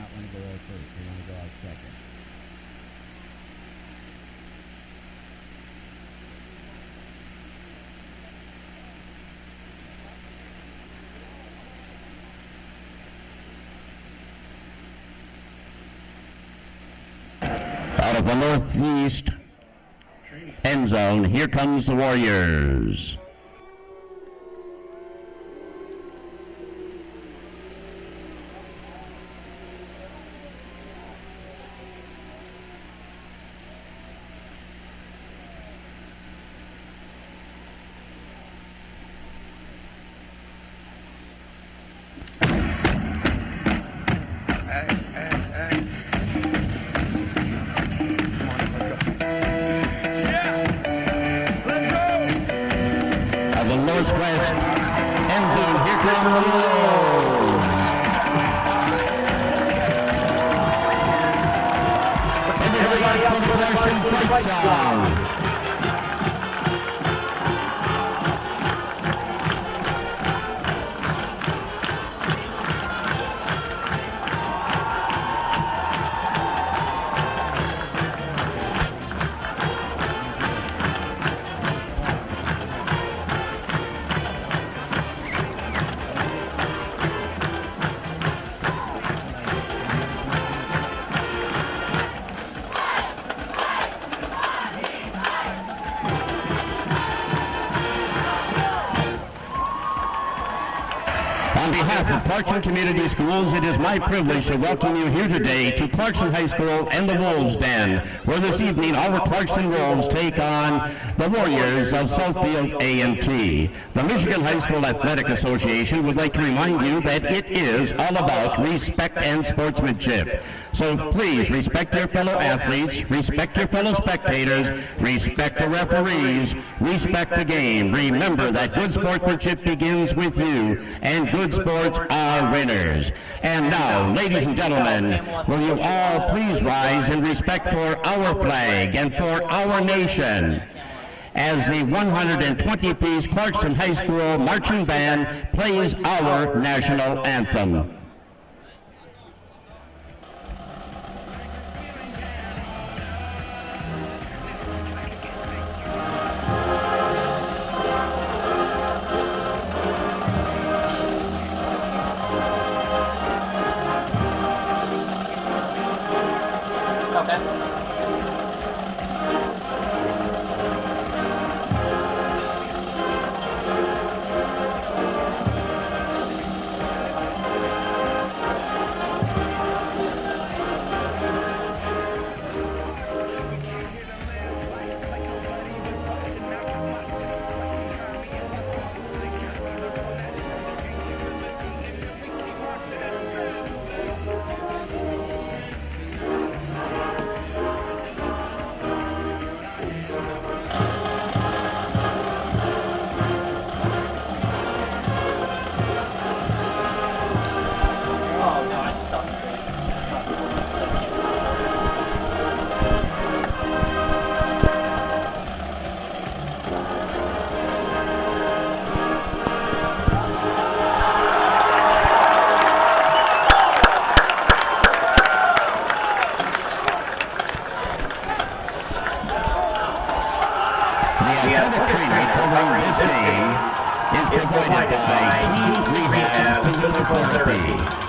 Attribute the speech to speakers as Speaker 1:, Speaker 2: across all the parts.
Speaker 1: not want to go out first. They want to go out second.
Speaker 2: Out of the northeast end zone, here comes the Warriors. Northwest end zone, here come the Wolves. Everybody for the Clarkson fight song. On behalf of Clarkson Community Schools, it is my privilege to welcome you here today to Clarkson High School and the Wolves Den, where this evening our Clarkson Wolves take on the Warriors of Southfield A&T. The Michigan High School Athletic Association would like to remind you that it is all about respect and sportsmanship. So please respect your fellow athletes, respect your fellow spectators, respect the referees, respect the game. Remember that good sportsmanship begins with you, and good sports are winners. And now, ladies and gentlemen, will you all please rise in respect for our flag and for our nation as the 120-piece Clarkson High School marching band plays our national anthem.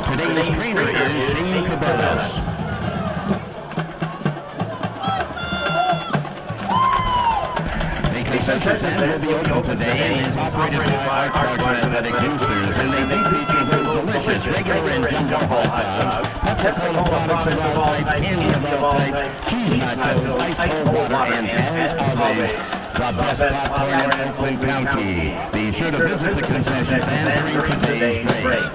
Speaker 2: Today's trainer is Shane Cabellas. The concession stand will be open today and is operated by our Clarkson Athletic Boosters, and they do feature those delicious regular and jumbo hot dogs, Pepsi-Cola products of all types, candy of all types, cheese nachos, ice cold water, and as always, the best popcorn in Oakland County. Be sure to visit the concession stand during today's race.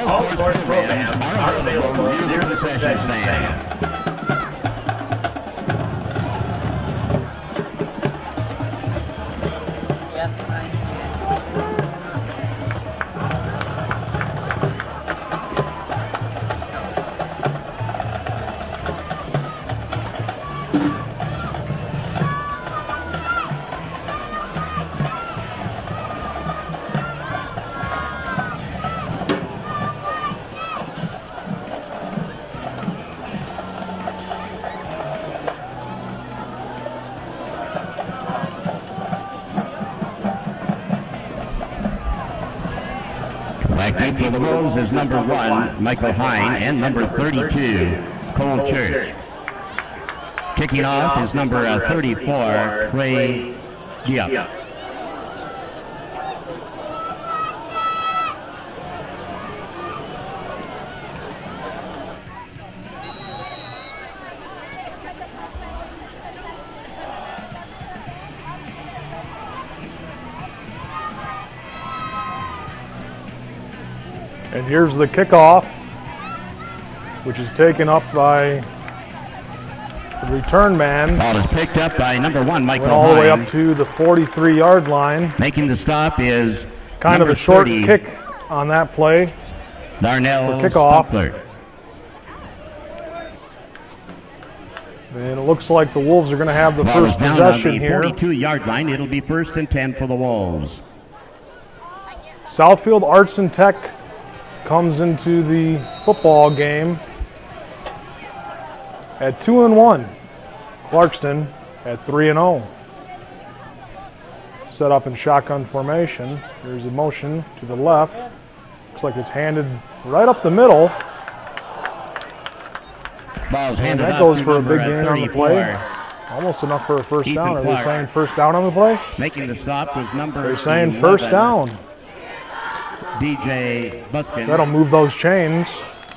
Speaker 2: All sports programs are available near the concession stand. Back deep for the Wolves is number 1, Michael Hine, and number 32, Cole Church. Kicking off is number 34, Trey Diop.
Speaker 3: And here's the kickoff, which is taken up by the return man.
Speaker 2: Ball is picked up by number 1, Michael
Speaker 3: Went all the way
Speaker 2: Hine.
Speaker 3: up to the 43-yard line.
Speaker 2: Making the stop is
Speaker 3: Kind of
Speaker 2: number
Speaker 3: a short
Speaker 2: 30,
Speaker 3: kick on that play.
Speaker 2: Darnell
Speaker 3: for kickoff.
Speaker 2: Stumpler.
Speaker 3: And it looks like the Wolves are going to have the
Speaker 2: Ball is
Speaker 3: first
Speaker 2: down
Speaker 3: possession
Speaker 2: on the
Speaker 3: here.
Speaker 2: 42-yard line. It'll be 1st and 10 for the Wolves.
Speaker 3: Southfield Arts and Tech comes into the football game at 2-1. Clarkston at 3-0. Set up in shotgun formation. There's a motion to the left. Looks like it's handed right up the middle.
Speaker 2: Ball's handed
Speaker 3: that
Speaker 2: off
Speaker 3: goes
Speaker 2: to
Speaker 3: for a
Speaker 2: number
Speaker 3: big gain on the
Speaker 2: 34.
Speaker 3: play. Almost enough for a first
Speaker 2: Ethan
Speaker 3: down. Are they
Speaker 2: Clark.
Speaker 3: saying first down on the play?
Speaker 2: Making the stop was number
Speaker 3: They're saying
Speaker 2: 11,
Speaker 3: first down.
Speaker 2: DJ Buskin.
Speaker 3: That'll move those chains.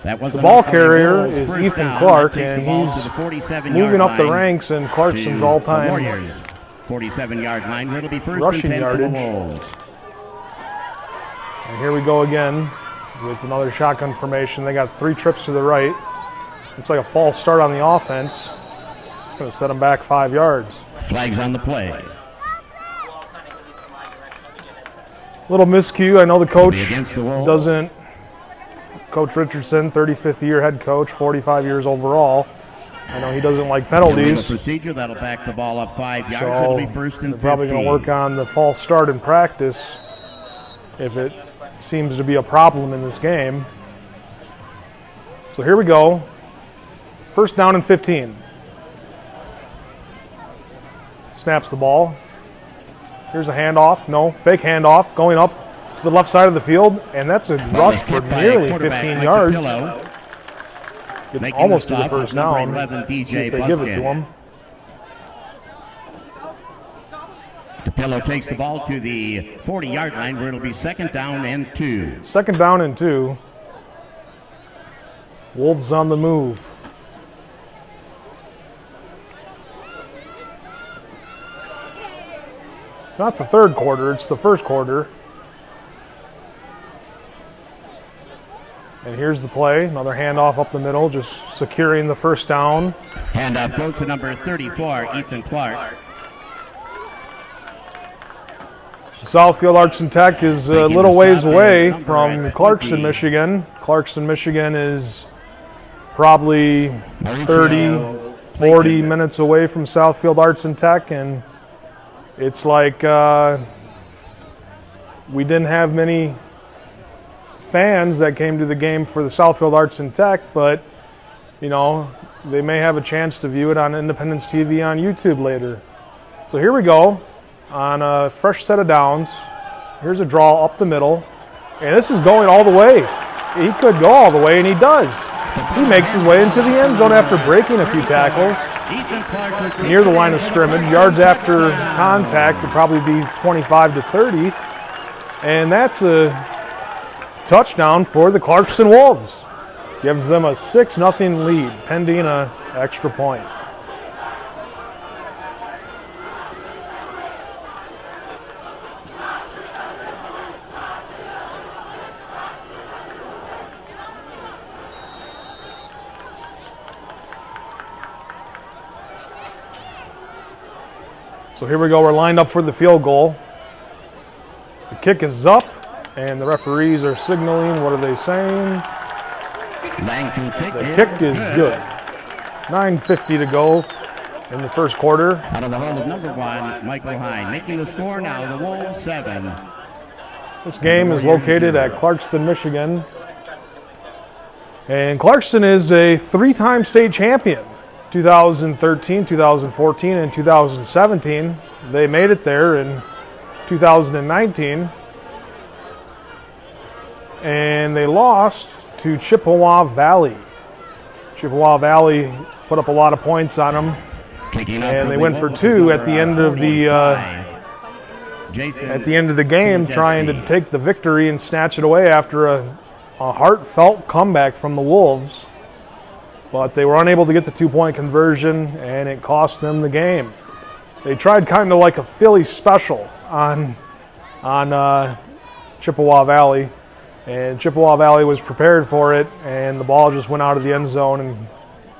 Speaker 2: That was
Speaker 3: The ball
Speaker 2: enough for the
Speaker 3: carrier
Speaker 2: Wolves.
Speaker 3: is
Speaker 2: First
Speaker 3: Ethan
Speaker 2: down.
Speaker 3: Clark,
Speaker 2: That takes
Speaker 3: and
Speaker 2: the ball
Speaker 3: he's
Speaker 2: to the 47-yard
Speaker 3: moving up the
Speaker 2: line
Speaker 3: ranks in Clarkston's
Speaker 2: to the
Speaker 3: all-time
Speaker 2: Warriors. 47-yard line, where it'll be 1st
Speaker 3: rushing
Speaker 2: and 10 for the
Speaker 3: yardage.
Speaker 2: Wolves.
Speaker 3: And here we go again with another shotgun formation. They got 3 trips to the right. Looks like a false start on the offense. It's going to set them back 5 yards.
Speaker 2: Flags on the play.
Speaker 3: Little miscue. I know the coach
Speaker 2: Be against the Wolves.
Speaker 3: doesn't. Coach Richardson, 35th year head coach, 45 years overall. I know he doesn't like
Speaker 2: Doing the
Speaker 3: penalties.
Speaker 2: procedure that'll back the ball up 5 yards.
Speaker 3: So
Speaker 2: It'll be 1st and
Speaker 3: they're probably
Speaker 2: 15.
Speaker 3: going to work on the false start in practice if it seems to be a problem in this game. So here we go. First down and 15. Snaps the ball. Here's a handoff. No, fake handoff going up to the left side of the field, and that's a
Speaker 2: Ball
Speaker 3: rush
Speaker 2: is
Speaker 3: for
Speaker 2: kicked by
Speaker 3: nearly
Speaker 2: quarterback
Speaker 3: 15
Speaker 2: Mike
Speaker 3: yards.
Speaker 2: DePillo.
Speaker 3: Gets
Speaker 2: Making
Speaker 3: almost
Speaker 2: the
Speaker 3: to the
Speaker 2: stop was
Speaker 3: first
Speaker 2: number
Speaker 3: down.
Speaker 2: 11,
Speaker 3: See
Speaker 2: DJ
Speaker 3: if they give it to
Speaker 2: Buskin.
Speaker 3: him.
Speaker 2: DePillo takes the ball to the 40-yard line, where it'll be 2nd down and 2.
Speaker 3: 2nd down and 2. Wolves on the move. It's not the third quarter, it's the first quarter. And here's the play. Another handoff up the middle, just securing the first down.
Speaker 2: Handoff goes to number 34, Ethan Clark.
Speaker 3: Southfield Arts and Tech is a
Speaker 2: Making
Speaker 3: little
Speaker 2: the
Speaker 3: ways
Speaker 2: stop
Speaker 3: away
Speaker 2: is number
Speaker 3: from
Speaker 2: 20.
Speaker 3: Clarkston, Michigan. Clarkston, Michigan is probably 30, 40 minutes away from Southfield Arts and Tech, and it's like we didn't have many fans that came to the game for the Southfield Arts and Tech, but you know, they may have a chance to view it on Independence TV on YouTube later. So here we go on a fresh set of downs. Here's a draw up the middle, and this is going all the way. He could go all the way, and he does. He makes his way into the end zone after breaking a few tackles. Near the line of scrimmage, yards after contact would probably be 25 to 30. And that's a touchdown for the Clarkston Wolves. Gives them a 6-0 lead, pending an extra point. So here we go, we're lined up for the field goal. The kick is up, and the referees are signaling. What are they saying? The kick is good. 9:50 to go in the first quarter.
Speaker 2: Out of the hold of number 1, Michael Hine. Making the score now, the Wolves 7.
Speaker 3: This game is located at Clarkston, Michigan. And Clarkston is a 3-time state champion. 2013, 2014, and 2017. They made it there in 2019. and they lost to Chippewa Valley. Chippewa Valley put up a lot of points on them, and they went for two at the end of the game, trying to take the victory and snatch it away after a heartfelt comeback from the Wolves. But they were unable to get the 2-point conversion, and it cost them the game. They tried kind of like a Philly special on Chippewa Valley, and Chippewa Valley was prepared for it, and the ball just went out of the end zone, and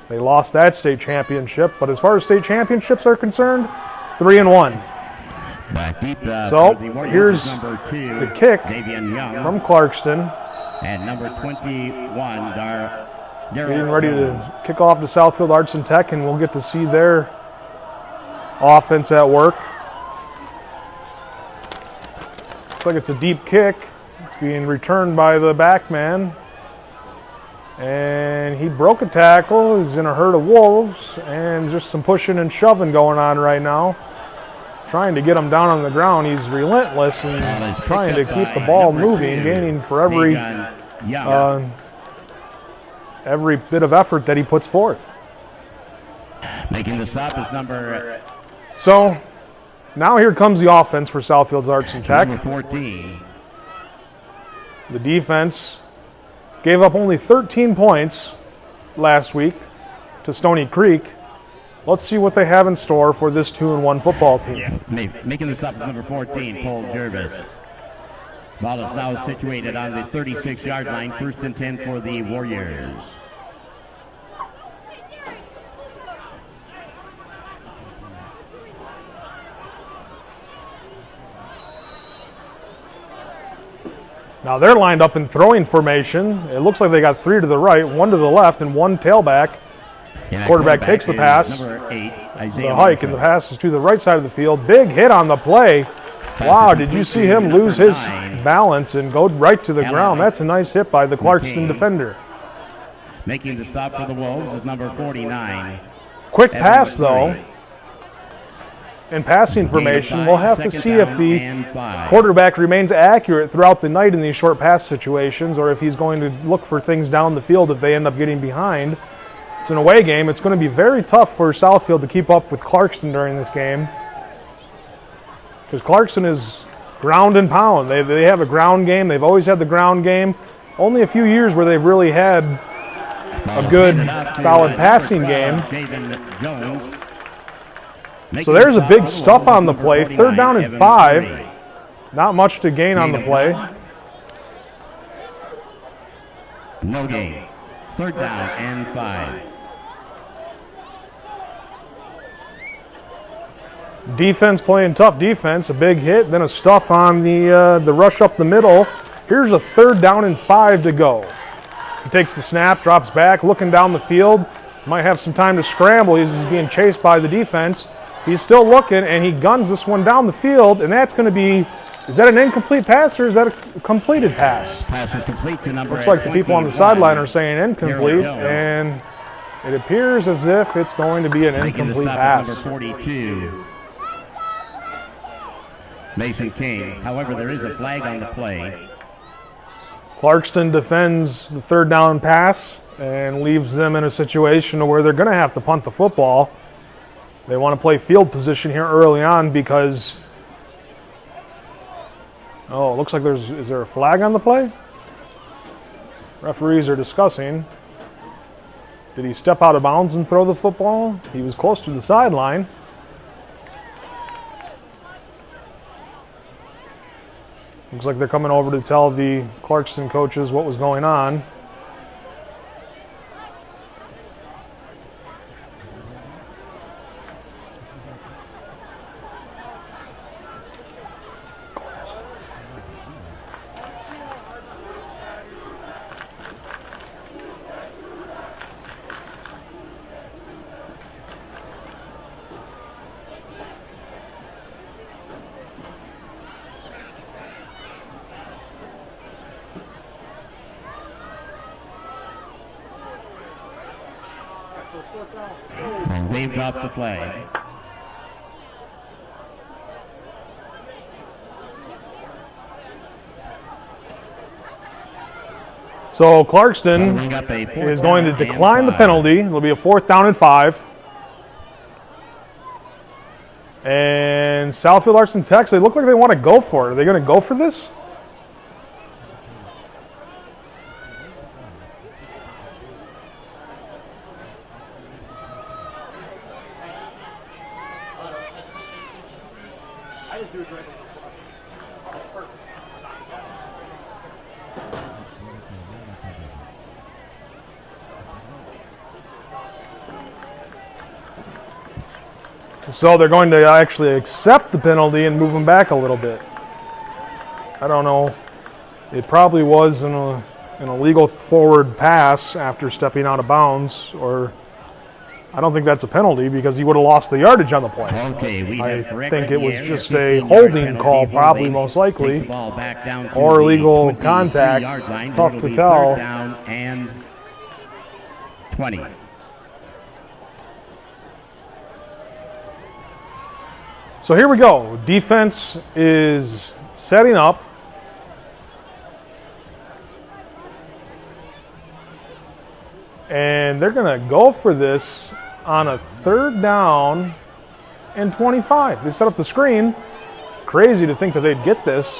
Speaker 3: they lost that state championship. But as far as state championships are concerned, 3-1. So here's the kick from Clarkston.
Speaker 2: And number 21,
Speaker 3: Getting ready to kick off to Southfield Arts and Tech, and we'll get to see their offense at work. Looks like it's a deep kick. It's being returned by the back man. And he broke a tackle. He's in a herd of wolves, and just some pushing and shoving going on right now. Trying to get him down on the ground. He's relentless and trying to keep the ball moving, gaining for every bit of effort that he puts forth.
Speaker 2: Making the stop is number.
Speaker 3: So now here comes the offense for Southfield's Arts and Tech.
Speaker 2: Number 14.
Speaker 3: The defense gave up only 13 points last week to Stony Creek. Let's see what they have in store for this 2-1 football team.
Speaker 2: Yeah. Making the stop is number 14, Paul Jervis. Ball is now situated on the 36-yard line, 1st and 10 for the Warriors.
Speaker 3: Now they're lined up in throwing formation. It looks like they got 3 to the right, 1 to the left, and 1 tailback. Quarterback takes the pass.
Speaker 2: Number 8,
Speaker 3: the hike, and the pass is to the right side of the field. Big hit on the play. Wow, did you see him lose his balance and go right to the ground? That's a nice hit by the Clarkston defender.
Speaker 2: Making the stop for the Wolves is number 49.
Speaker 3: Quick pass, though. In passing formation, we'll have to see if the quarterback remains accurate throughout the night in these short pass situations, or if he's going to look for things down the field if they end up getting behind. It's an away game. It's going to be very tough for Southfield to keep up with Clarkston during this game, because Clarkston is ground and pound. They have a ground game. They've always had the ground game. Only a few years where they've really had a good, solid passing game. So there's a big stuff on the play. 3rd down and 5. Not much to gain on the play.
Speaker 2: No gain. 3rd down and 5.
Speaker 3: Defense playing tough defense. A big hit, then a stuff on the rush up the middle. Here's a 3rd down and 5 to go. He takes the snap, drops back, looking down the field. Might have some time to scramble. He's being chased by the defense. He's still looking, and he guns this one down the field, and that's going to be, is that an incomplete pass or is that a completed pass?
Speaker 2: Pass is complete to number.
Speaker 3: Looks like the people on the sideline are saying incomplete, and it appears as if it's going to be an incomplete pass.
Speaker 2: Number 42, Mason King. However, there is a flag on the play.
Speaker 3: Clarkston defends the 3rd down pass and leaves them in a situation where they're going to have to punt the football. They want to play field position here early on because, it looks like is there a flag on the play? Referees are discussing. Did he step out of bounds and throw the football? He was close to the sideline. Looks like they're coming over to tell the Clarkston coaches what was going on.
Speaker 2: And waved off the flag.
Speaker 3: So Clarkston
Speaker 2: Bring up a 4th
Speaker 3: is going to
Speaker 2: down and
Speaker 3: decline the
Speaker 2: 5.
Speaker 3: penalty. It'll be a 4th down and 5. And Southfield Arts and Tech, they look like they want to go for it. Are they going to go for this? So they're going to actually accept the penalty and move him back a little bit. I don't know. It probably was an illegal forward pass after stepping out of bounds, or I don't think that's a penalty because he would have lost the yardage on the play.
Speaker 2: Okay, we have
Speaker 3: I think it was
Speaker 2: here,
Speaker 3: just a
Speaker 2: 15-yard
Speaker 3: holding
Speaker 2: penalty,
Speaker 3: call, probably most
Speaker 2: Takes
Speaker 3: likely,
Speaker 2: the ball back down to
Speaker 3: or
Speaker 2: the
Speaker 3: illegal
Speaker 2: 23-yard
Speaker 3: contact.
Speaker 2: line.
Speaker 3: Tough
Speaker 2: It'll
Speaker 3: to
Speaker 2: be
Speaker 3: tell.
Speaker 2: 3rd down and 20.
Speaker 3: So here we go. Defense is setting up. And they're going to go for this on a 3rd down and 25. They set up the screen. Crazy to think that they'd get this.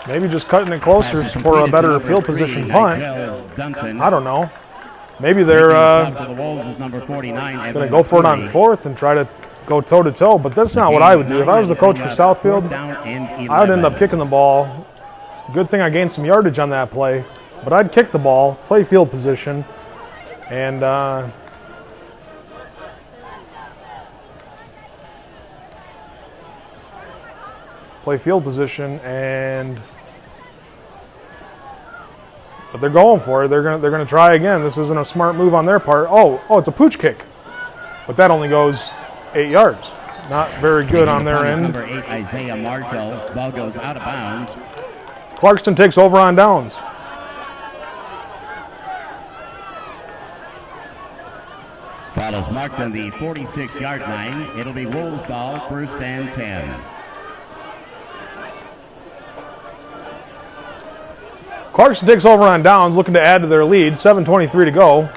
Speaker 3: Maybe just cutting it closer for a better field position punt. I don't know. Maybe they're going to go for it on 4th and try to go toe-to-toe, but that's not what I would do. If I was the coach for Southfield, I would end up kicking the ball. Good thing I gained some yardage on that play, but I'd kick the ball, play field position, and but they're going for it. They're gonna try again. This isn't a smart move on their part. Oh, it's a pooch kick, but that only goes 8 yards. Not very good on their end.
Speaker 2: Number 8, Isaiah Marshall. Ball goes out of bounds.
Speaker 3: Clarkston takes over on downs.
Speaker 2: Foul is marked on the 46-yard line. It'll be Wolves ball, 1st and 10.
Speaker 3: Clarkston takes over on downs, looking to add to their lead. 7:23 to go.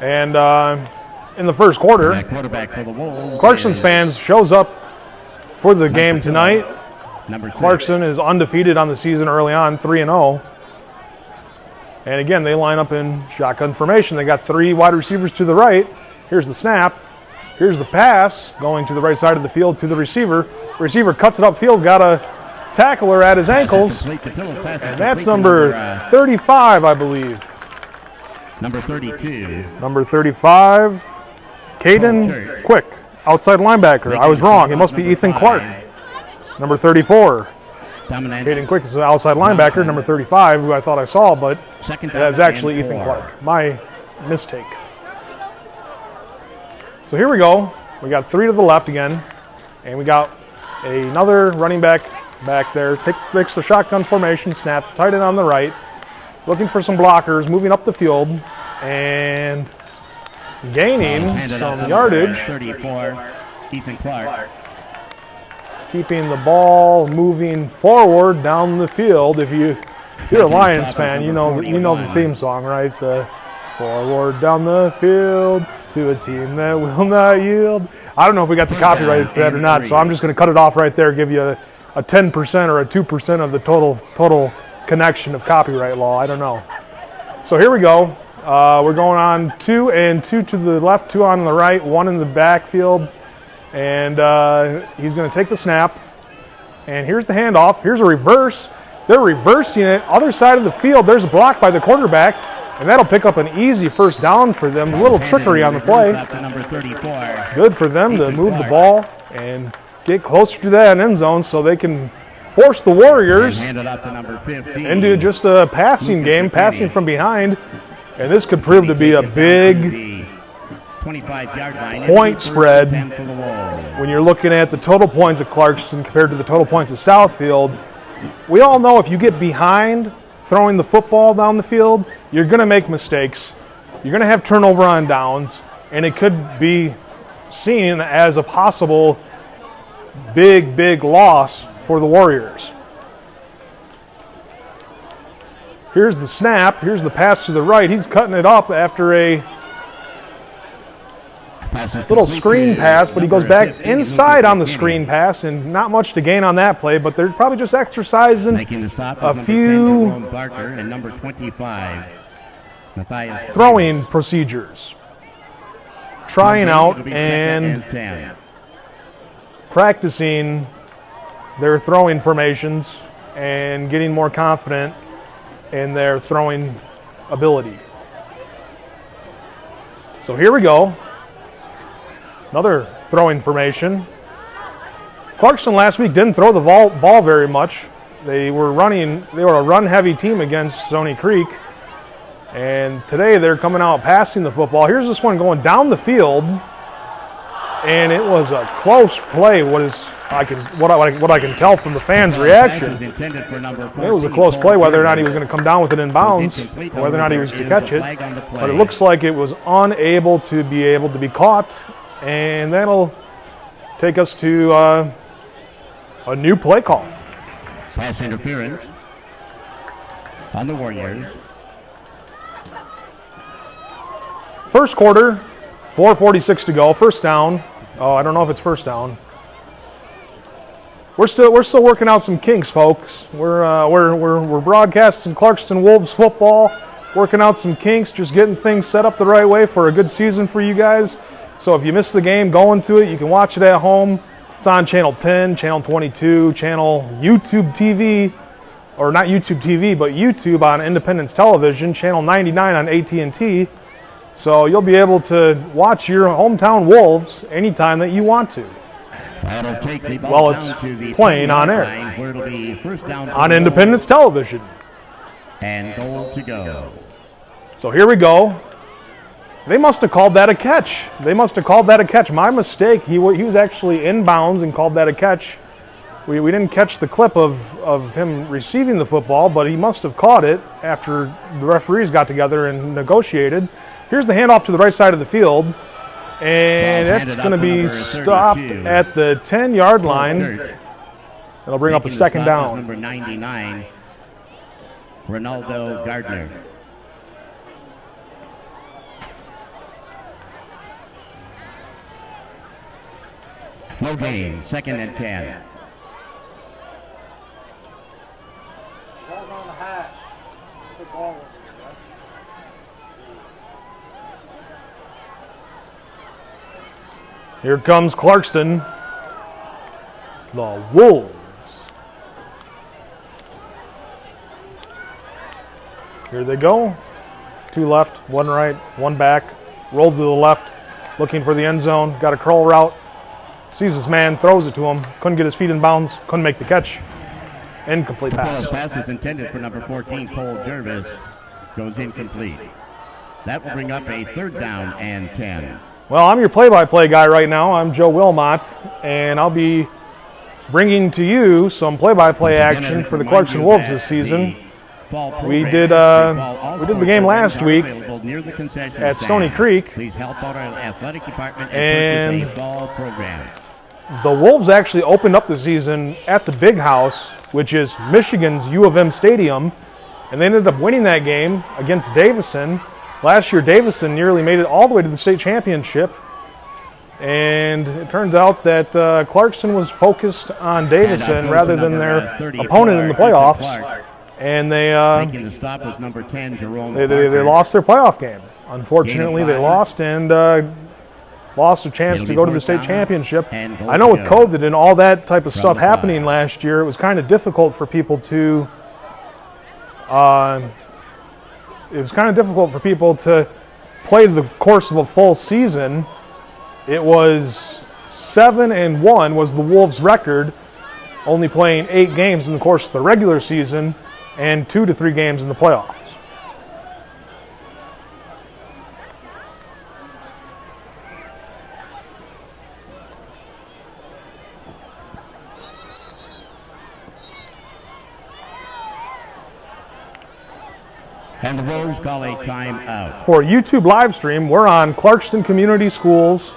Speaker 3: And in the first quarter,
Speaker 2: That quarterback for the Wolves
Speaker 3: Clarkston's
Speaker 2: is
Speaker 3: fans shows up for the game tonight.
Speaker 2: number 6.
Speaker 3: Clarkston is undefeated on the season early on, 3-0. And again, they line up in shotgun formation. They got 3 wide receivers to the right. Here's the snap. Here's the pass going to the right side of the field to the receiver. Receiver cuts it upfield, got a tackler at his ankles. And that's number 35, I believe.
Speaker 2: Number 32.
Speaker 3: Number 35, Caden Quick, outside linebacker. I was wrong. It must be Ethan Clark. Number 34, Caden Quick is an outside linebacker. Number 35, who I thought I saw, but that's actually Ethan Clark. My mistake. So here we go. We got 3 to the left again, and we got another running back there. Takes the shotgun formation, snap, tight end on the right, looking for some blockers, moving up the field, and gaining some yardage.
Speaker 2: 34, Ethan Clark.
Speaker 3: Keeping the ball moving forward down the field. If you're a Lions fan, you know the theme song, right? The forward down the field to a team that will not yield. I don't know if we got the copyright for that or not, so I'm just going to cut it off right there, give you a 10% or a 2% of the total connection of copyright law. I don't know. So here we go. We're going on 2 and 2 to the left, 2 on the right, 1 in the backfield. And he's going to take the snap. And here's the handoff. Here's a reverse. They're reversing it. Other side of the field, there's a block by the quarterback. And that'll pick up an easy first down for them. A little trickery on the play. Good for them to move the ball and get closer to that end zone so they can force the Warriors into just a passing game, passing from behind. And this could prove to be a big point spread when you're looking at the total points of Clarkston compared to the total points of Southfield. We all know if you get behind throwing the football down the field, you're going to make mistakes. You're going to have turnover on downs, and it could be seen as a possible big loss for the Warriors. Here's the snap. Here's the pass to the right. He's cutting it up after a little screen pass, but he goes back inside on the screen pass, and not much to gain on that play, but they're probably just exercising a few
Speaker 2: and number 25, Matthias
Speaker 3: throwing procedures. Trying out and practicing their throwing formations and getting more confident in their throwing ability. So here we go. Another throwing formation. Clarkston last week didn't throw the ball very much. They were a run-heavy team against Stony Creek. And today they're coming out passing the football. Here's this one going down the field. And it was a close play, what I can tell from the fans' reaction. It was a close play, whether or not he was going to come down with it in bounds, or whether or not he was to catch it. But it looks like it was unable to be caught. And that'll take us to a new play call.
Speaker 2: Pass interference on the Warriors.
Speaker 3: First quarter, 4:46 to go. First down. Oh, I don't know if it's first down. We're still working out some kinks, folks. We're broadcasting Clarkston Wolves football, working out some kinks, just getting things set up the right way for a good season for you guys. So if you missed the game, go into it. You can watch it at home. It's on Channel 10, Channel 22, Channel YouTube TV, or not YouTube TV, but YouTube on Independence Television, Channel 99 on AT&T. So you'll be able to watch your hometown Wolves anytime that you want to. Well, it's playing on air on Independence Television.
Speaker 2: And goal to go.
Speaker 3: So here we go. They must have called that a catch. My mistake. He was actually inbounds and called that a catch. We didn't catch the clip of him receiving the football, but he must have caught it after the referees got together and negotiated. Here's the handoff to the right side of the field, and that's going to be stopped at the 10-yard line. It'll bring up a second down.
Speaker 2: Number 99, Ronaldo Gardner. No gain, 2nd and 10.
Speaker 3: Here comes Clarkston, the Wolves. Here they go. 2 left, 1 right, 1 back. Rolled to the left, looking for the end zone. Got a curl route. Sees his man, throws it to him. Couldn't get his feet in bounds. Couldn't make the catch. Incomplete pass.
Speaker 2: The pass is intended for number 14, Cole Jervis. Goes incomplete. That will bring up a 3rd down and 10.
Speaker 3: Well, I'm your play-by-play guy right now. I'm Joe Wilmot, and I'll be bringing to you some play-by-play action for the Clarkston Wolves this season. We did the game last week at Stony Creek, and the Wolves actually opened up the season at the Big House, which is Michigan's U of M Stadium, and they ended up winning that game against Davison. Last year, Davison nearly made it all the way to the state championship, and it turns out that Clarkston was focused on Davison rather than their opponent in the playoffs, and they lost their playoff game. Unfortunately, they lost and lost a chance to go to the state championship. I know with COVID and all that type of stuff happening last year, it was kind of difficult for people to play the course of a full season. It was 7-1 was the Wolves' record, only playing 8 games in the course of the regular season and 2 to 3 games in the playoffs.
Speaker 2: And the Wolves call a timeout.
Speaker 3: For YouTube live stream, we're on Clarkston Community Schools.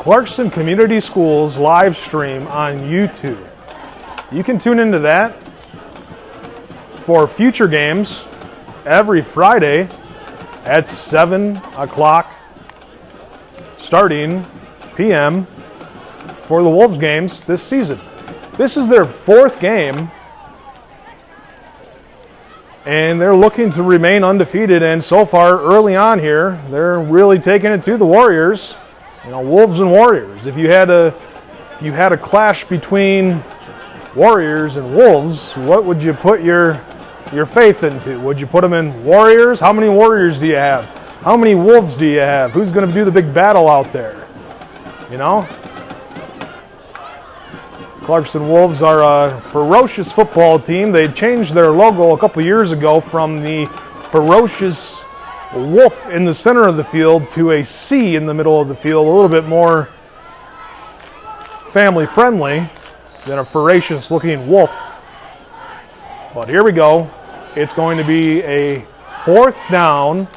Speaker 3: Clarkston Community Schools live stream on YouTube. You can tune into that for future games every Friday at 7 o'clock starting p.m. for the Wolves games this season. This is their 4th game, and they're looking to remain undefeated, and so far early on here, they're really taking it to the Warriors. You know, Wolves and Warriors. If you had a clash between Warriors and Wolves, what would you put your faith into? Would you put them in Warriors? How many Warriors do you have? How many Wolves do you have? Who's going to do the big battle out there? You know? Clarkston Wolves are a ferocious football team. They changed their logo a couple years ago from the ferocious wolf in the center of the field to a C in the middle of the field, a little bit more family friendly than a ferocious looking wolf. But here we go. It's going to be a 4th down,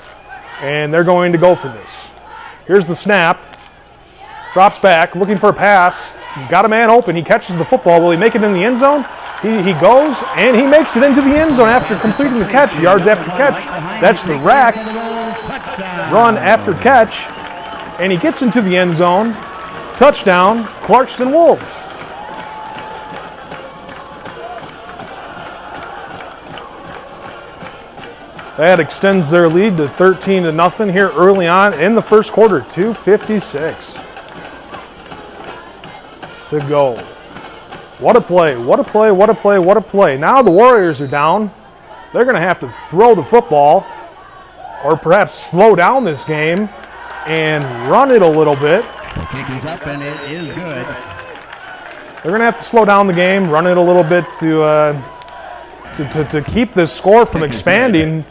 Speaker 3: and they're going to go for this. Here's the snap. Drops back, looking for a pass. Got a man open. He catches the football. Will he make it in the end zone? He goes, and he makes it into the end zone after completing the catch, yards after catch. That's the rack run after catch, and he gets into the end zone. Touchdown, Clarkston Wolves. That extends their lead to 13-0 here early on in the first quarter. 2:56 to go. What a play, what a play, what a play, what a play. Now the Warriors are down. They're going to have to throw the football or perhaps slow down this game and run it a little bit.
Speaker 2: The kick is up, and it is good.
Speaker 3: They're going to have to slow down the game, run it a little bit to keep this score from expanding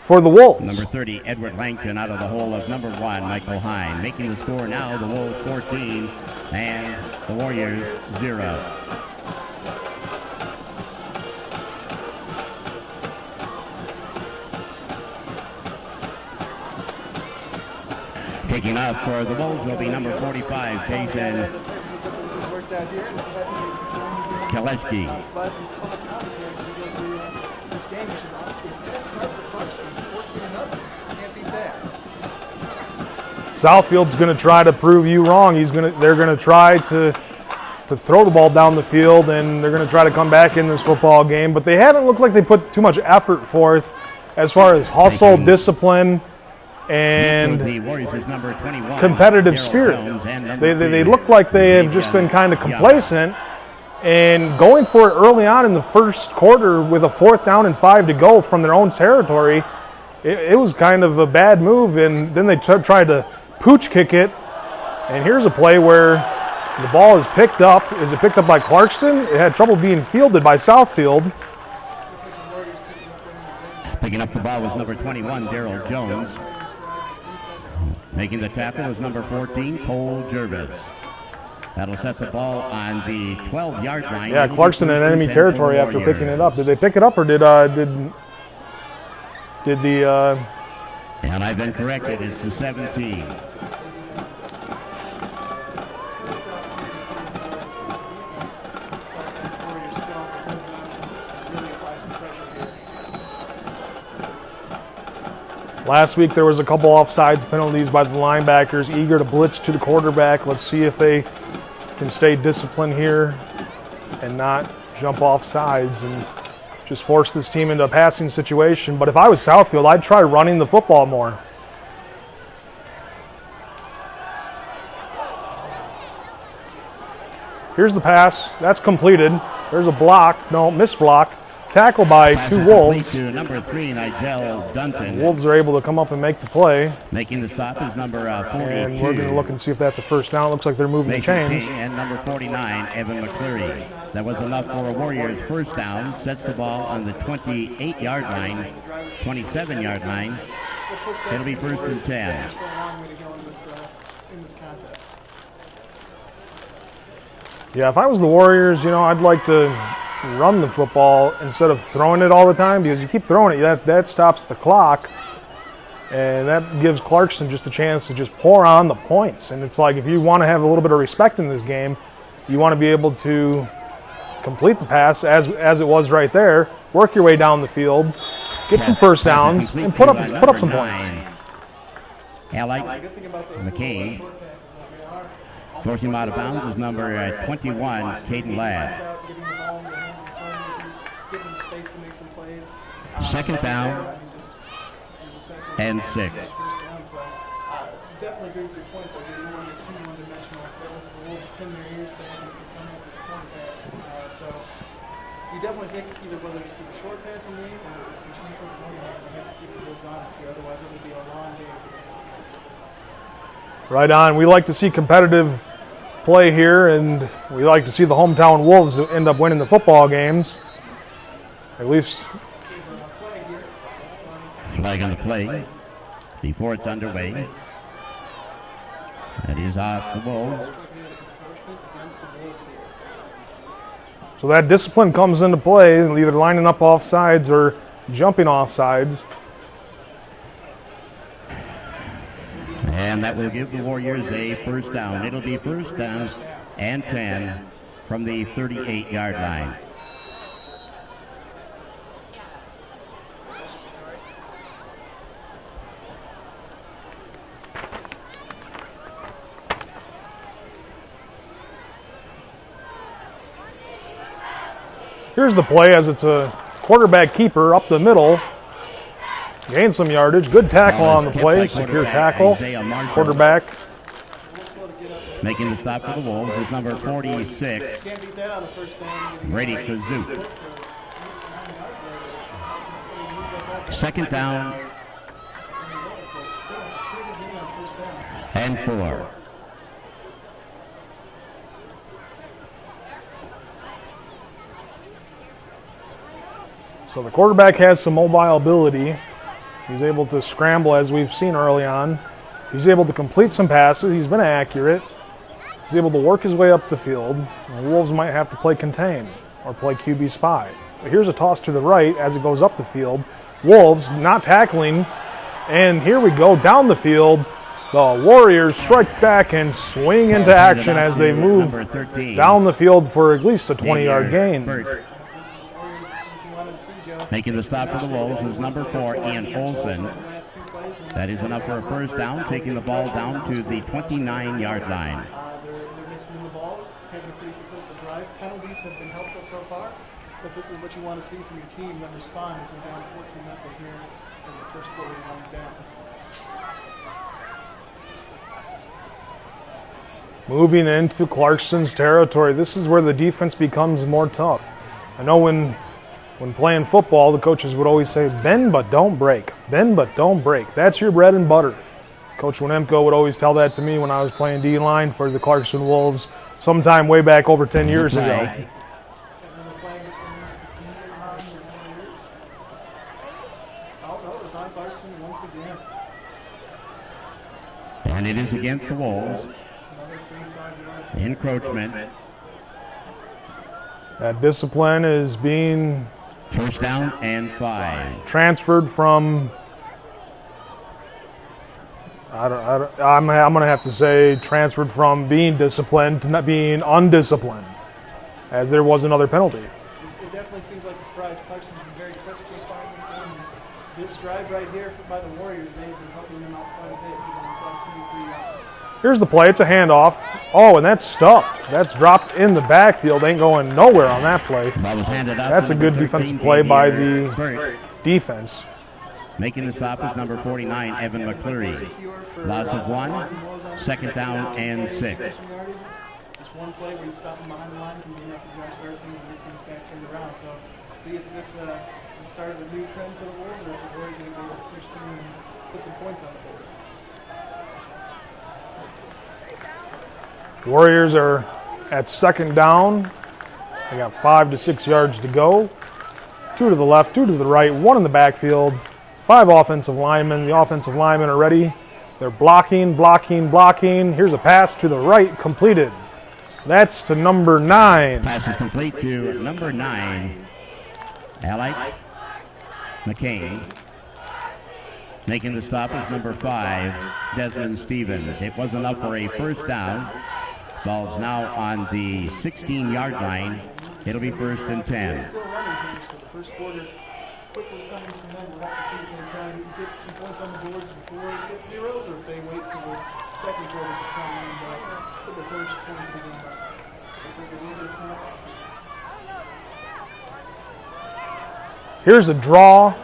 Speaker 3: for the Wolves.
Speaker 2: Number 30, Edward Langton, out of the hole of number 1, Michael Hine. Making the score now, the Wolves 14 and the Warriors 0. Taking off for the Wolves will be number 45, Jason Kaleski.
Speaker 3: Southfield's going to try to prove you wrong. They're going to try to throw the ball down the field, and they're going to try to come back in this football game. But they haven't looked like they put too much effort forth as far as hustle, discipline, and competitive spirit. They look like they have just been kind of complacent. And going for it early on in the first quarter with a 4th down and 5 to go from their own territory, it was kind of a bad move. And then they tried to pooch kick it. And here's a play where the ball is picked up. Is it picked up by Clarkston? It had trouble being fielded by Southfield.
Speaker 2: Picking up the ball was number 21, Daryl Jones. Making the tackle was number 14, Cole Jervis. That'll set the ball on the 12-yard line.
Speaker 3: Yeah, Clarkston in enemy territory after picking it up. Did they pick it up, or did the
Speaker 2: And I've been corrected. It's the 17.
Speaker 3: Last week there was a couple offsides penalties by the linebackers, eager to blitz to the quarterback. Let's see if they can stay disciplined here and not jump off sides and just force this team into a passing situation. But if I was Southfield, I'd try running the football more. Here's the pass. That's completed. There's a block. No, missed block. Tackle by two Wolves.
Speaker 2: To number 3, Nigel Dunton.
Speaker 3: Wolves are able to come up and make the play.
Speaker 2: Making the stop is number 42.
Speaker 3: And we're going to look and see if that's a first down. It looks like they're moving the chains.
Speaker 2: And number 49, Evan McCleary. That was enough for a Warriors first down. Sets the ball on the 28-yard line, 27-yard line. It'll be 1st and 10.
Speaker 3: Yeah, if I was the Warriors, I'd like to run the football instead of throwing it all the time, because you keep throwing it, that stops the clock. And that gives Clarkson just a chance to just pour on the points. And it's like, if you want to have a little bit of respect in this game, you want to be able to complete the pass as it was right there, work your way down the field, get some first downs, and put up some points.
Speaker 2: Alec McCain. Forcing him out of bounds is number 21, Caden Ladd. Second down and 6.
Speaker 4: Definitely agree with your point, though. You don't want to get too one-dimensional. That lets the Wolves pin their ears to have to come up with the quarterback. So you definitely think either whether it's through the short passing game or through some sort of running game, you have to keep the Wolves honest here. Otherwise, it would be a long game.
Speaker 3: Right on. We like to see competitive play here, and we like to see the hometown Wolves end up winning the football games. At least.
Speaker 2: Flag on the play before it's underway. That is off the Wolves.
Speaker 3: So that discipline comes into play, either lining up off sides or jumping off sides.
Speaker 2: And that will give the Warriors a first down. It'll be first down and 10 from the 38-yard line.
Speaker 3: Here's the play as it's a quarterback keeper up the middle. Gained some yardage. Good tackle on the play. Secure tackle. Quarterback.
Speaker 2: Making the stop for the Wolves is number 46, Brady Kazook. Second down and 4.
Speaker 3: So the quarterback has some mobile ability. He's able to scramble, as we've seen early on. He's able to complete some passes. He's been accurate. He's able to work his way up the field. The Wolves might have to play contain or play QB spy. But here's a toss to the right as it goes up the field. Wolves not tackling. And here we go down the field. The Warriors strike back and swing into action as they move down the field for at least a 20-yard gain.
Speaker 2: Making the stop for the Wolves is number 4, Ian Olsen. That is enough for a first down, taking the ball down to the 29-yard line.
Speaker 4: They're missing the ball, having a pretty successful drive. Penalties have been helpful so far, but this is what you want to see from your team that respond as we're down 14-0 here as the first quarter runs down.
Speaker 3: Moving into Clarkson's territory, this is where the defense becomes more tough. I know when playing football, the coaches would always say, bend but don't break. Bend but don't break. That's your bread and butter. Coach Winemko would always tell that to me when I was playing D-line for the Clarkson Wolves sometime way back over 10 years ago.
Speaker 2: And it is against the Wolves. Encroachment.
Speaker 3: That discipline is being
Speaker 2: first down and 5.
Speaker 3: Transferred from, I'm going to have to say transferred from being disciplined to not being undisciplined, as there was another penalty.
Speaker 4: It definitely seems like a surprise. Clarkson's been very crisp so far in this game. This drive right here by the Warriors, they've been helping them out quite a bit, giving them about 2 or 3 yards.
Speaker 3: Here's the play. It's a handoff. Oh, and that's stuffed. That's dropped in the backfield. Ain't going nowhere on that play. That's a good defensive play by the defense.
Speaker 2: Making the stop is number 49, Evan McCleary. Loss of 1, second down and 6.
Speaker 4: Just one play where you stop them behind the line can be enough to jumpstart things and get things back turned around. So see if this is the start of a new trend for the Wolves, or if the Warriors are going to be able to push through and put some points on the board.
Speaker 3: Warriors are at second down. They got 5 to 6 yards to go. 2 to the left, 2 to the right, 1 in the backfield. 5 offensive linemen. The offensive linemen are ready. They're blocking. Here's a pass to the right, completed. That's to number 9.
Speaker 2: Pass is complete to number 9, Alec McCain. Making the stop is number 5, Desmond Stevens. It was enough for a first down. Ball's now on the 16-yard line. It'll be 1st and 10.
Speaker 4: Still running here, so the first quarter quickly coming from them. We'll have to see if they can try and get some points on the boards before it gets zeros, or if they wait till the second quarter to try and put the first points of the game up. Looks like a little bit of snap.
Speaker 3: Here's a draw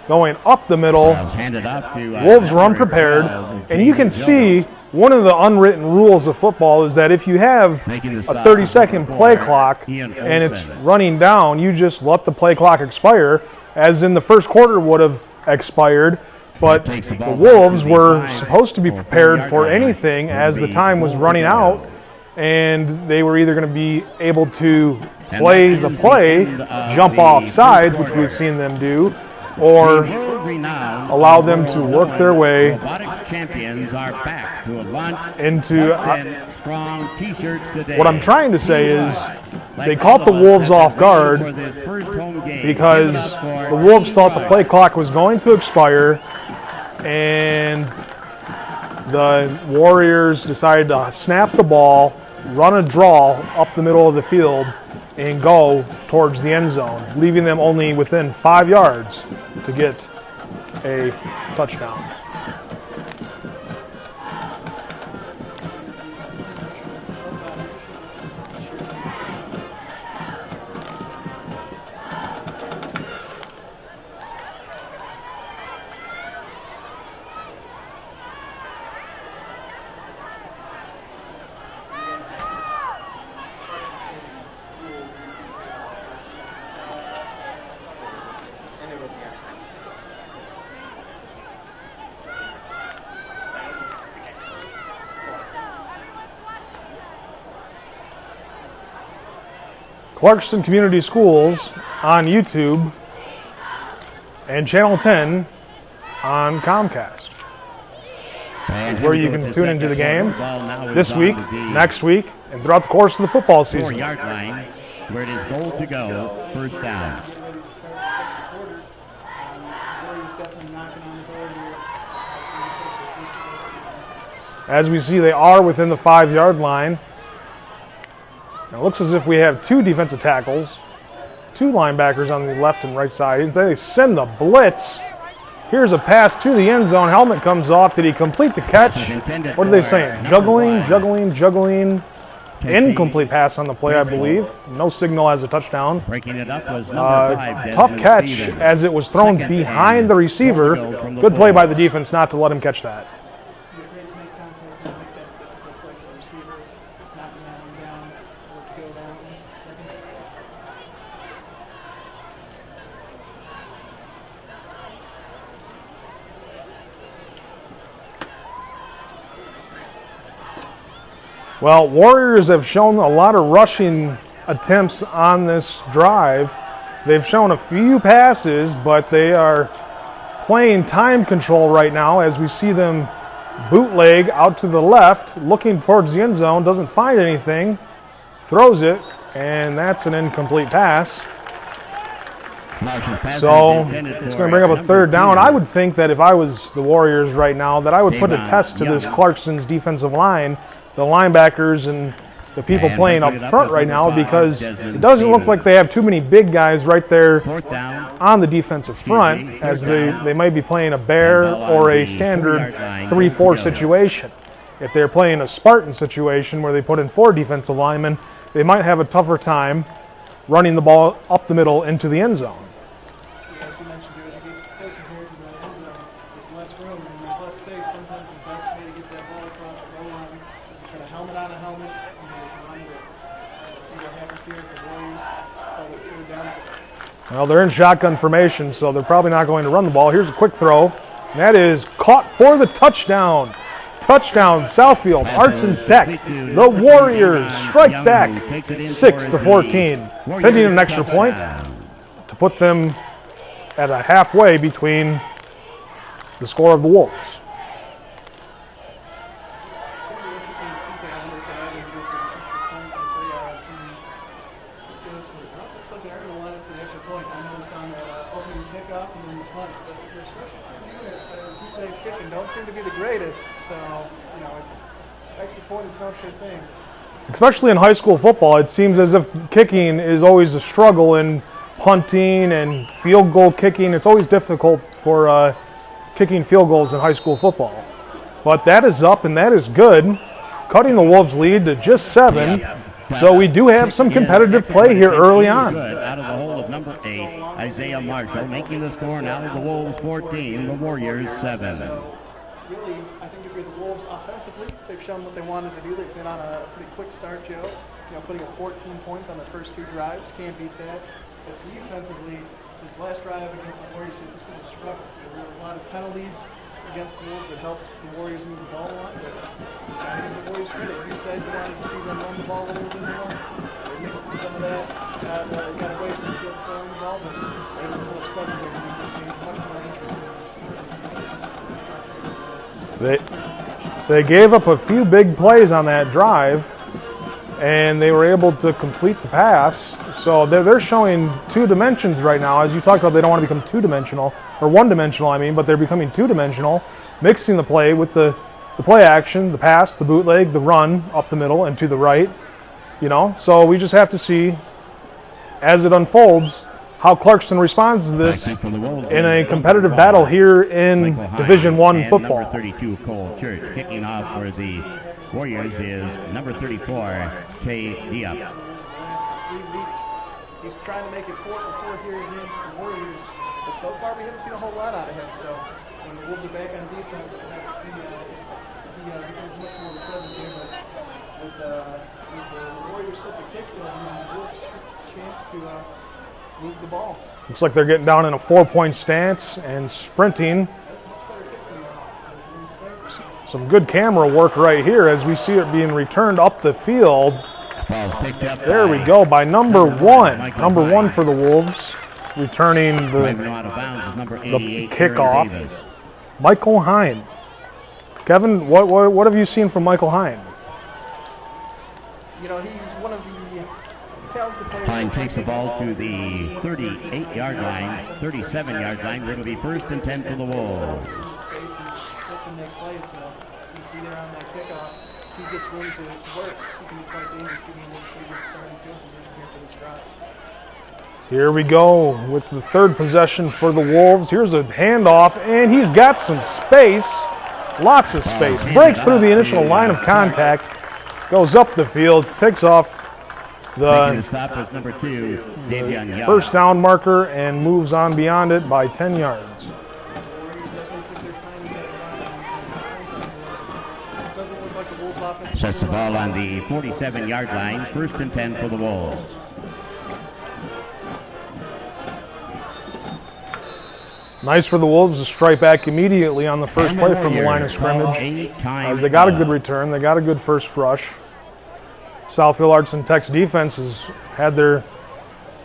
Speaker 3: going up the middle.
Speaker 2: Handed off to,
Speaker 3: Wolves were unprepared, and you can see one of the unwritten rules of football is that if you have a 30-second play clock and it's running down, you just let the play clock expire, as in the first quarter would have expired. But the Wolves were supposed to be prepared for anything as the time was running out, and they were either going to be able to play the play, jump off sides, which we've seen them do, or allow them to work their way
Speaker 2: champions are back to a launch
Speaker 3: into
Speaker 2: strong t-shirts today.
Speaker 3: What I'm trying to say is they caught the Wolves off guard because the Wolves thought the play clock was going to expire, and the Warriors decided to snap the ball, run a draw up the middle of the field, and go towards the end zone, leaving them only within 5 yards to get a touchdown. Clarkston Community Schools on YouTube and Channel 10 on Comcast, where you can tune into the game this week, next week, and throughout the course of the football season.
Speaker 2: 4-yard line, where it is goal to go, first down.
Speaker 3: As we see, they are within the 5-yard line. Now, it looks as if we have 2 defensive tackles, 2 linebackers on the left and right side. And they send the blitz. Here's a pass to the end zone. Helmet comes off. Did he complete the catch? What are they saying? Juggling. Incomplete pass on the play, I believe. No signal as a touchdown.
Speaker 2: Breaking it up was number 5.
Speaker 3: Tough catch as it was thrown behind the receiver. Good play by the defense not to let him catch that. Well, Warriors have shown a lot of rushing attempts on this drive. They've shown a few passes, but they are playing time control right now as we see them bootleg out to the left, looking towards the end zone, doesn't find anything, throws it, and that's an incomplete pass. So it's going to bring up a 3rd down. I would think that if I was the Warriors right now, that I would put a test to this Clarkston's defensive line, the linebackers and the people playing up front right now, because it doesn't look like they have too many big guys right there on the defensive front, as they might be playing a bear or a standard 3-4 situation. If they're playing a Spartan situation where they put in 4 defensive linemen, they might have a tougher time running the ball up the middle into the end zone. Well, they're in shotgun formation, so they're probably not going to run the ball. Here's a quick throw. And that is caught for the touchdown. Touchdown, Southfield, Arts and Tech. The Warriors strike back 6-14, pending an extra point to put them at a halfway between the score of the Wolves.
Speaker 4: they kick and don't seem to be the greatest. So, you know, extra point is no sure thing.
Speaker 3: Especially in high school football, it seems as if kicking is always a struggle, in punting and field goal kicking. It's always difficult for kicking field goals in high school football. But that is up, and that is good, cutting the Wolves' lead to just 7. So we do have some competitive play here early on.
Speaker 2: Out of the hole of number 8, Isaiah Marshall making the score now of the Wolves 14, the Warriors 7.
Speaker 4: Really, I think if you're the Wolves offensively, they've shown what they wanted to do. They've been on a pretty quick start, Joe. You know, putting up 14 points on the first 2 drives. Can't beat that. But defensively, this last drive against the Warriors, this was a struggle. There were a lot of penalties against the Wolves that helped the Warriors move the ball a lot. But you gotta give the Warriors credit. You said you wanted to see them run the ball a little bit more. They mixed some of that, got away from just throwing the ball, but they were a little upset here to make this game much more interesting.
Speaker 3: They gave up a few big plays on that drive, and they were able to complete the pass. So they're showing 2 dimensions right now. As you talked about, they don't want to become 2-dimensional, or 1-dimensional, I mean, but they're becoming 2-dimensional, mixing the play with the play action, the pass, the bootleg, the run up the middle and to the right. You know, so we just have to see as it unfolds how Clarkston responds to this in a competitive battle here in Division I football.
Speaker 2: Number 32, Cole Church. Kicking off for the Warriors is number 34, Kay Diop.
Speaker 4: Last 3 weeks, he's trying to make it 4 for 4 here against the Warriors, but so far we haven't seen a whole lot out of him. So when the Wolves are back on defense, we'll have to see if he becomes much more of a presence here. But with the Warriors set the kick, the Wolves chance to move the ball.
Speaker 3: Looks like they're getting down in a 4-point stance and sprinting. Some good camera work right here as we see it being returned up the field. There we go by number 1. Number 1 for the Wolves, returning the kickoff. Michael Hine. Kevin, what have you seen from Michael Hine?
Speaker 4: You know, he's one of the talented players.
Speaker 2: Hine takes the ball to the 38-yard line, 37-yard line, where it'll be 1st and 10 for the Wolves.
Speaker 4: Space and make plays, so you can see there on that kickoff, he gets room to work. He can be quite dangerous, giving him a pretty good starting field position here for this drive.
Speaker 3: Here we go with the 3rd possession for the Wolves. Here's a handoff, and he's got some space, lots of space. Breaks through the initial line of contact, goes up the field, takes off the
Speaker 2: number 2, Davion Young.
Speaker 3: 1st down marker, and moves on beyond it by 10 yards.
Speaker 2: Sets the ball on the 47-yard line, 1st and 10 for the Wolves.
Speaker 3: Nice for the Wolves to strike back immediately on the first play from the line of scrimmage. As they got a good return, they got a good first rush. Southfield Arts and Tech's defense has had their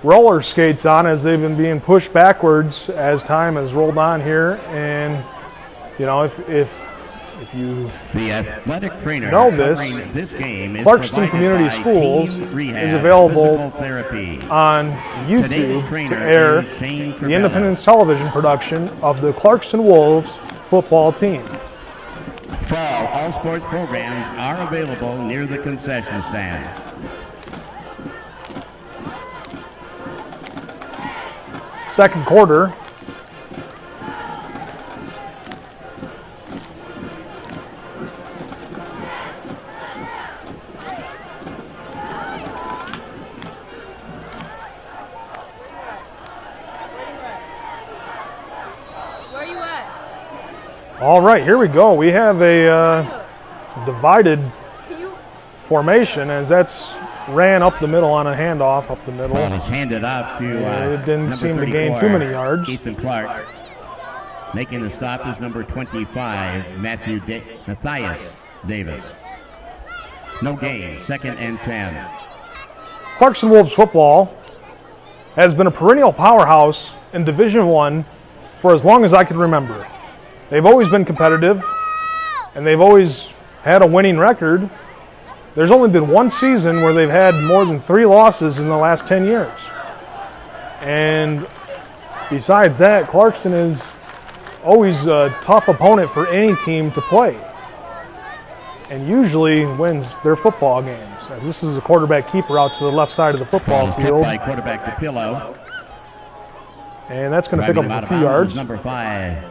Speaker 3: roller skates on as they've been being pushed backwards as time has rolled on here. And, you know, if you
Speaker 2: the athletic trainer
Speaker 3: know this
Speaker 2: game is
Speaker 3: Clarkston Community Schools is available on YouTube to air the Independence television production of the Clarkston Wolves football team.
Speaker 2: Fall, all sports programs are available near the concession stand.
Speaker 3: Second quarter. All right, here we go. We have a divided formation as that's ran up the middle on a handoff up the middle.
Speaker 2: Well, it's handed off to
Speaker 3: it didn't seem to gain too many yards.
Speaker 2: Ethan Clark. Making the stop is number 25, Matthias Davis. No gain, 2nd and 10.
Speaker 3: Clarkston Wolves football has been a perennial powerhouse in Division I for as long as I can remember. They've always been competitive, and they've always had a winning record. There's only been one season where they've had more than 3 losses in the last 10 years. And besides that, Clarkston is always a tough opponent for any team to play, and usually wins their football games. As this is a quarterback keeper out to the left side of the football field.
Speaker 2: By quarterback DePillo.
Speaker 3: And that's going to pick up a few yards.
Speaker 2: Number 5,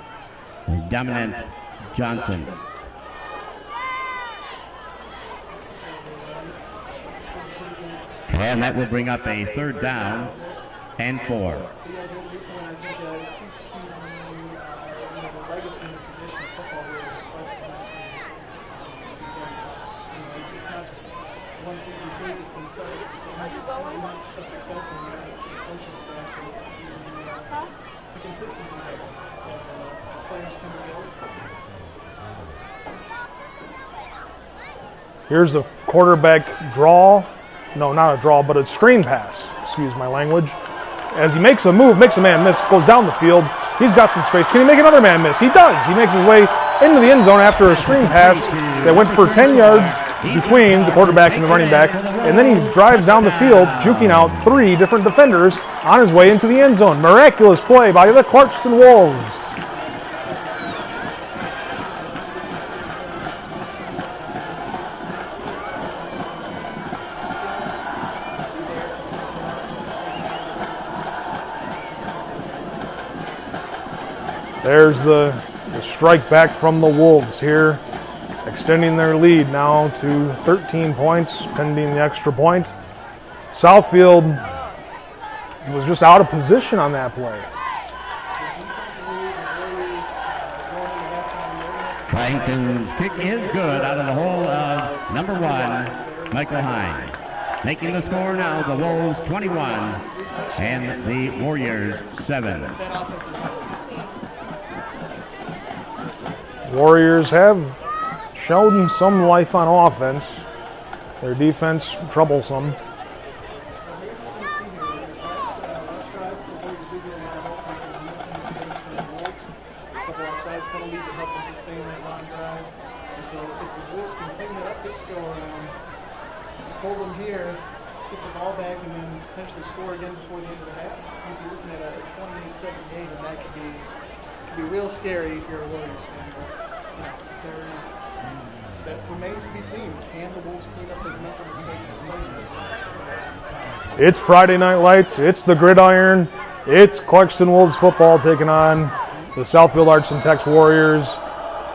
Speaker 2: Dominant Johnson. And that will bring up a 3rd down and 4.
Speaker 3: Here's a quarterback draw. No, not a draw, but a screen pass. Excuse my language. As he makes a move, makes a man miss, goes down the field. He's got some space. Can he make another man miss? He does. He makes his way into the end zone after a screen pass that went for 10 yards between the quarterback and the running back. And then he drives down the field, juking out 3 different defenders on his way into the end zone. Miraculous play by the Clarkston Wolves. There's the strike back from the Wolves here, extending their lead now to 13 points, pending the extra point. Southfield was just out of position on that play.
Speaker 2: Plankton's kick is good out of the hole of number 1, Michael Hine. Making the score now, the Wolves 21 and the Warriors 7.
Speaker 3: Warriors have shown some life on offense. Their defense troublesome.
Speaker 4: Hold them here, get the ball back, and then potentially score again before the end of the half. You'd be looking at a 28-7 game, and that could be real scary if you're a Warriors fan. But that remains to be seen. Can the Wolves clean up those mental mistakes?
Speaker 3: It's Friday Night Lights. It's the Gridiron. It's Clarkston Wolves football taking on the Southfield Arts and Techs Warriors.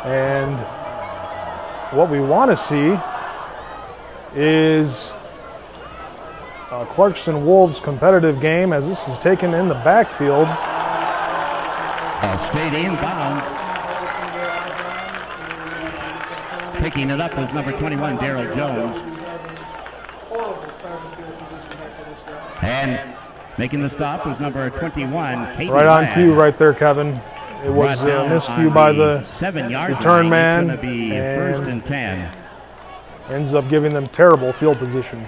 Speaker 3: And what we want to see is a Clarkston Wolves competitive game, as this is taken in the backfield.
Speaker 2: Stayed in bounds. Picking it up was number 21, Darrell Jones. And making the stop was number 21, Caden
Speaker 3: Right on
Speaker 2: Ladd.
Speaker 3: cue right there, Kevin. It was a miscue by the
Speaker 2: 7-yard
Speaker 3: return man.
Speaker 2: It's going to be first and 10.
Speaker 3: Ends up giving them terrible field position.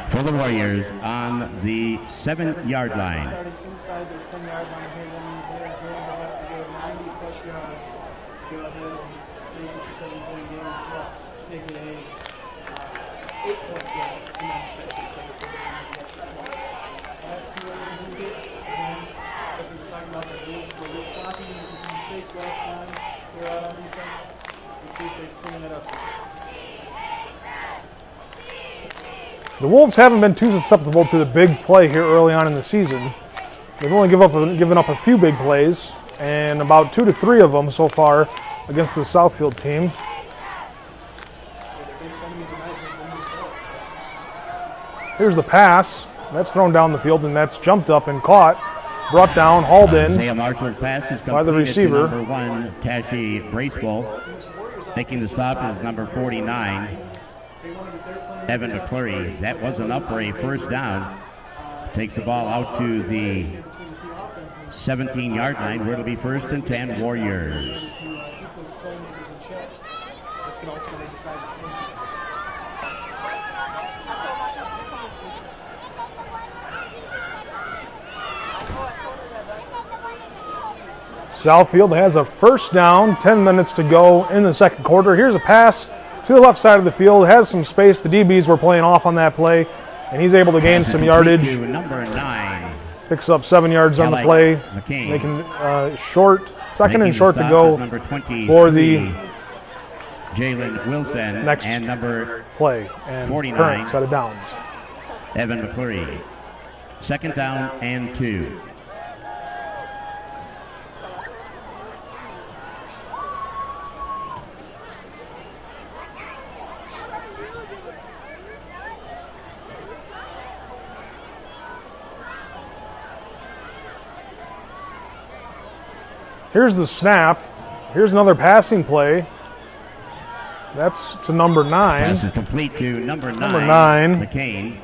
Speaker 2: For the Warriors on the 7-yard line.
Speaker 4: Starting inside the 10-yard line here, that means they're going to have to go 90-plus yards to go ahead and make this a 7-point game. Well, make it a 8-point game. Let's see what we can get. Again, as we were talking about, the Wolves were real sloppy, making some mistakes last time. They were out on defense. Let's see if they clean that up.
Speaker 3: The Wolves haven't been too susceptible to the big play here early on in the season. They've only given up a few big plays, and about 2 to 3 of them so far against the Southfield team. Here's the pass. That's thrown down the field, and that's jumped up and caught, brought down, hauled in
Speaker 2: Isaiah Marshall's pass is
Speaker 3: by the
Speaker 2: completed
Speaker 3: receiver.
Speaker 2: to number 1, Tashi Bracewell. Making the stop is number 49, Evan McClurry. That was enough for a first down. Takes the ball out to the 17-yard line, where it'll be first and 10, Warriors.
Speaker 3: Southfield has a first down, 10 minutes to go in the second quarter. Here's a pass to the left side of the field, has some space. The DBs were playing off on that play, and he's able to gain some yardage.
Speaker 2: To number 9.
Speaker 3: Picks up 7 yards on the play, making short Second and
Speaker 2: Making the
Speaker 3: short to
Speaker 2: stop
Speaker 3: go
Speaker 2: is number 23,
Speaker 3: for the
Speaker 2: Jalen Wilson.
Speaker 3: next
Speaker 2: and number
Speaker 3: play and
Speaker 2: 49.
Speaker 3: current set of downs.
Speaker 2: Evan McCleary. Second down and 2.
Speaker 3: Here's the snap. Here's another passing play. That's to number 9.
Speaker 2: Pass is complete to number 9.
Speaker 3: Number 9.
Speaker 2: McCain.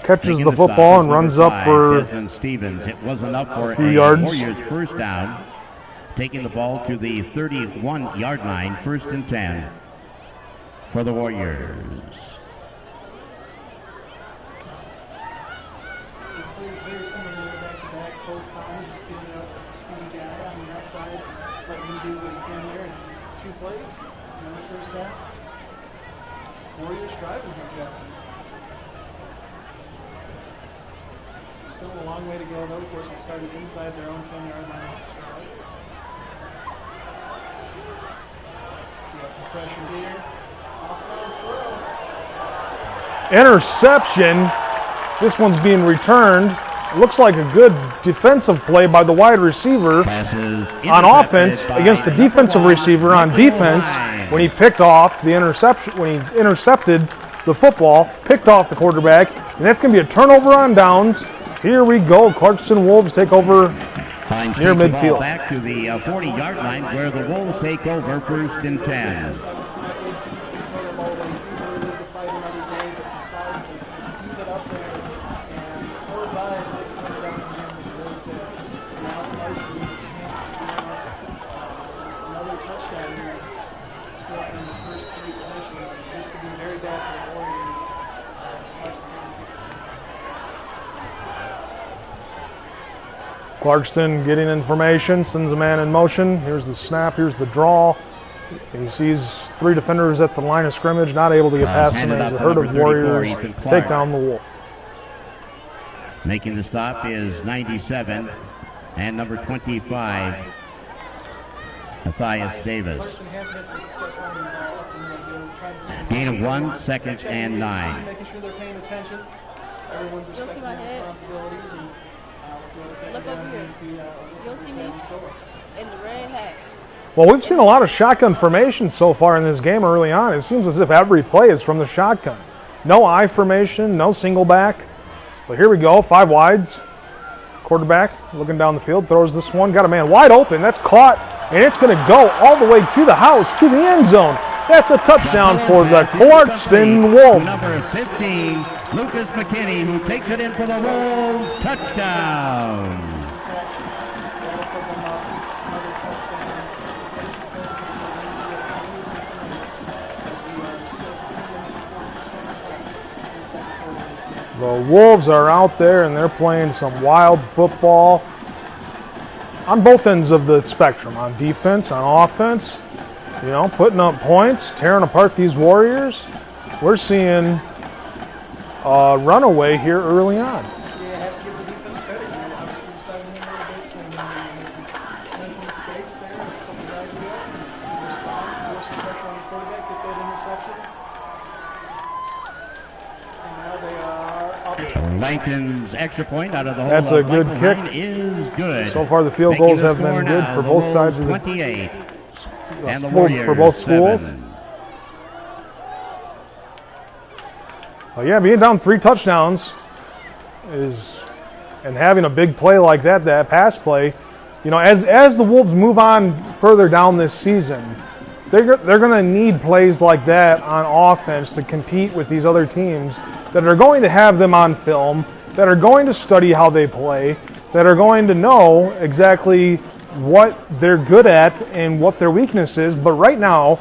Speaker 3: Catches
Speaker 2: Making
Speaker 3: the
Speaker 2: stop
Speaker 3: football
Speaker 2: is
Speaker 3: and
Speaker 2: number
Speaker 3: runs up
Speaker 2: 5,
Speaker 3: for
Speaker 2: Desmond Stevens. It was enough for
Speaker 3: few yards.
Speaker 2: Warriors first down. Taking the ball to the 31-yard line, 1st and 10 for the Warriors.
Speaker 4: Very similar to back-to-back, both times, just getting up, speedy guy on the outside, letting him do what he can there in 2 plays. In the first half, Warriors driving here, Jeff. Still a long way to go, though. Of course, they started inside their own 10-yard line. Got some pressure here. Off-balance throw.
Speaker 3: interception. This one's being returned. Looks like a good defensive play by the wide receiver on offense against the defensive receiver on defense when he picked off the interception, when he intercepted the football, picked off the quarterback, and that's going to be a turnover on downs. Here we go. Clarkston Wolves take over near midfield.
Speaker 2: Back to the 40-yard line where the Wolves take over, 1st and 10.
Speaker 3: Clarkston getting information, sends a man in motion. Here's the snap, here's the draw. He sees 3 defenders at the line of scrimmage, not able to get past them as a herd of Warriors take down the Wolf.
Speaker 2: Making the stop is 97 and number 25, Matthias Davis. Gain of 1, 2nd and 9.
Speaker 4: Making sure they're paying attention. Everyone's respecting their responsibilities.
Speaker 5: Look over here. You'll see me in the red hat.
Speaker 3: Well, we've seen a lot of shotgun formation so far in this game early on. It seems as if every play is from the shotgun. No I formation, no single back. But here we go, 5 wides. Quarterback looking down the field, throws this one, got a man wide open. That's caught, and it's going to go all the way to the house, to the end zone. That's a touchdown for the Clarkston Wolves.
Speaker 2: Number 15, Lucas McKinney, who takes it in for the Wolves. Touchdown.
Speaker 3: The Wolves are out there and they're playing some wild football on both ends of the spectrum, on defense, on offense, you know, putting up points, tearing apart these Warriors. We're seeing a runaway here early on.
Speaker 4: Yeah, I have to give the defense credit. Obviously, deciding a little bit, and made some mental mistakes there a couple drives ago. Respond, force some pressure on the quarterback, get that interception. And now they are up.
Speaker 2: Langton's extra point out of the hole.
Speaker 3: That's a good
Speaker 2: Michael
Speaker 3: kick.
Speaker 2: Hine is good.
Speaker 3: So far, the field
Speaker 2: Making
Speaker 3: goals
Speaker 2: the
Speaker 3: have been
Speaker 2: score
Speaker 3: good
Speaker 2: now,
Speaker 3: for
Speaker 2: the
Speaker 3: both
Speaker 2: Wolves
Speaker 3: sides of the
Speaker 2: 28 and the
Speaker 3: for
Speaker 2: Warriors
Speaker 3: both schools.
Speaker 2: 7.
Speaker 3: Well, yeah, being down 3 touchdowns and having a big play like that pass play, you know, as the Wolves move on further down this season, they're going to need plays like that on offense to compete with these other teams that are going to have them on film, that are going to study how they play, that are going to know exactly what they're good at and what their weakness is. But right now,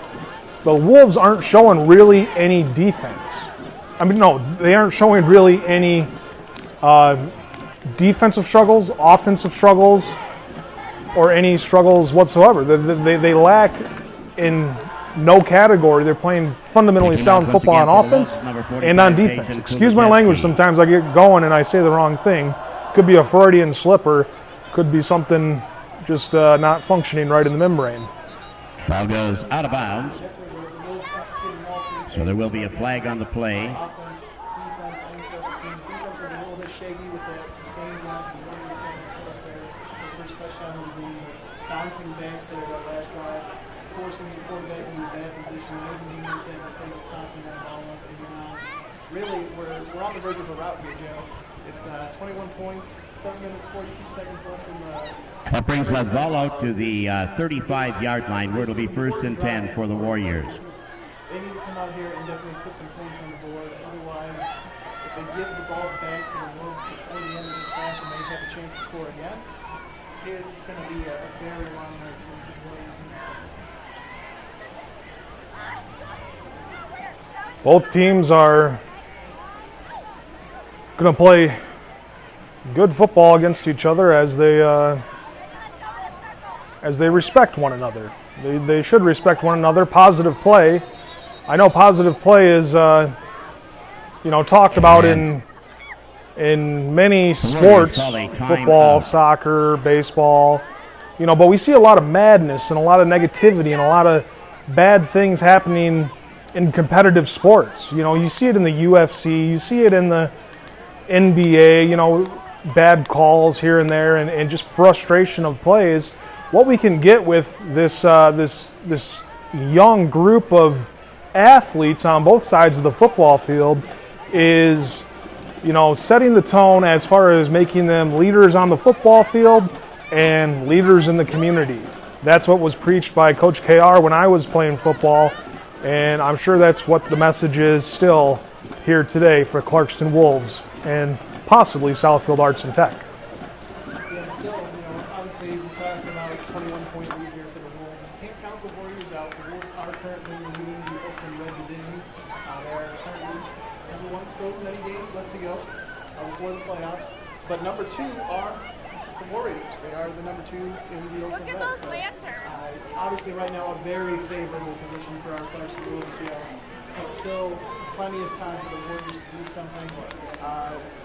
Speaker 3: the Wolves aren't showing really any defense. I mean, no, they aren't showing really any defensive struggles, offensive struggles, or any struggles whatsoever. They lack in no category. They're playing fundamentally sound football on offense and on defense. Excuse my language, sometimes I get going and I say the wrong thing. Could be a Freudian slipper, could be something just not functioning right in the membrane.
Speaker 2: Ball goes out of bounds. So there will be a flag on the play.
Speaker 4: Offense, defense, and special teams. Defense was a little bit shaky with that sustained run from the Warriors on the field there. The first touchdown was the bouncing back to that last drive, forcing the quarterback into a bad position, making him make that mistake of tossing that ball up and around. Really, we're on the verge of a rout here, Joe. It's 21 points, 7 minutes, 42 seconds left in the...
Speaker 2: That brings that ball out to the 35-yard line, where it'll be 1st and 10 for the Warriors.
Speaker 4: They need to come out here and definitely put some points on the board. Otherwise, if they give the ball back to the Wolves before the end of this half and they have a chance to score again, it's going to be a very long night for the Warriors.
Speaker 3: Both teams are going to play good football against each other as they respect one another. They should respect one another. Positive play. I know positive play is talked about in many sports, football, soccer, baseball, but we see a lot of madness and a lot of negativity and a lot of bad things happening in competitive sports. You see it in the UFC, you see it in the NBA, bad calls here and there and just frustration of plays. What we can get with this young group of athletes on both sides of the football field is, setting the tone as far as making them leaders on the football field and leaders in the community. That's what was preached by Coach KR when I was playing football, and I'm sure that's what the message is still here today for Clarkston Wolves and possibly Southfield Arts and Tech.
Speaker 4: Yeah, still, obviously we're talking about a 21-point lead here for the Wolves. You can't count the Warriors out. The Wolves are currently leading the Oakland Red Division. They are currently number one, still many games left to go before the playoffs. But number 2 are the Warriors. They are the number 2 in the Oakland Red. So, obviously right now a very favorable position for our Clarkston Wolves. But still plenty of time for the Warriors to do something.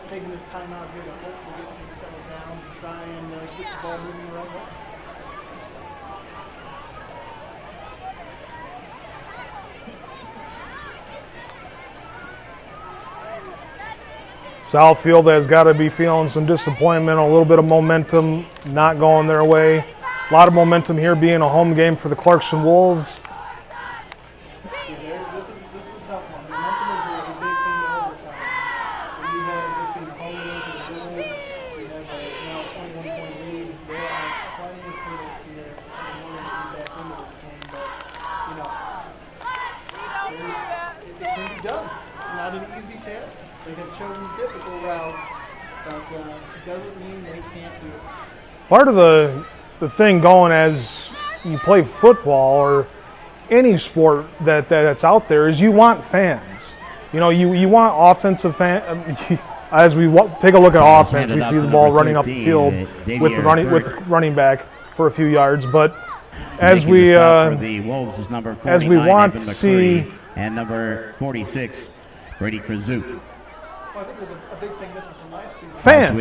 Speaker 4: Taking this time out here to hopefully get things settled down and try and get the ball moving the right way.
Speaker 3: Southfield has got to be feeling some disappointment, a little bit of momentum not going their way. A lot of momentum here being a home game for the Clarkston Wolves.
Speaker 4: Yeah, this is a tough one. Momentum is a big thing to overcome. When you have this being home game for the Wolves, you have a now 21-point lead. There are plenty of hurdles here in order to get back into this game, but it can be done. It's not an easy task. They have chosen a difficult route, but it doesn't mean they can't do it.
Speaker 3: Part of the thing going as you play football or any sport that's out there is you want fans. You want offensive fans. As we take a look at offense, we see the ball running up the field with the running back for a few yards. But as we want to see,
Speaker 2: and number 46, Brady Krasuk.
Speaker 4: Well, I think there's a big thing missing from last season.
Speaker 3: fans.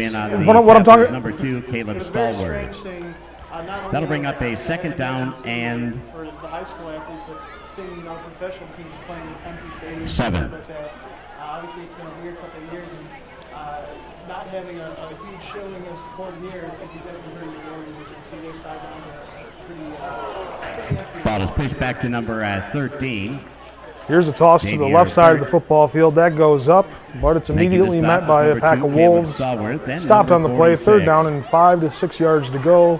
Speaker 3: What I'm talking.
Speaker 2: Number 2, Caleb
Speaker 4: It's a very
Speaker 2: Stallworth.
Speaker 4: strange thing. Not only
Speaker 2: That'll bring up a second down and
Speaker 4: for the high school athletes, but seeing professional teams playing in empty stadiums.
Speaker 2: 7.
Speaker 4: Things like that. Obviously, it's been a weird couple of years, and not having a huge showing of support here, I think you definitely hurt the Warriors. You can see their sidelines are pretty empty.
Speaker 2: ball is pushed back to number 13.
Speaker 3: Here's a toss to the left side of the football field. That goes up, but it's immediately met by a pack of Wolves. Stopped on the play. 3rd down and 5 to 6 yards to go.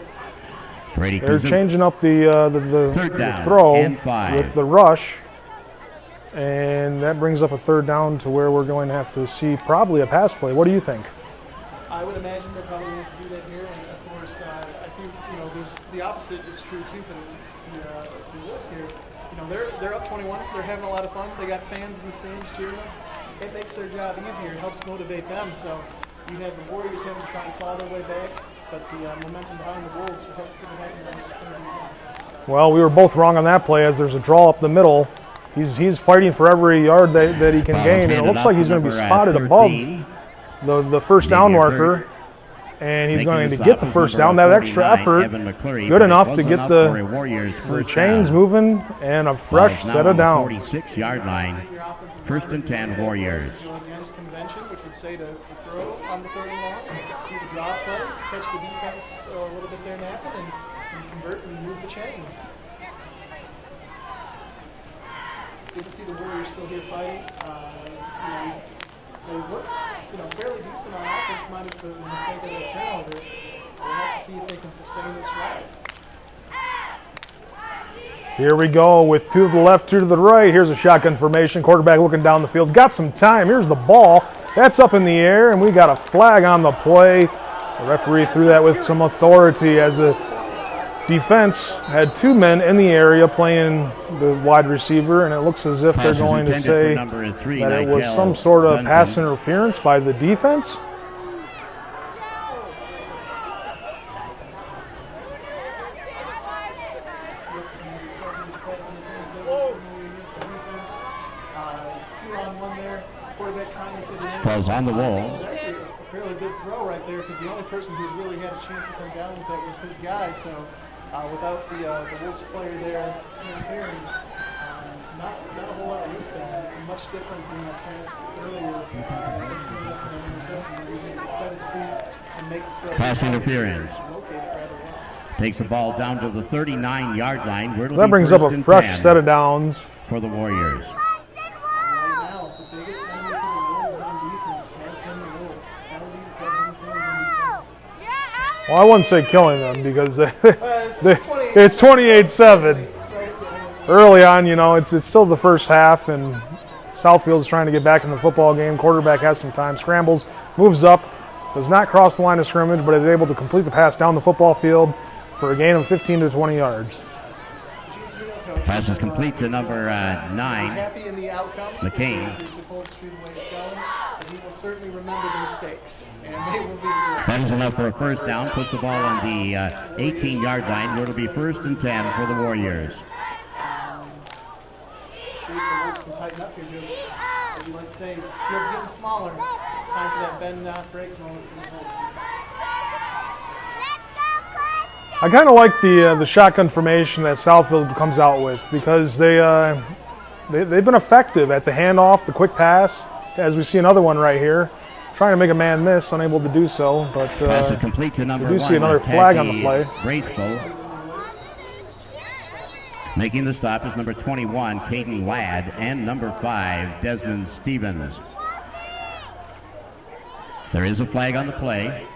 Speaker 3: They're changing up the throw with the rush, and that brings up a 3rd down to where we're going to have to see probably a pass play. What do you think?
Speaker 4: I would imagine they're probably going to do that here, and of course, I think there's the opposite is true too for the Wolves here. They're up 21. They're having a lot of fun. They got fans in the stands cheering them. It makes their job easier. It helps motivate them. So you have the Warriors having to try and claw their way back, but the momentum behind the Wolves helps them back.
Speaker 3: Well, we were both wrong on that play as there's a draw up the middle. He's fighting for every yard that he can gain, and it looks like he's going to be spotted above the first down marker. and he's
Speaker 2: Making
Speaker 3: going
Speaker 2: the
Speaker 3: to get
Speaker 2: stop
Speaker 3: the
Speaker 2: is
Speaker 3: first
Speaker 2: number
Speaker 3: down. That extra
Speaker 2: 49,
Speaker 3: effort,
Speaker 2: Evan McCleary,
Speaker 3: good
Speaker 2: but it
Speaker 3: enough to
Speaker 2: wasn't
Speaker 3: get
Speaker 2: enough
Speaker 3: the
Speaker 2: for a Warriors first
Speaker 3: chains
Speaker 2: down.
Speaker 3: moving and a fresh
Speaker 2: Ball's now
Speaker 3: set
Speaker 2: on
Speaker 3: of
Speaker 2: the
Speaker 3: downs.
Speaker 2: 46-yard line.
Speaker 4: Your offensive
Speaker 2: First
Speaker 4: line
Speaker 2: and 10
Speaker 4: would be
Speaker 2: Warriors.
Speaker 4: go against convention, which would say to throw on the third and long, do the draw play, catch the defense a little bit there napping, and convert and move the chains. Good to see the Warriors still here fighting. They look, fairly decent on offense, minus the mistake of the turnover. We'll have to see if they can sustain this ride.
Speaker 3: Here we go with 2 to the left, 2 to the right. Here's a shotgun formation. Quarterback looking down the field. Got some time. Here's the ball. That's up in the air, and we got a flag on the play. The referee threw that with some authority as the defense had 2 men in the area playing the wide receiver, and it looks as if they're going to say that it was some sort of pass interference by the defense.
Speaker 2: Falls on the Wolves.
Speaker 4: A fairly good throw right there, because the only person who really had a chance to come down with that was his guy. So without the Wolves player there interfering, not a whole lot of risk there. Much different than that pass earlier. Using to set his feet and make the throw.
Speaker 2: Pass interference.
Speaker 4: Locate it rather well.
Speaker 2: Takes the ball down to the 39-yard line. Where it'll
Speaker 3: That
Speaker 2: be
Speaker 3: brings up
Speaker 2: first
Speaker 3: a
Speaker 2: and
Speaker 3: fresh
Speaker 2: 10
Speaker 3: set of downs.
Speaker 2: for the Warriors.
Speaker 4: Right now, the biggest enemy for the Wolves on defense has been the Wolves. Penalties have been killing them defensively.
Speaker 3: Well, I wouldn't say killing them because
Speaker 4: It's
Speaker 3: 28-7. Early on, it's still the first half, and Southfield's trying to get back in the football game. Quarterback has some time, scrambles, moves up, does not cross the line of scrimmage, but is able to complete the pass down the football field for a gain of 15 to 20 yards.
Speaker 2: Pass is complete to number 9.
Speaker 4: Happy in the outcome.
Speaker 2: McCain.
Speaker 4: The Colts through the way it's going, but he will certainly remember the mistakes, and they will be the
Speaker 2: That is enough for a first down. Puts the ball on the 18-yard line, where it'll be first and 10 for the Warriors.
Speaker 4: See if the Wolves can tighten up here, Joe. As you like to say, field's getting smaller. It's time for that bend, not break moment for the Wolves.
Speaker 3: I kind of like the shotgun formation that Southfield comes out with because they've been effective at the handoff, the quick pass, as we see another one right here. Trying to make a man miss, unable to do so, but
Speaker 2: Pass is complete to number
Speaker 3: we do
Speaker 2: 1.
Speaker 3: see another flag on the play.
Speaker 2: Braceville. Making the stop is number 21, Caden Ladd, and number 5, Desmond Stevens. There is a flag on the play.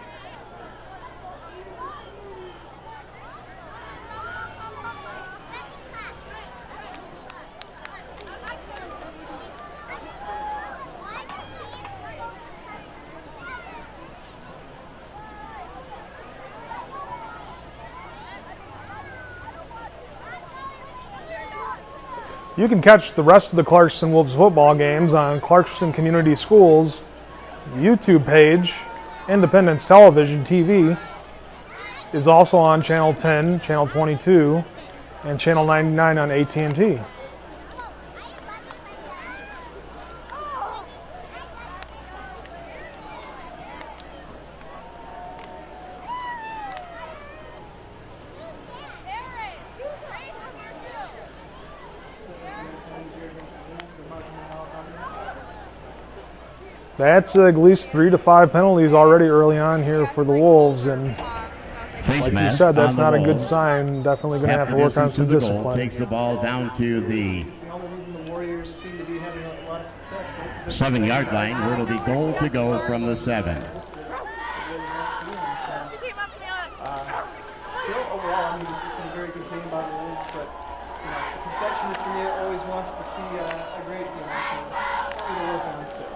Speaker 3: You can catch the rest of the Clarkston Wolves football games on Clarkston Community Schools YouTube page. Independence Television TV is also on Channel 10, Channel 22, and Channel 99 on AT&T. That's at least 3 to 5 penalties already early on here for the Wolves, and
Speaker 2: Face
Speaker 3: like you
Speaker 2: mask
Speaker 3: said, that's
Speaker 2: on the
Speaker 3: not a good
Speaker 2: Wolves.
Speaker 3: sign. Definitely going to have
Speaker 2: Half
Speaker 3: to
Speaker 2: the
Speaker 3: work on
Speaker 2: distance
Speaker 3: some
Speaker 2: to the goal.
Speaker 3: discipline.
Speaker 2: Takes the ball down to the
Speaker 4: It's the only reason the Warriors seem to be having a lot of success. Both of them
Speaker 2: 7-yard line, where it'll be goal to go from the 7.
Speaker 4: still overall, I mean, this has been a very good game by the Wolves, but the perfectionist in me always wants to see a great game. So we're going to work on it still.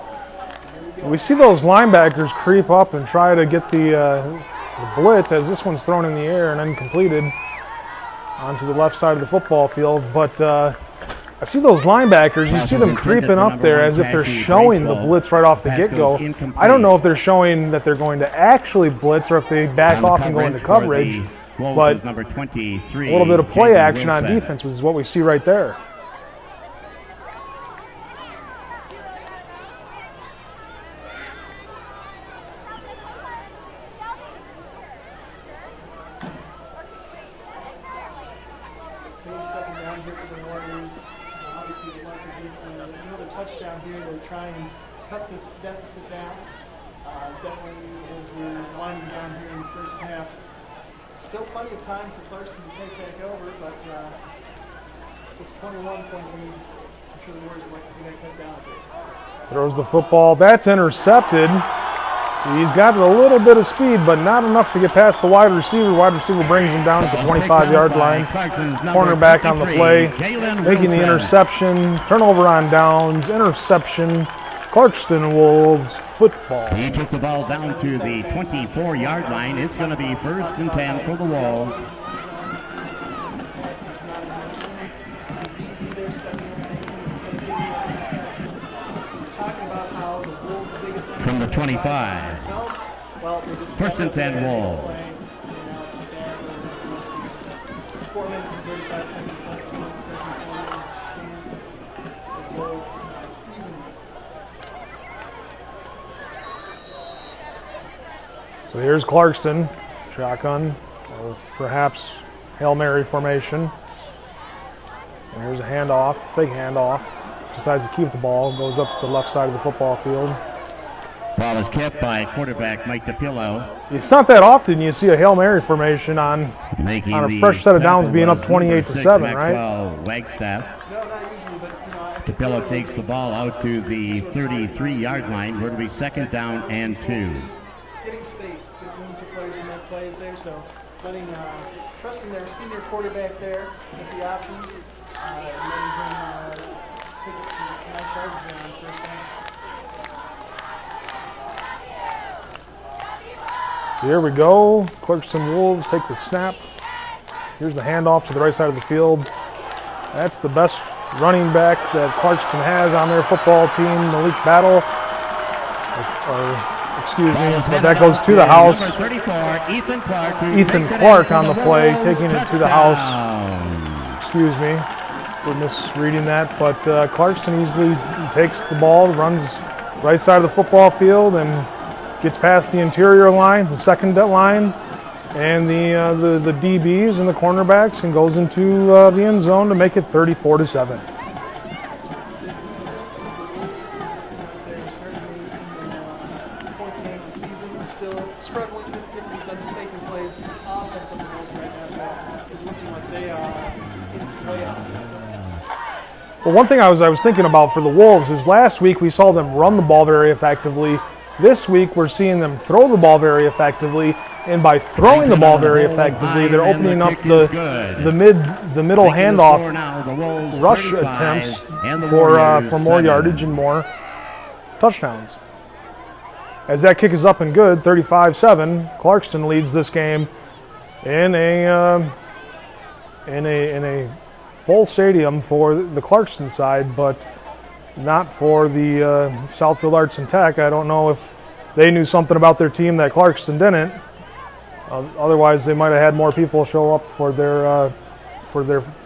Speaker 4: Here we go.
Speaker 3: We see those linebackers creep up and try to get the blitz as this one's thrown in the air and then completed onto the left side of the football field. But I see those linebackers, you see them creeping up there as if they're showing the blitz right off the get-go. I don't know if they're showing that they're going to actually blitz or if they back off and go into coverage. But
Speaker 2: number 23,
Speaker 3: a little bit of play
Speaker 2: Jaden
Speaker 3: action on
Speaker 2: Wilson.
Speaker 3: defense is what we see right there.
Speaker 4: second down here for the Warriors. Obviously, they want to get another touchdown here to try and cut this deficit down. Definitely, as we're winding down here in the first half, still plenty of time for Clarkson to take back over, but it's 21-point lead. I'm sure the Warriors would like to see that cut down a bit.
Speaker 3: Throws the football. That's intercepted. He's got a little bit of speed, but not enough to get past the wide receiver. Wide receiver brings him down at the 25-yard line. Cornerback on the play, making the interception. Turnover on downs, interception. Clarkston Wolves football.
Speaker 2: He took the ball down to the 24-yard line. It's going to be 1st and 10 for the Wolves. From the 25. 1st and 10 Wolves.
Speaker 4: 4 minutes and 35 seconds left in the second quarter.
Speaker 3: So here's Clarkston, shotgun, or perhaps Hail Mary formation. And here's a handoff, fake handoff. Decides to keep the ball, goes up to the left side of the football field.
Speaker 2: Ball is kept by quarterback Mike DePillo.
Speaker 3: It's not that often you see a Hail Mary formation on a fresh set of downs being up 28-7, right?
Speaker 2: Wagstaff.
Speaker 4: No, not usually, but
Speaker 2: DePillo takes the ball out to the 33-yard line. Where do we 2nd down and 2?
Speaker 4: Getting space, good room for players to make plays there, so trusting their senior quarterback there with the option, and letting him pick up some nice yards there on first down.
Speaker 3: Here we go. Clarkston Wolves take the snap. Here's the handoff to the right side of the field. That's the best running back that Clarkston has on their football team, Malik Battle. Excuse me, but that goes to the house.
Speaker 2: 34,
Speaker 3: Ethan Clark on the play, taking it to the house. Excuse me for misreading that, but Clarkston easily takes the ball, runs right side of the football field, and gets past the interior line, the second line, and the DBs and the cornerbacks, and goes into the end zone to make it 34-7.
Speaker 4: Still struggling to get these undertaking plays. Offensive goals right now is looking like they are in playoff.
Speaker 3: Well, one thing I was thinking about for the Wolves is last week we saw them run the ball very effectively. This week we're seeing them throw the ball very effectively, and by throwing the ball very effectively, they're opening up the middle handoff rush attempts for more yardage and more touchdowns. As that kick is up and good, 35-7, Clarkston leads this game in a full stadium for the Clarkston side, but not for the Southfield Arts and Tech. I don't know if they knew something about their team that Clarkston didn't. Otherwise, they might have had more people show up for their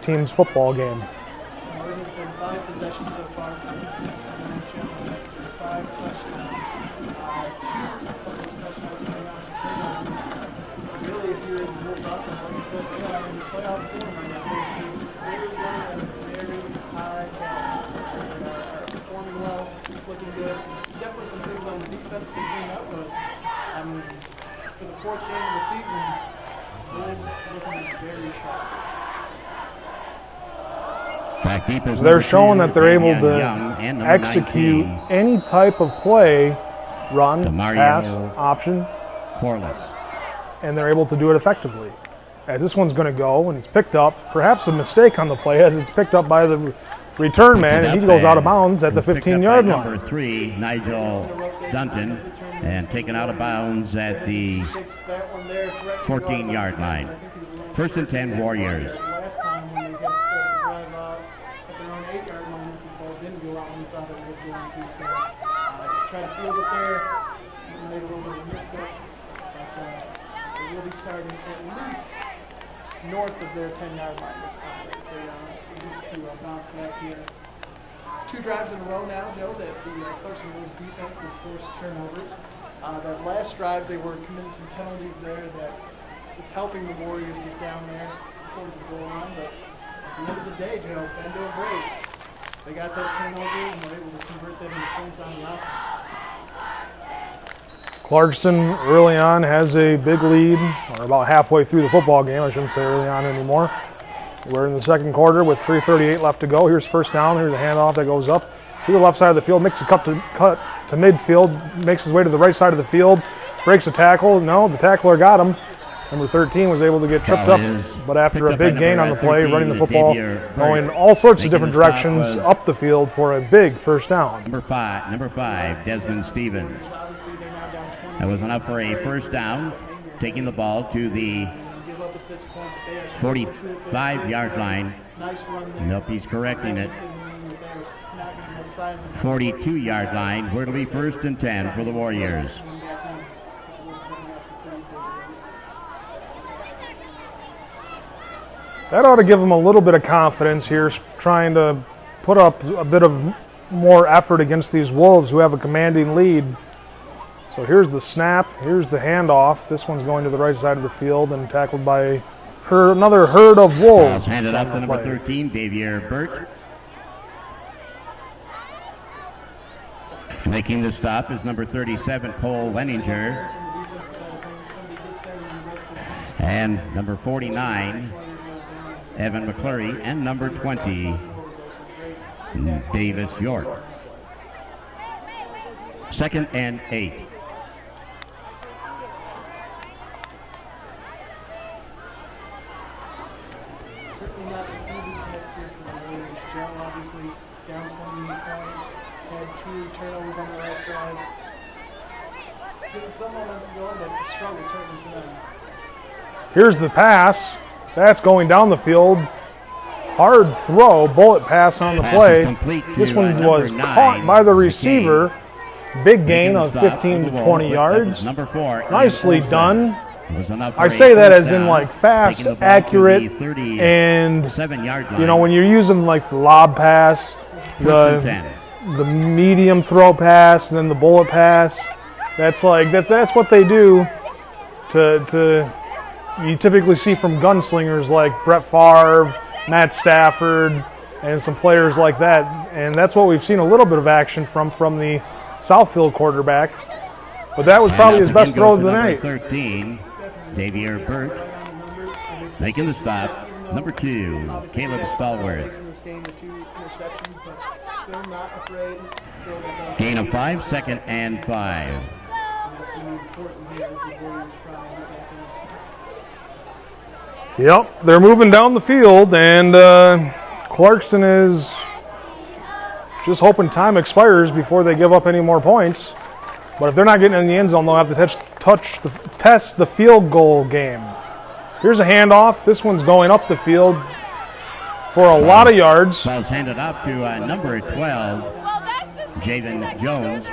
Speaker 3: team's football game.
Speaker 4: There's been 5 possessions so far for the matchup. 5 touchdowns. 2 of those touchdowns coming out of turnovers. Really, if you're in the Wolves offense, like I said, they are in the playoff form right now. They're very, very high caliber. They are performing well, looking good. Definitely some things on the defense to clean up, but for the 4th game of the season, Wolves looking very sharp.
Speaker 3: They're showing that they're able to execute any type of play, run, pass, option, and they're able to do it effectively. As this one's going to go, and it's picked up, perhaps a mistake on the play as it's picked up by the return man, and he goes out of bounds at the 15-yard line.
Speaker 2: Number 3, Nigel Dunton, and taken out of bounds at the 14-yard line. 1st and 10 Warriors.
Speaker 4: Last time when they had to start the drive out at their own 8-yard line, the ball didn't go out when we thought it was going to. So try to field it there, and made a little bit of a misstep. But they will be starting at least north of their 10-yard line this time as they need to bounce back here. It's 2 drives in a row now, Joe, that the Clarkston Wolves defense has forced turnovers. That last drive, they were committing some penalties there that was helping the Warriors get down there towards the goal line, but the the day, Joe. Been doing great. They got that turnover and were able to convert that into points on the offense.
Speaker 3: Clarkston early on has a big lead, or about halfway through the football game. I shouldn't say early on anymore. We're in the second quarter with 3:38 left to go. Here's first down. Here's a handoff that goes up to the left side of the field, makes a cut to midfield, makes his way to the right side of the field, breaks a tackle. No, the tackler got him. Number 13 was able to get tripped up, but after a big gain on the play, running the football, going all sorts of different directions up the field for a big first down.
Speaker 2: Number five, Desmond Stevens. That was enough for a first down, taking the ball to the 45-yard line. Nope, he's correcting it. 42-yard line, where it'll be first and 10 for the Warriors.
Speaker 3: That ought to give them a little bit of confidence here, trying to put up a bit of more effort against these Wolves who have a commanding lead. So here's the snap, here's the handoff. This one's going to the right side of the field and tackled by another herd of Wolves.
Speaker 2: Handed off to number 13, Davier Burt. Making the stop is number 37, Cole Leninger. And number 49, Evan McClurry, and number 20, Davis York. 2nd and 8.
Speaker 4: Certainly not an easy test here for the Warriors. Joe obviously down 28 points, had 2 turnovers on the last drive. Getting some momentum going, but a struggle certainly for them.
Speaker 3: Here's the pass. That's going down the field. Hard throw, bullet pass on the play. This one was caught by the receiver. Big gain of 15 to 20 yards. Nicely done. I say that as in like fast, accurate, and you know when you're using like the lob pass, the medium throw pass, and then the bullet pass. That's what they do to you typically see from gunslingers like Brett Favre, Matt Stafford, and some players like that. And that's what we've seen a little bit of action from the Southfield quarterback. But that was probably his best throw of the night.
Speaker 2: 13, Davier Burt. Making the stop, number 2, Caleb Stallworth. Gain of 5, 2nd and 5.
Speaker 3: Yep, they're moving down the field, and Clarkson is just hoping time expires before they give up any more points. But if they're not getting in the end zone, they'll have to test the field goal game. Here's a handoff. This one's going up the field for a lot of yards.
Speaker 2: Ball's handed off to number 12, Javen Jones.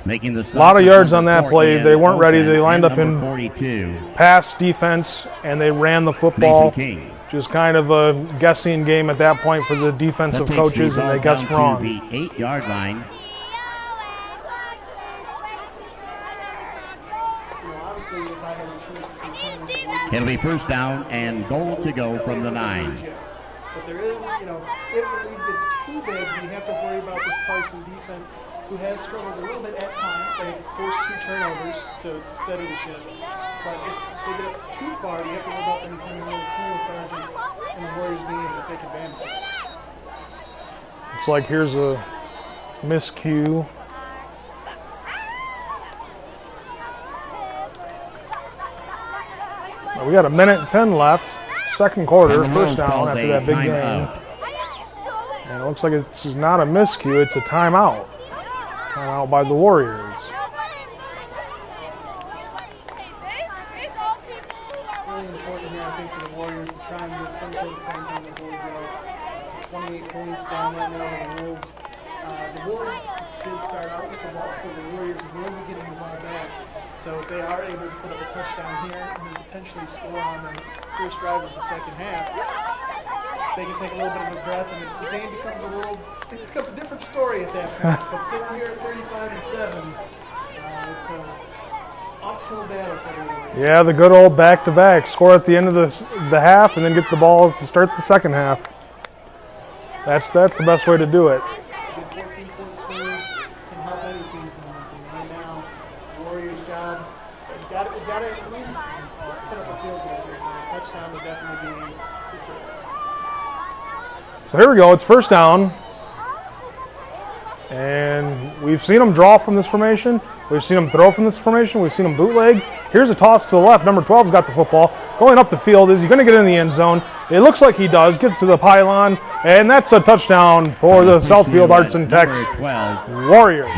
Speaker 2: Making the stop.
Speaker 3: A lot of yards on that play. They weren't ready. They lined up in
Speaker 2: 42.
Speaker 3: pass defense, and they ran the football. Just kind of a guessing game at that point for the defensive coaches, and they guessed wrong.
Speaker 2: The 8-yard line. It'll be first down and goal to go from the 9.
Speaker 4: But there is, if the lead gets too big, you have to worry about this Clarkson defense, who has struggled a little bit at times. They forced 2 turnovers to steady the ship. But if they get up too far, you have to worry about them becoming a little too lethargic and the Warriors being able to take advantage of it.
Speaker 3: Looks like here's a miscue. We got 1:10 left. Second quarter, first down after that big game. And it looks like it's not a miscue, it's a timeout. Timeout by the Warriors.
Speaker 4: Really important here, I think, for the Warriors to try and get some sort of points on the board. 28 points down right now on the Wolves. The Wolves did start out with the ball, so the Warriors will be getting the ball back. So if they are able to put up a touchdown here and then potentially score on the first drive of the second half, they can take a little bit of a breath, and the game becomes a different story at that point. But sitting here at 35-7, uphill battle for the Warriors.
Speaker 3: Yeah, the good old back-to-back. Score at the end of the half and then get the ball to start the second half. That's the best way to do it.
Speaker 4: Get 14 points through can help any team's momentum. Right now, Warriors' job, got to at least put up a field goal here. A touchdown would definitely be preferred.
Speaker 3: So here we go. It's first down. And we've seen them draw from this formation. We've seen them throw from this formation. We've seen them bootleg. Here's a toss to the left. Number 12's got the football. Going up the field. Is he going to get in the end zone? It looks like he does. Get to the pylon. And that's a touchdown for the Southfield Arts and Techs
Speaker 2: Number 12,
Speaker 3: Warriors.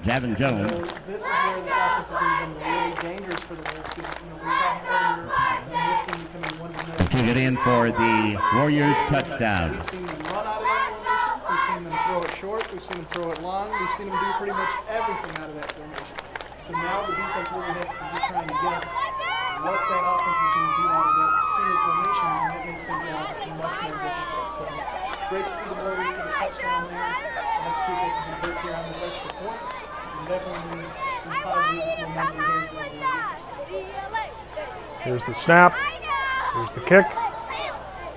Speaker 2: Javin Jones.
Speaker 4: So this is where this offensive game becomes really dangerous for the Wolves because we were talking earlier this game becoming one-dimensional.
Speaker 2: To get in for the Warriors touchdown.
Speaker 4: We've seen them run out of that formation. We've seen them throw it short. We've seen them throw it long. We've seen them do pretty much everything out of that formation. So now the defense really has to be trying to guess what that offense is going to do out of that single formation, and that makes their job much more difficult. So great to see the Warriors get a touchdown there. I'd like to see if they can convert here on this extra point. And definitely some positive momentum here for the Warriors.
Speaker 3: Here's the snap. Here's the kick.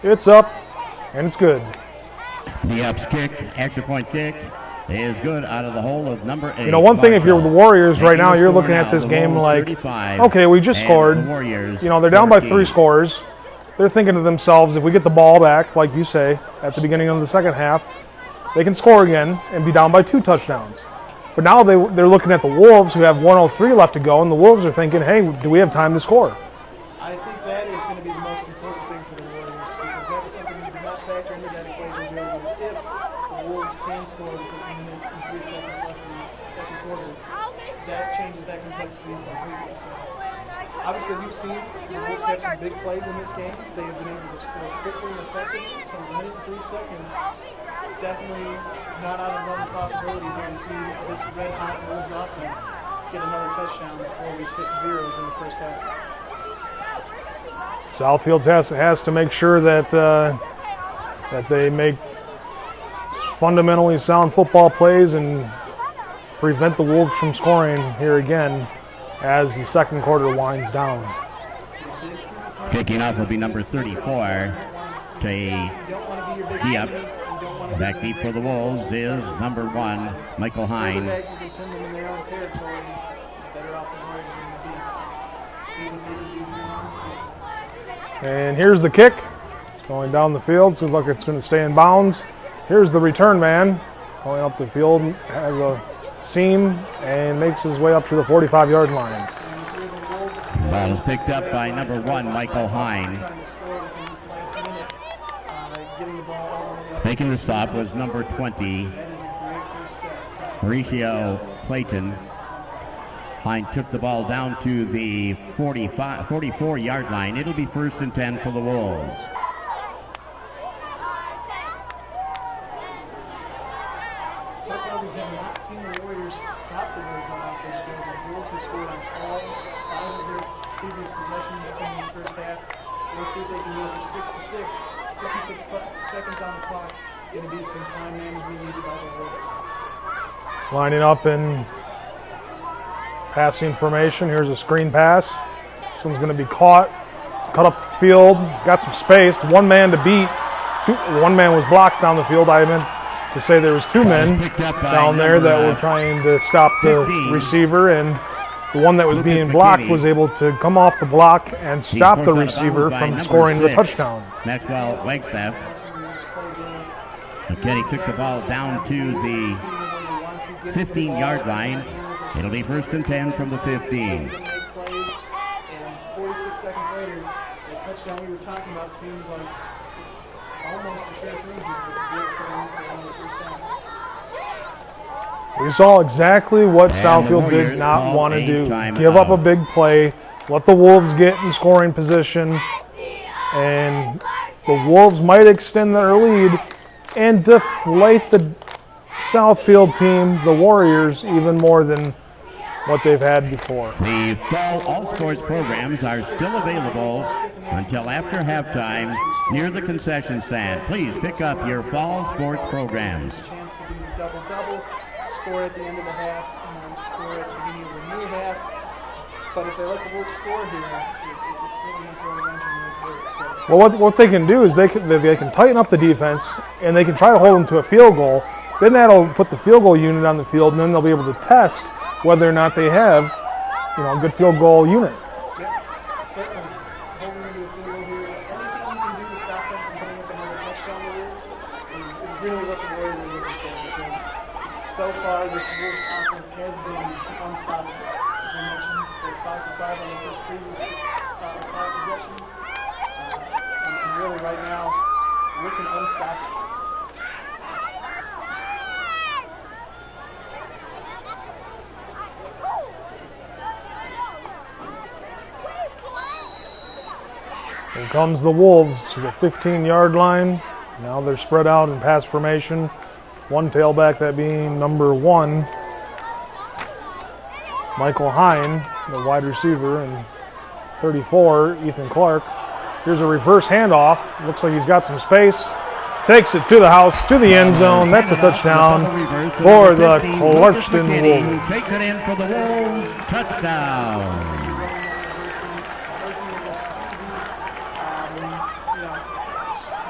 Speaker 3: It's up. And it's good.
Speaker 2: The ups kick, extra point kick, is good out of the hole of number 8.
Speaker 3: You know, one thing, if you're the Warriors right now,
Speaker 2: Taking the
Speaker 3: you're
Speaker 2: score
Speaker 3: looking at
Speaker 2: now,
Speaker 3: this
Speaker 2: the
Speaker 3: game
Speaker 2: Wolves
Speaker 3: like,
Speaker 2: 35,
Speaker 3: okay, we just
Speaker 2: and
Speaker 3: scored.
Speaker 2: the Warriors
Speaker 3: You know, they're down by
Speaker 2: 14.
Speaker 3: 3 scores. They're thinking to themselves, if we get the ball back, like you say, at the beginning of the second half, they can score again and be down by 2 touchdowns. But now they're looking at the Wolves, who have 1:03 left to go, and the Wolves are thinking, hey, do we have time to score?
Speaker 4: I think that is going to be the most important thing for the Warriors because that is something we did not factor into that equation, Joe. But if the Wolves can score with this minute and 3 seconds left in the second quarter, that changes that complexity completely. So obviously we've seen the Wolves have some big plays in this game. They have been able to score quickly and effectively. So a minute and 3 seconds, definitely not out of the realm of possibility here to see this red-hot Wolves offense get another touchdown before we hit zeros in the first half.
Speaker 3: Southfield has to make sure that that they make fundamentally sound football plays and prevent the Wolves from scoring here again as the second quarter winds down.
Speaker 2: Kicking off will be number 34. To be up. Back deep for the Wolves is number 1, Michael Hine.
Speaker 3: And here's the kick. It's going down the field. Seems like it's going to stay in bounds. Here's the return man going up the field. Has a seam and makes his way up to the 45-yard line.
Speaker 2: Ball is picked up by number 1, Michael Hine. Making the stop was number 20, Mauricio Clayton. Hine took the ball down to the 44-yard line. It'll be 1st and 10 for the Wolves.
Speaker 4: We have not seen the Warriors stop the Wolves on offense. The Wolves have scored on all 5 of their previous possessions in this first half. Let's see if they can go for 6 for 6. 56 seconds on the clock. Going to be some time management needed by the Wolves.
Speaker 3: Lining up in passing formation. Here's a screen pass. This one's going to be caught. Cut up the field. Got some space. 1 man to beat. 1 man was blocked down the field. I meant to say there was 2 men down there that were trying to stop the receiver, and the one that was being blocked was able to come off the block and stop the receiver from scoring the touchdown.
Speaker 2: Maxwell Wagstaff. McKinney took the ball down to the 15-yard line. It'll be 1st and 10 from the 15.
Speaker 4: 46 seconds later, the touchdown we were talking about seems like almost a sure thing here.
Speaker 3: We saw exactly what Southfield did not want to do. Give up a big play, let the Wolves get in scoring position, and the Wolves might extend their lead and deflate the Southfield team, the Warriors, even more than what they've had before.
Speaker 2: The fall all-sports programs are still available until after halftime near the concession stand. Please pick up your fall sports programs.
Speaker 4: Chance to do the double-double, score at the end of the half, and then score at the beginning of the new half. But if they let the Wolves score here, it's really going to throw a wrench in their works. So
Speaker 3: Well, what they can do is they can tighten up the defense, and they can try to hold them to a field goal. Then that'll put the field goal unit on the field, and then they'll be able to test whether or not they have, a good field goal unit.
Speaker 4: yeah, certainly holding them to a field goal here. Anything you can do to stop them from putting up another touchdown to the Wolves is really what the Warriors are looking for. Because so far, this Wolves offense has been unstoppable. As we mentioned, they're 5 for 5 on the first previous 5 possessions. And really, right now, looking unstoppable.
Speaker 3: Here comes the Wolves to the 15-yard line. Now they're spread out in pass formation. One tailback, that being number 1, Michael Hine, the wide receiver, and 34, Ethan Clark. Here's a reverse handoff. Looks like he's got some space. Takes it to the house, to the end zone. That's a touchdown for the Clarkston Wolves.
Speaker 2: Takes it in for the Wolves. Touchdown.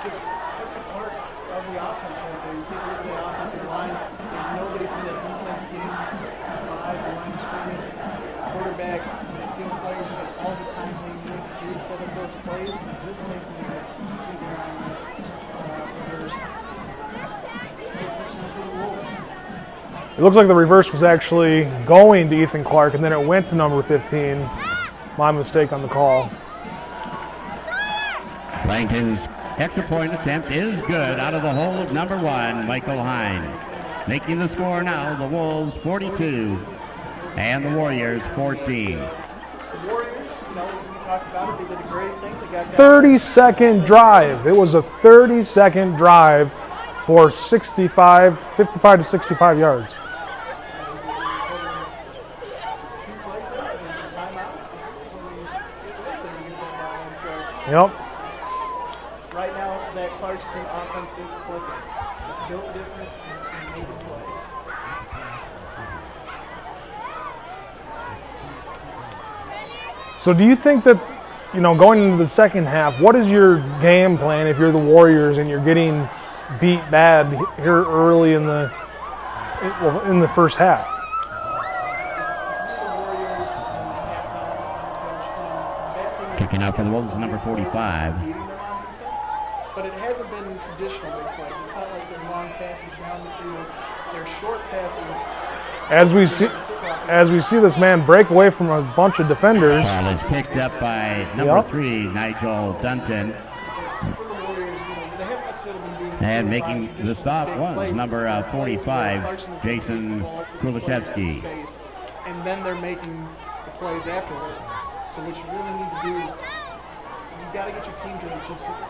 Speaker 4: Just every part of the offense right there. You take a look at that offensive line. There's nobody from that defense getting by the line of scrimmage. Quarterback, the skill players get all the time they need to set up those plays, and this makes them keeping an eye on reverse. Touchdown for the Wolves.
Speaker 3: It looks like the reverse was actually going to Ethan Clark, and then it went to number 15. My mistake on the call.
Speaker 2: Langton's extra point attempt is good out of the hole of number 1, Michael Hine. Making the score now, the Wolves 42 and the Warriors 14.
Speaker 4: The Warriors, we talked about it. They did a great thing. They got
Speaker 3: 30-second drive. It was a 30-second drive for 55 to 65 yards. Yep.
Speaker 4: Right now, that Clarkston offense is clicking. It's built different and making plays.
Speaker 3: So do you think that, going into the second half, what is your game plan if you're the Warriors and you're getting beat bad here early in the first half?
Speaker 2: Kicking out for the Wolves, number 45.
Speaker 4: But it hasn't been traditional big plays. It's not like they're long passes down the field. They're short passes.
Speaker 3: As we see this man break away from a bunch of defenders.
Speaker 2: Ball is picked up by number 3, Nigel Dunton.
Speaker 4: For the Warriors, they haven't necessarily been being
Speaker 2: And making the stop was number 45, Jason Kulishevsky.
Speaker 4: And then they're making the plays afterwards. So what you really need to do is you've got to get your team to swarm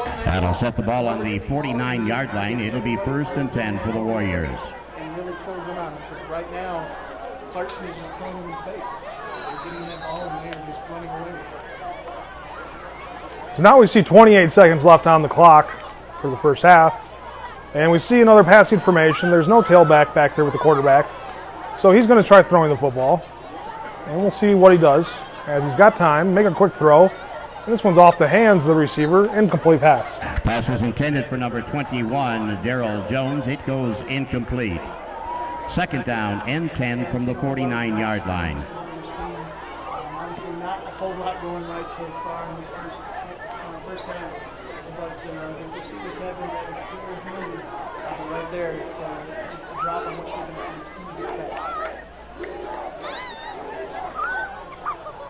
Speaker 4: that
Speaker 2: That'll
Speaker 4: ball.
Speaker 2: set the ball on the 49-yard line. It'll be 1st and 10 for the Warriors.
Speaker 4: And really close in on them, because right now, Clarkson is just throwing them in space. They're getting that ball and they're just running away with it.
Speaker 3: So now we see 28 seconds left on the clock for the first half. And we see another passing formation. There's no tailback back there with the quarterback. So he's going to try throwing the football. And we'll see what he does as he's got time. Make a quick throw. And this one's off the hands of the receiver. Incomplete pass.
Speaker 2: Pass was intended for number 21, Darrell Jones. It goes incomplete. 2nd down and 10 from the 49-yard line.
Speaker 4: Obviously not a whole lot going right so far in this first half. But the receivers have been handy right there. Drop on what you're going to get back.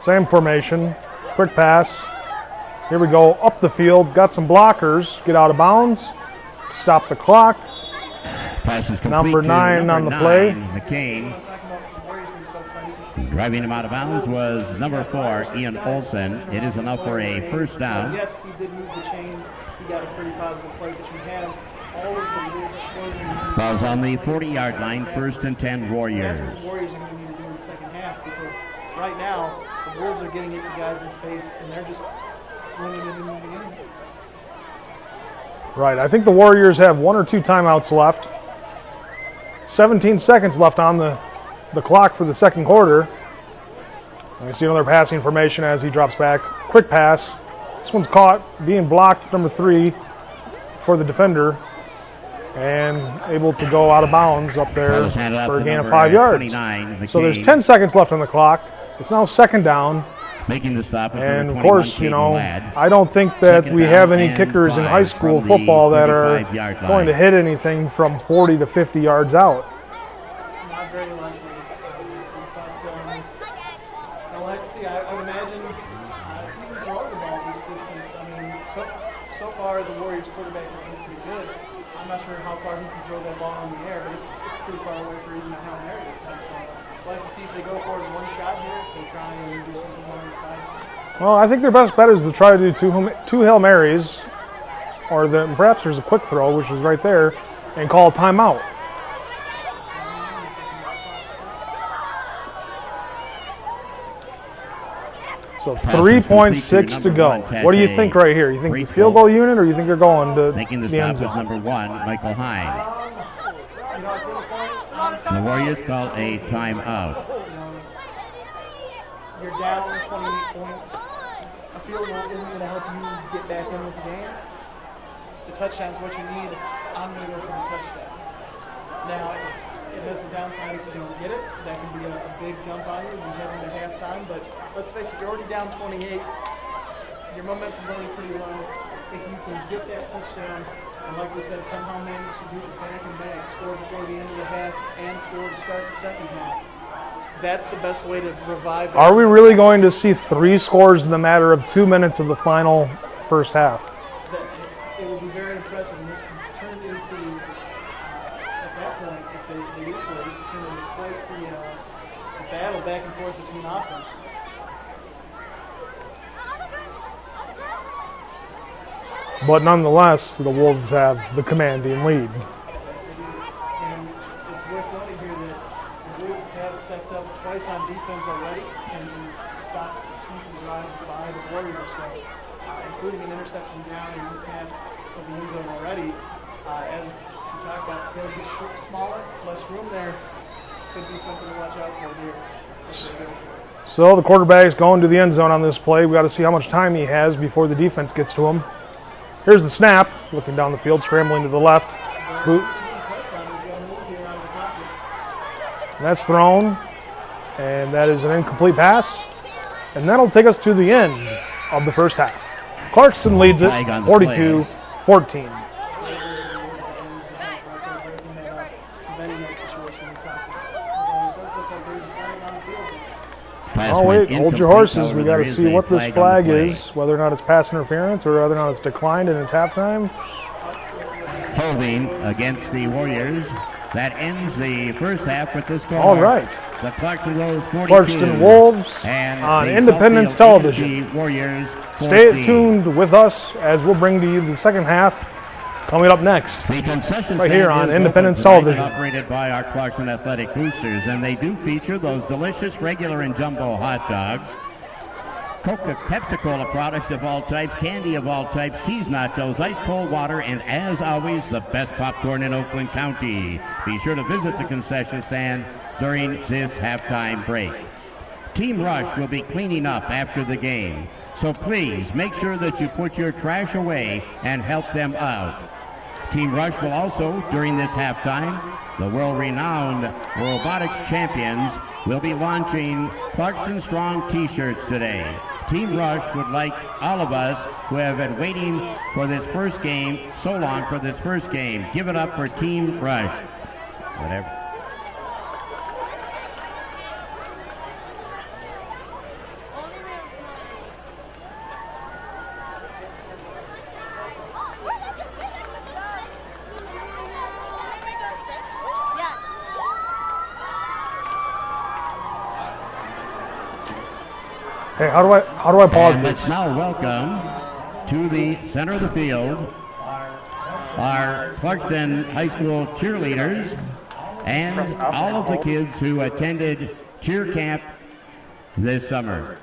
Speaker 3: Same formation. Quick pass. Here we go. Up the field. Got some blockers. Get out of bounds. Stop the clock.
Speaker 2: Pass is complete
Speaker 3: Number
Speaker 2: to
Speaker 3: 9 on the
Speaker 2: number
Speaker 3: play.
Speaker 2: 9, McCain. Driving him out of bounds was number 4, Ian Olson. It is enough for a 1st down.
Speaker 4: Yes, he did move the chains. He got a pretty positive play, but you had all of the Wolves closing.
Speaker 2: Ball's on the 40-yard line, 1st and 10 Warriors.
Speaker 4: That's what the Warriors are going to need to do in the second half, because right now the Wolves are getting it to guys in space, and they're just running it in the beginning.
Speaker 3: Right. I think the Warriors have 1 or 2 timeouts left. 17 seconds left on the clock for the second quarter. And we see another passing formation as he drops back. Quick pass. This one's caught, being blocked, number 3, for the defender. And able to go out of bounds up there for a gain of 5 yards. So there's 10 seconds left on the clock. It's now second down.
Speaker 2: Making the stop.
Speaker 3: And of course, you know, I don't think that we have any kickers in high school football that are going to hit anything from 40 to 50 yards out.
Speaker 4: Not very likely. But we'll have to see. I would imagine even throwing the ball this distance. I mean, so far the Warriors quarterback has been pretty good. I'm not sure how far he can throw that ball in the air, but it's pretty far away for even a Hail Mary. So we'll have to see if they go for it in one shot here, if they try and do something more on the side.
Speaker 3: Well, I think their best bet is to try to do two Hail Marys, or perhaps there's a quick throw, which is right there, and call a timeout. So 3.6 to go. What do you think right here? You think the field goal unit, or you think they're going to
Speaker 2: making the
Speaker 3: the end
Speaker 2: stop is
Speaker 3: zone?
Speaker 2: number 1, Michael Hine.
Speaker 4: You know, at this point,
Speaker 2: The Warriors call a timeout.
Speaker 4: you're down 28 points. A field goal isn't going to help you get back in this game. The touchdown's what you need. I'm going to go for the touchdown. Now, it has the downside if you don't get it. That can be a big dump on you. You have into halftime, but let's face it, you're already down 28. Your momentum's already pretty low. If you can get that touchdown, and like we said, somehow manage to do it back and back, score before the end of the half, and score to start the second half, that's the best way to revive that.
Speaker 3: Are we really going to see 3 scores in the matter of 2 minutes of the final first half?
Speaker 4: It will be very impressive, and this was turned into, at that point, if they do score, this has turned into quite the battle back and forth between offenses.
Speaker 3: But nonetheless, the Wolves have the commanding lead.
Speaker 4: And it's worth noting here that the Wolves have stepped up twice on defense already and stopped decent drives by the Warriors, so including an interception down in this half of the end zone already. As we talked about, the field gets smaller, less room there. Could be something to watch out for here.
Speaker 3: So the quarterback's going to the end zone on this play. We got to see how much time he has before the defense gets to him. Here's the snap, looking down the field, scrambling to the left. That's thrown, and that is an incomplete pass. And that'll take us to the end of the first half. Clarkson leads it 42-14. Oh wait, hold your horses. We got to see what this flag is, whether or not it's pass interference or whether or not it's declined and it's halftime.
Speaker 2: Holding against the Warriors. That ends the first half with the score.
Speaker 3: All right.
Speaker 2: The Clarkson Wolves 42.
Speaker 3: Clarkson Wolves
Speaker 2: and
Speaker 3: on
Speaker 2: the
Speaker 3: Independence
Speaker 2: Southfield
Speaker 3: Television.
Speaker 2: Energy Warriors 14.
Speaker 3: Stay tuned with us as we'll bring to you the second half coming up next.
Speaker 2: The concession
Speaker 3: Right here
Speaker 2: stand
Speaker 3: on
Speaker 2: is
Speaker 3: Independence
Speaker 2: open tonight,
Speaker 3: Television.
Speaker 2: operated by our Clarkson Athletic Boosters, and they do feature those delicious regular and jumbo hot dogs, Pepsi-Cola products of all types, candy of all types, cheese nachos, ice cold water, and as always, the best popcorn in Oakland County. Be sure to visit the concession stand during this halftime break. Team Rush will be cleaning up after the game, so please make sure that you put your trash away and help them out. Team Rush will also, during this halftime, the world-renowned robotics champions will be launching Clarkson Strong t-shirts today. Team Rush would like all of us who have been waiting for this first game, so long for this first game. Give it up for Team Rush. Whatever.
Speaker 3: Hey, how do I pause
Speaker 2: And
Speaker 3: this?
Speaker 2: let's now welcome to the center of the field our Clarkston High School cheerleaders and all of the kids who attended cheer camp this summer.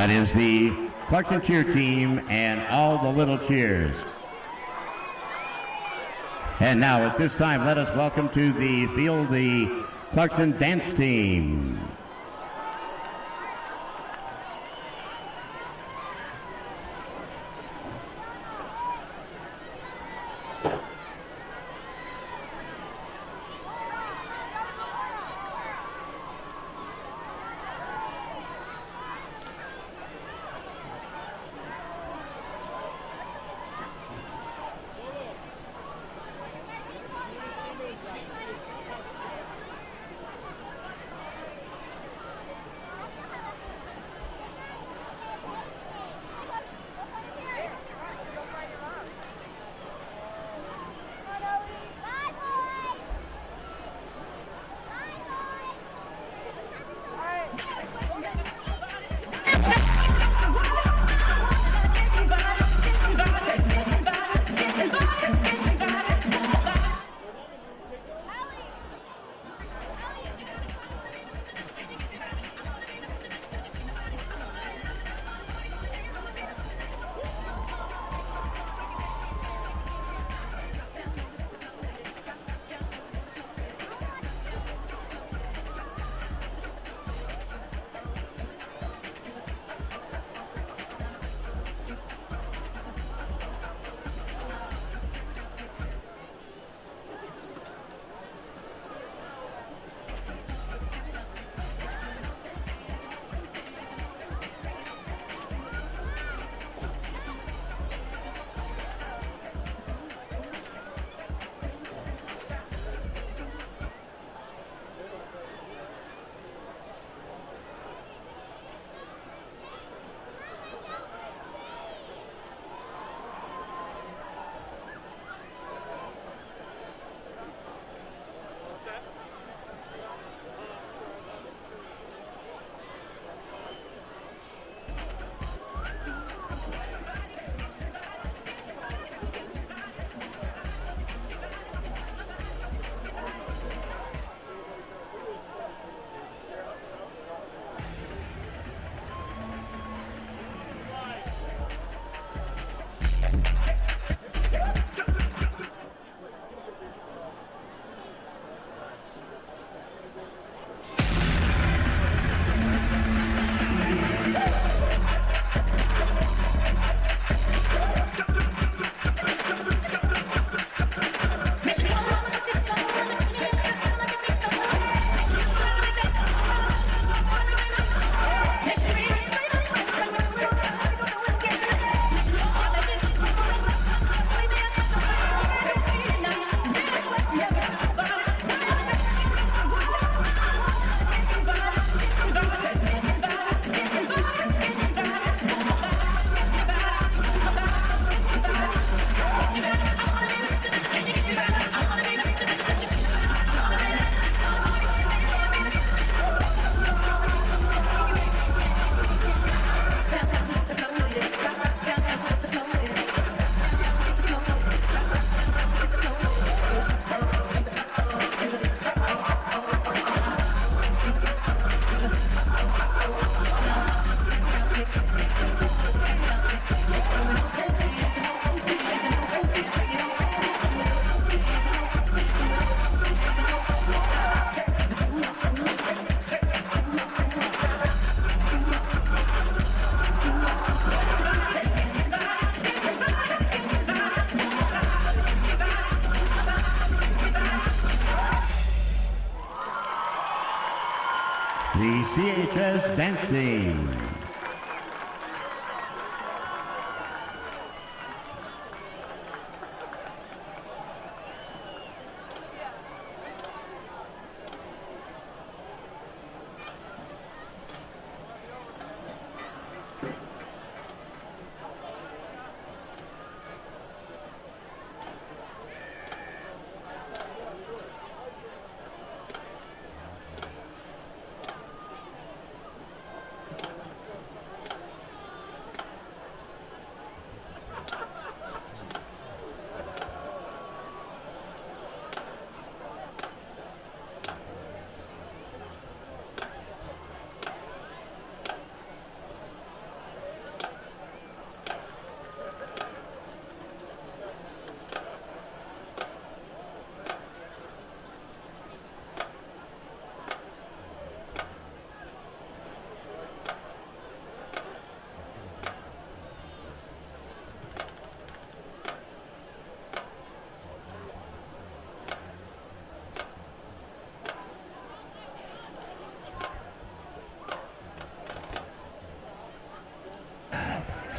Speaker 2: That is the Clarkson cheer team and all the little cheers. And now at this time, let us welcome to the field the Clarkson dance team. the CHS Dance Team.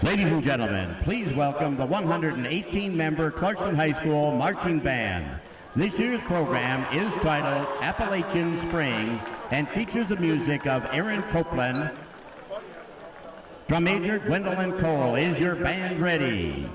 Speaker 2: Ladies and gentlemen, please welcome the 118-member Clarkson High School Marching Band. This year's program is titled Appalachian Spring and features the music of Aaron Copeland. Drum Major Gwendolyn Cole, is your band ready?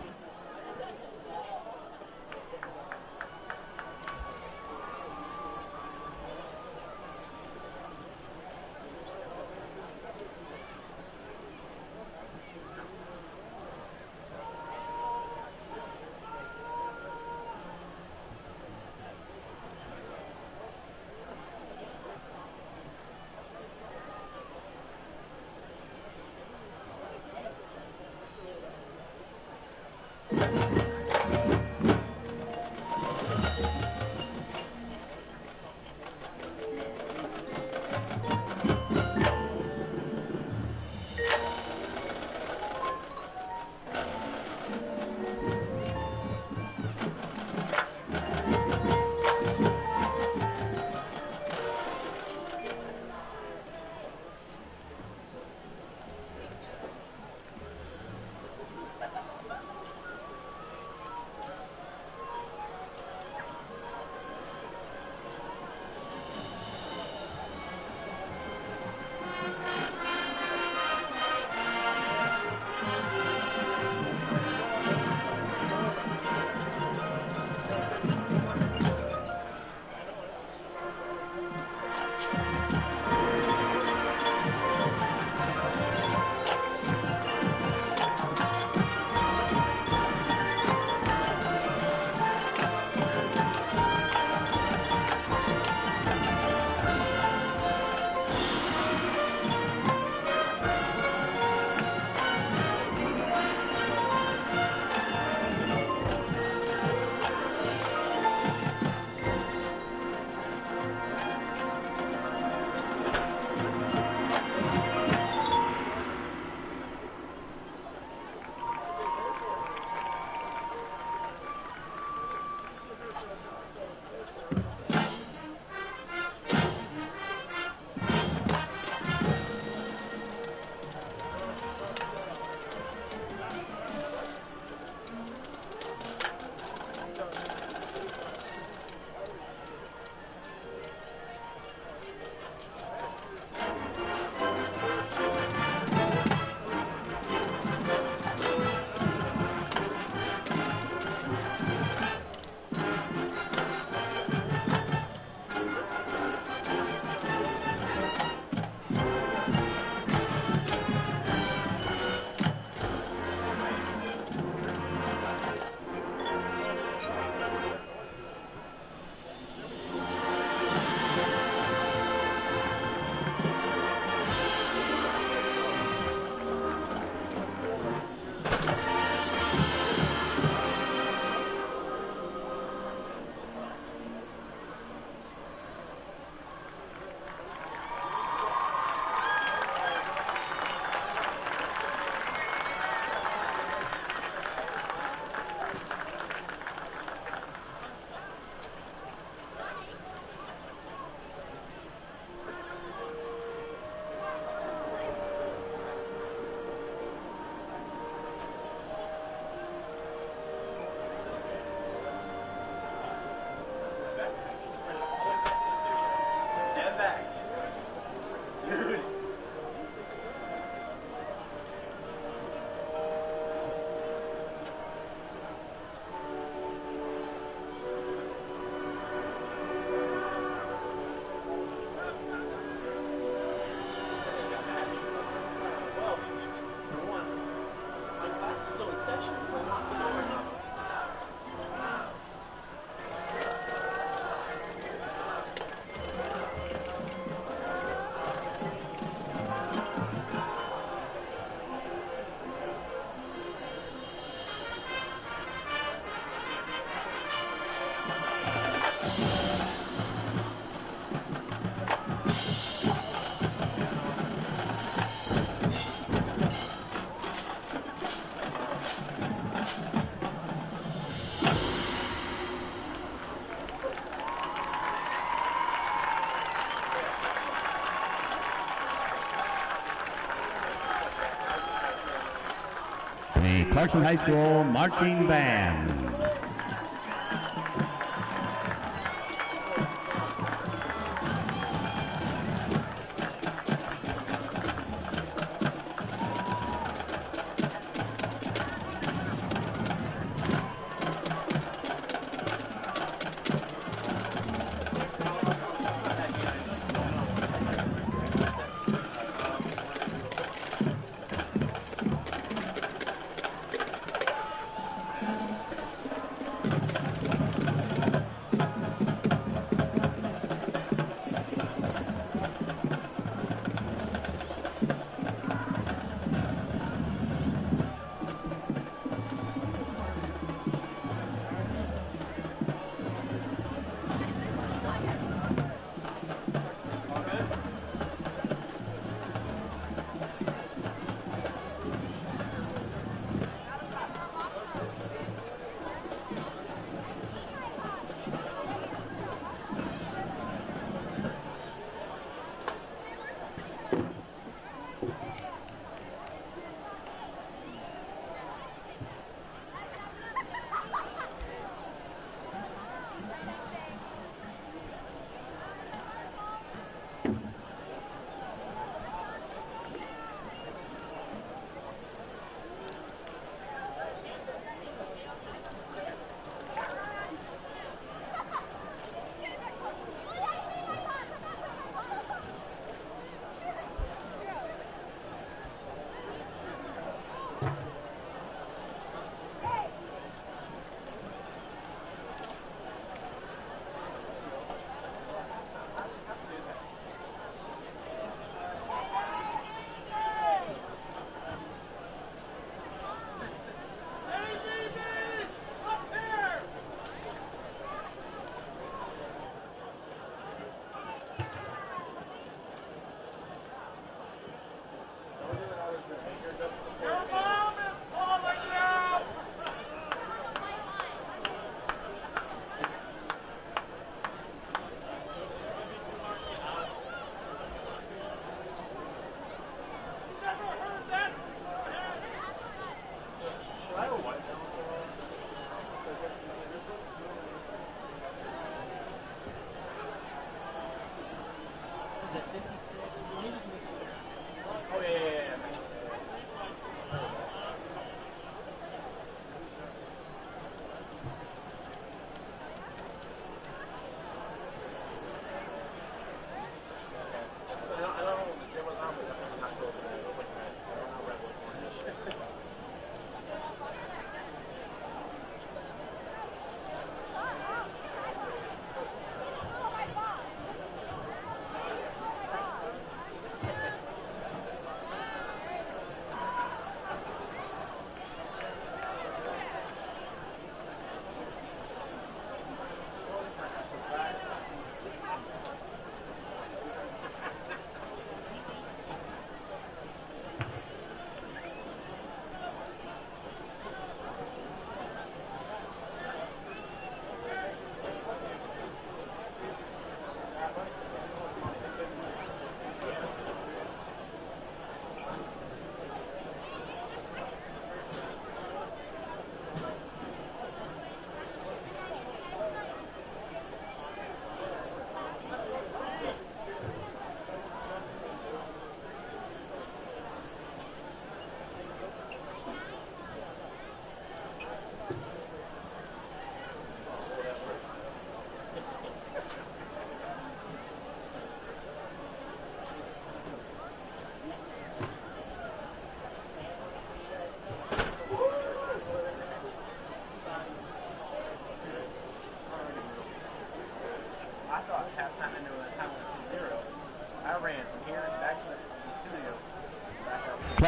Speaker 2: Clarkson High School Marching Band.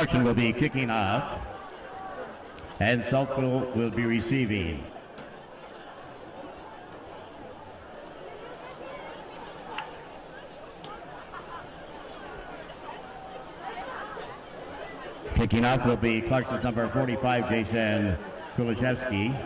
Speaker 2: Clarkson will be kicking off, and Southfield will be receiving. Kicking off will be Clarkson's number 45, Jason Kulishevsky.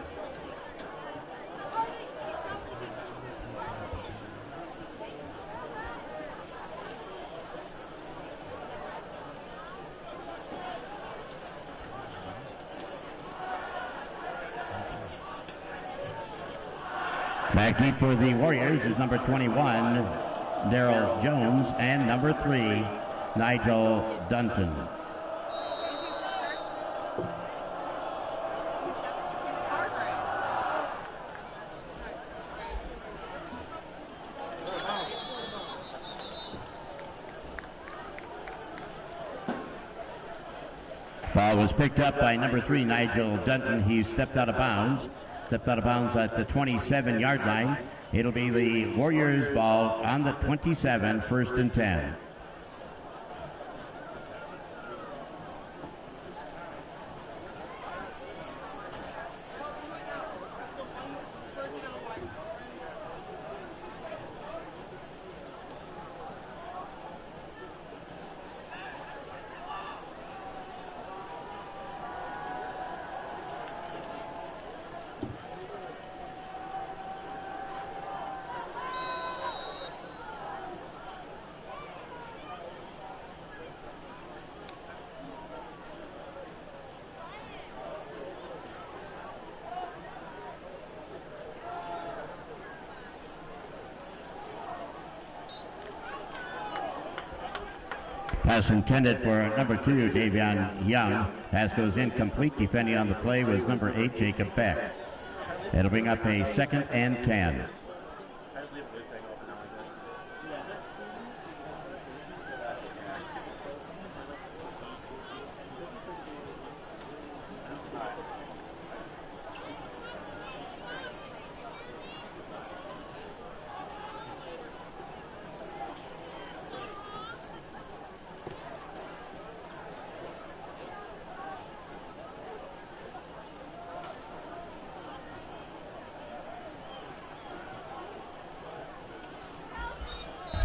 Speaker 2: Back deep for the Warriors is number 21, Daryl Jones, and number 3, Nigel Dunton. Ball was picked up by number 3, Nigel Dunton. He stepped out of bounds. Stepped out of bounds at the 27-yard line. It'll be the Warriors' ball on the 27, 1st and 10. Pass intended for number 2, Davion Young. Pass goes incomplete. Defending on the play was number 8, Jacob Beck. It'll bring up a 2nd and 10.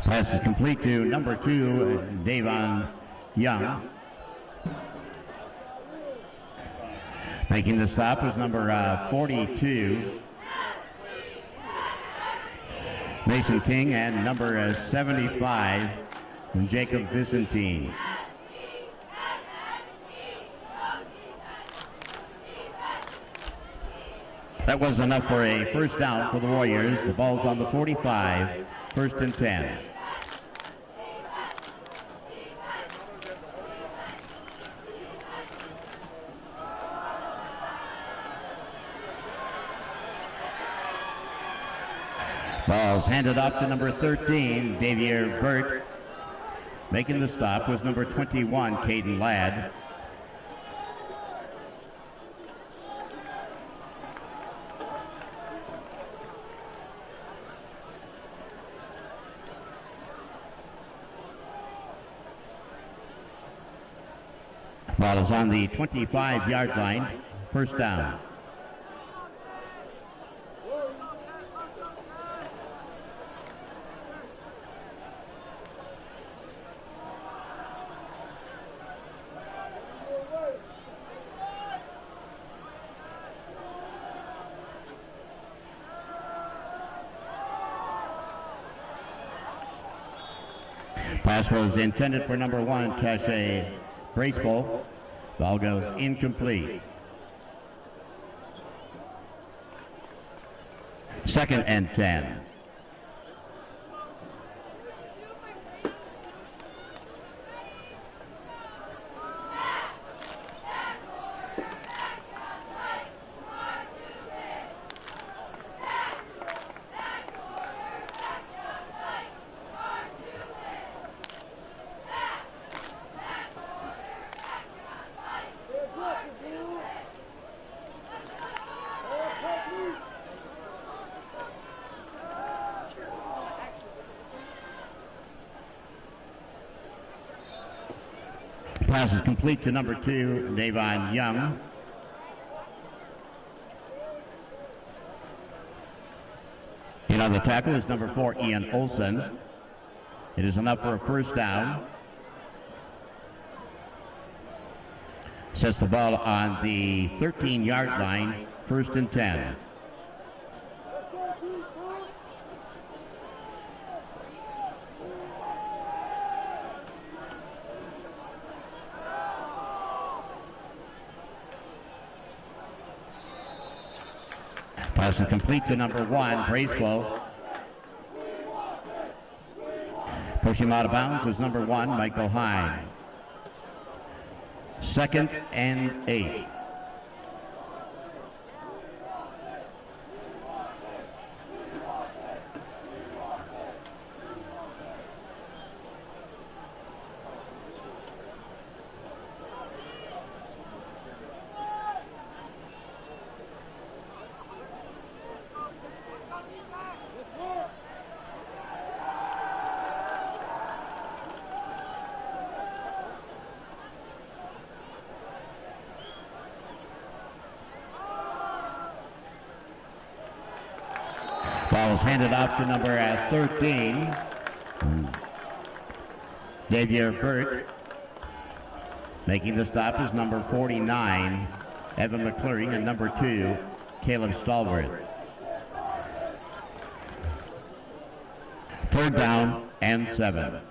Speaker 2: Pass is complete to number 2, Davon Young. Making the stop was number 42, Mason King, and number 75, Jacob Vicentine. That was enough for a first down for the Warriors. The ball's on the 45, 1st and 10. Ball's handed off to number 13, Davier Burt. Making the stop was number 21, Caden Ladd. Ball is on the 25-yard line, first down. Pass was intended for number 1, Tasha Braceful. Ball goes incomplete. 2nd and 10. Pass is complete to number 2, Davon Young. In on the tackle is number 4, Ian Olson. It is enough for a first down. Sets the ball on the 13-yard line, 1st and 10. Pass is complete to number 1, Bracewell. Pushing him out of bounds was number 1, Michael Hine. 2nd and 8. Ball is handed off to number 13, Xavier Burt. Making the stop is number 49, Evan McCleary, and number 2, Caleb Stallworth. 3rd down and 7.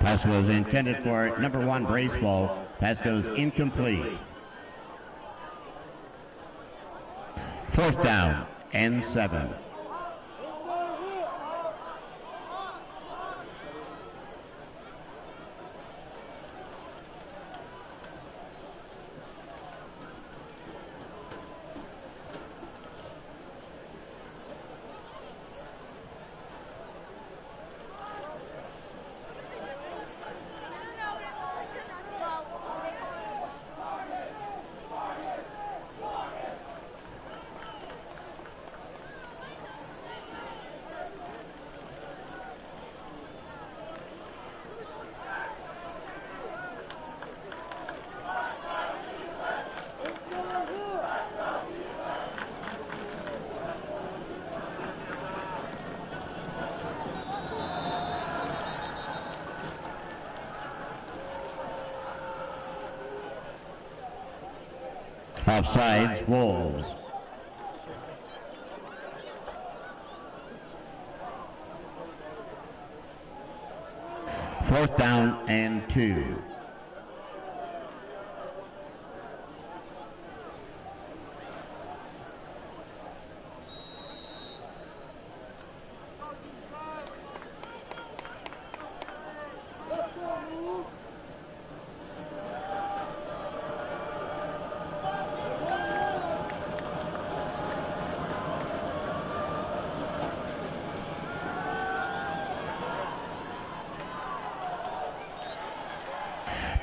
Speaker 2: Pass was intended for number 1, Bracewell. Pass goes incomplete. 4th down and 7. Offsides, Wolves. Fourth down and 2.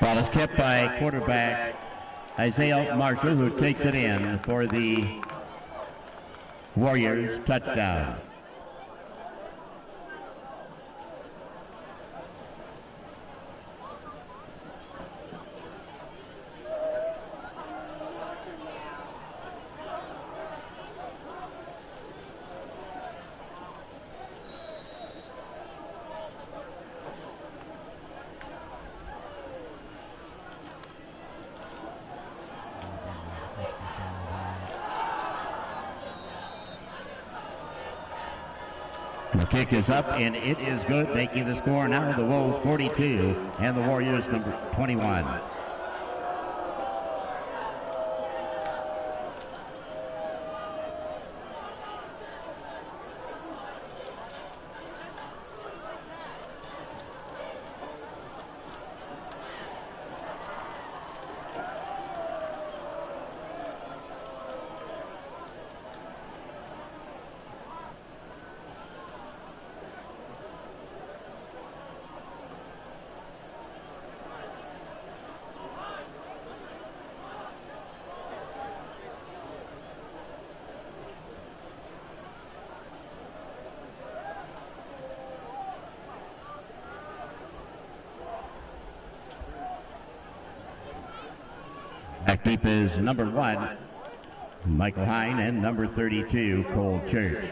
Speaker 2: Ball is kept by quarterback Isaiah Marshall, who takes it in for the Warriors touchdown. The kick is up, and it is good, making the score now the Wolves 42 and the Warriors number 21. Back deep is number 1, Michael Hine, and number 32, Cole Church.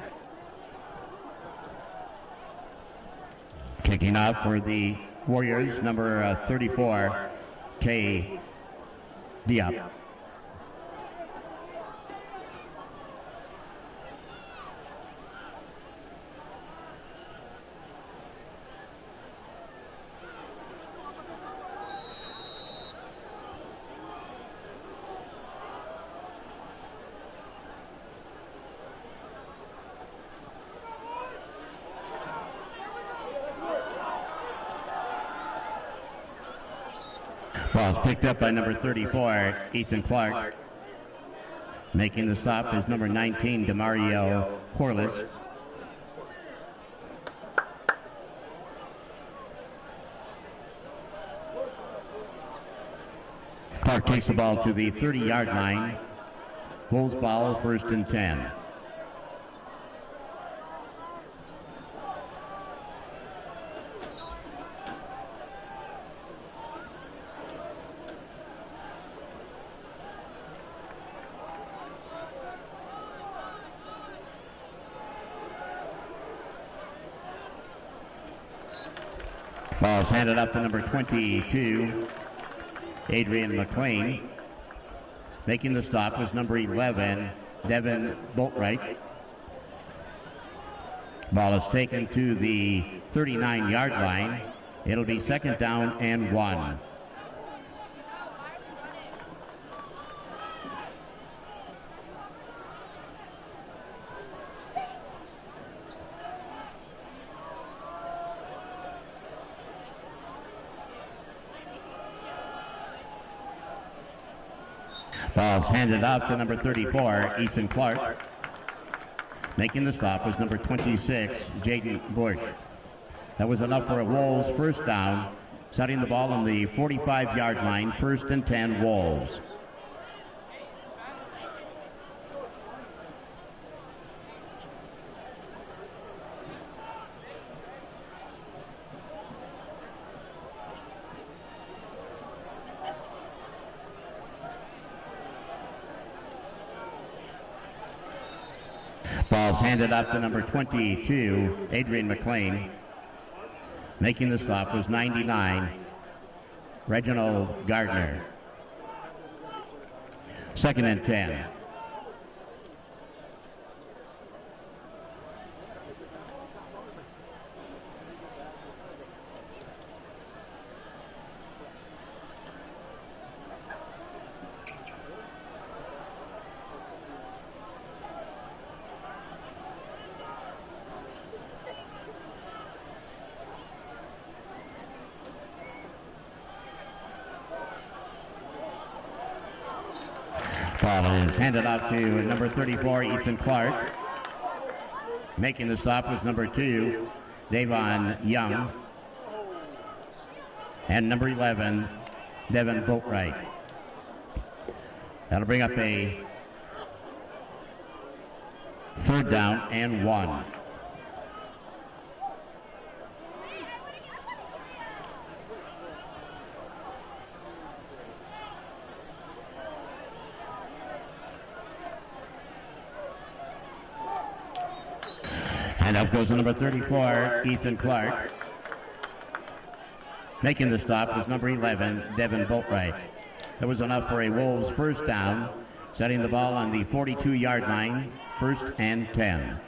Speaker 2: Kicking off for the Warriors, number 34, Tay Diop. Ball's picked up by number 34, Ethan Clark. Making the stop is number 19, Demario Corliss. Clark takes the ball to the 30-yard line. Wolves ball, 1st and 10. Ball's handed up to number 22, Adrian McLean. Making the stop was number 11, Devin Boatwright. Ball is taken to the 39-yard line. It'll be 2nd down and 1. Ball's handed off to number 34, Ethan Clark. Making the stop was number 26, Jaden Bush. That was enough for a Wolves 1st down, setting the ball on the 45-yard line, 1st and 10 Wolves. Ball's handed up to number 22, Adrian McLean. Making the stop was 99, Reginald Gardner. 2nd and 10. Ball is handed off to number 34, Ethan Clark. Making the stop was number 2, Davon Young. And number 11, Devin Boatwright. That'll bring up a 3rd down and 1. And off goes the number 34, Ethan Clark. Making the stop was number 11, Devin Boatwright. That was enough for a Wolves 1st down, setting the ball on the 42-yard line, 1st and 10.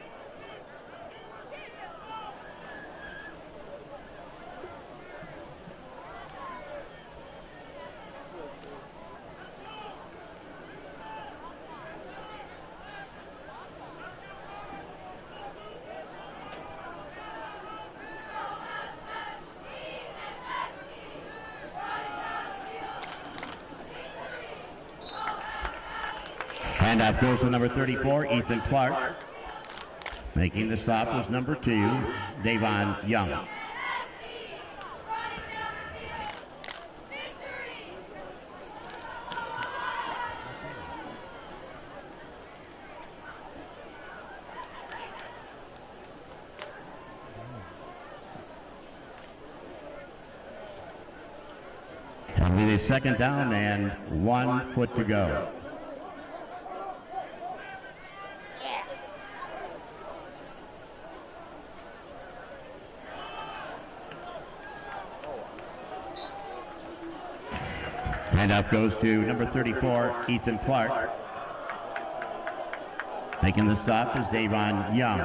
Speaker 2: And off goes the number 34, Ethan Clark. Making the stop was number 2, Davon Young. It'll be the 2nd down and 1 foot to go. Handoff goes to number 34, Ethan Clark. Making the stop is Davon Young.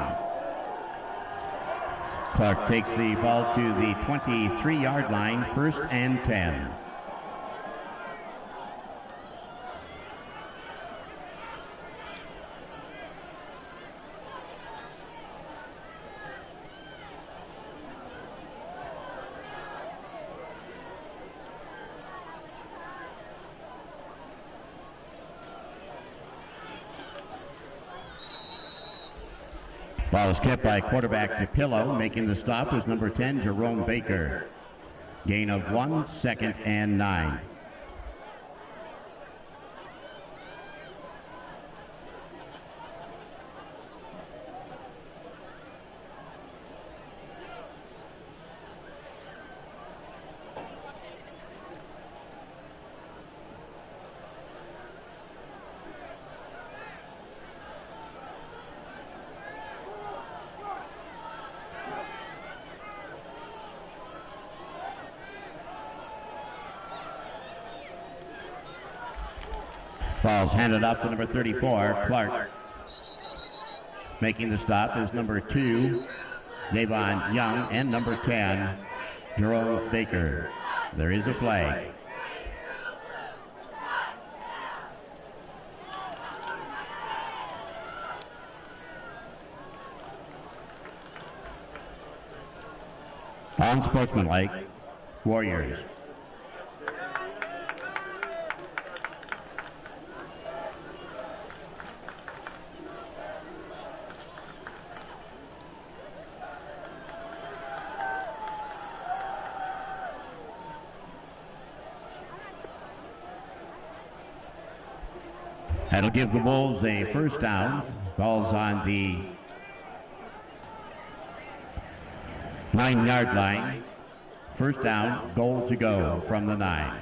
Speaker 2: Clark takes the ball to the 23-yard line, 1st and 10. Ball is kept by quarterback DePillo. Making the stop was number 10, Jerome Baker. Gain of 1, 2nd and 9. Ball's handed off to number 34, Clark. Making the stop is number 2, Davon Young, and number 10, Jerome Baker. There is a flag. Unsportsmanlike, Warriors. That'll give the Wolves a 1st down. Ball's on the 9-yard line. 1st down, goal to go from the 9.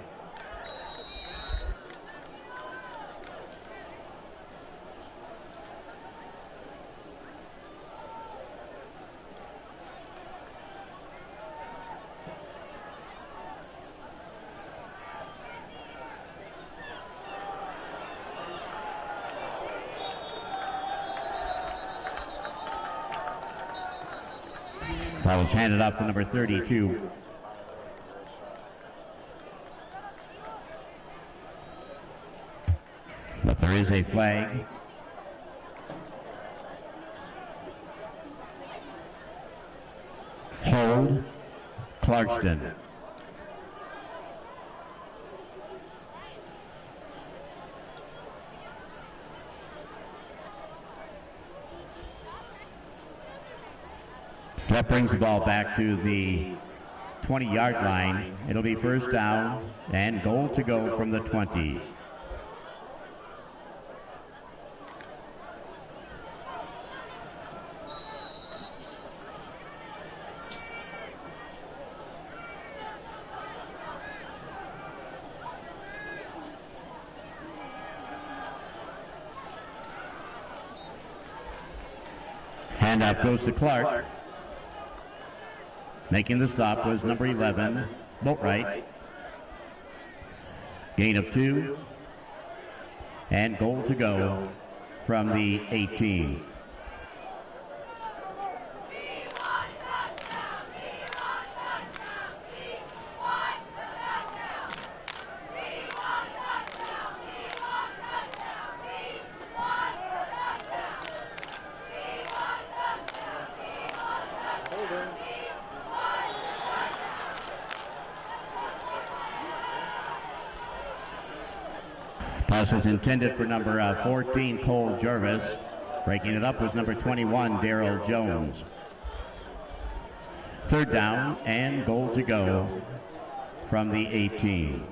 Speaker 2: Ball was handed off to number 32. But there is a flag. Hold, Clarkston. That brings the ball back to the 20-yard line. It'll be 1st down and goal to go from the 20. Handoff goes to Clark. Making the stop was number 11, Boatwright. Gain of 2, and goal to go from the 18. Pass is intended for number 14, Cole Jarvis. Breaking it up was number 21, Daryl Jones. 3rd down and goal to go from the 18.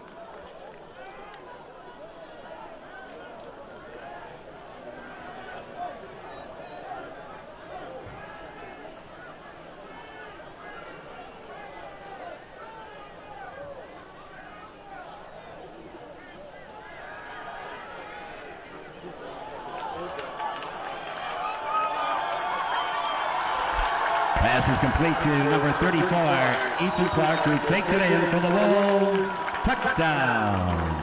Speaker 2: Pass is complete to number 34, Ethan Clark, who takes it in for the Wolves Touchdown.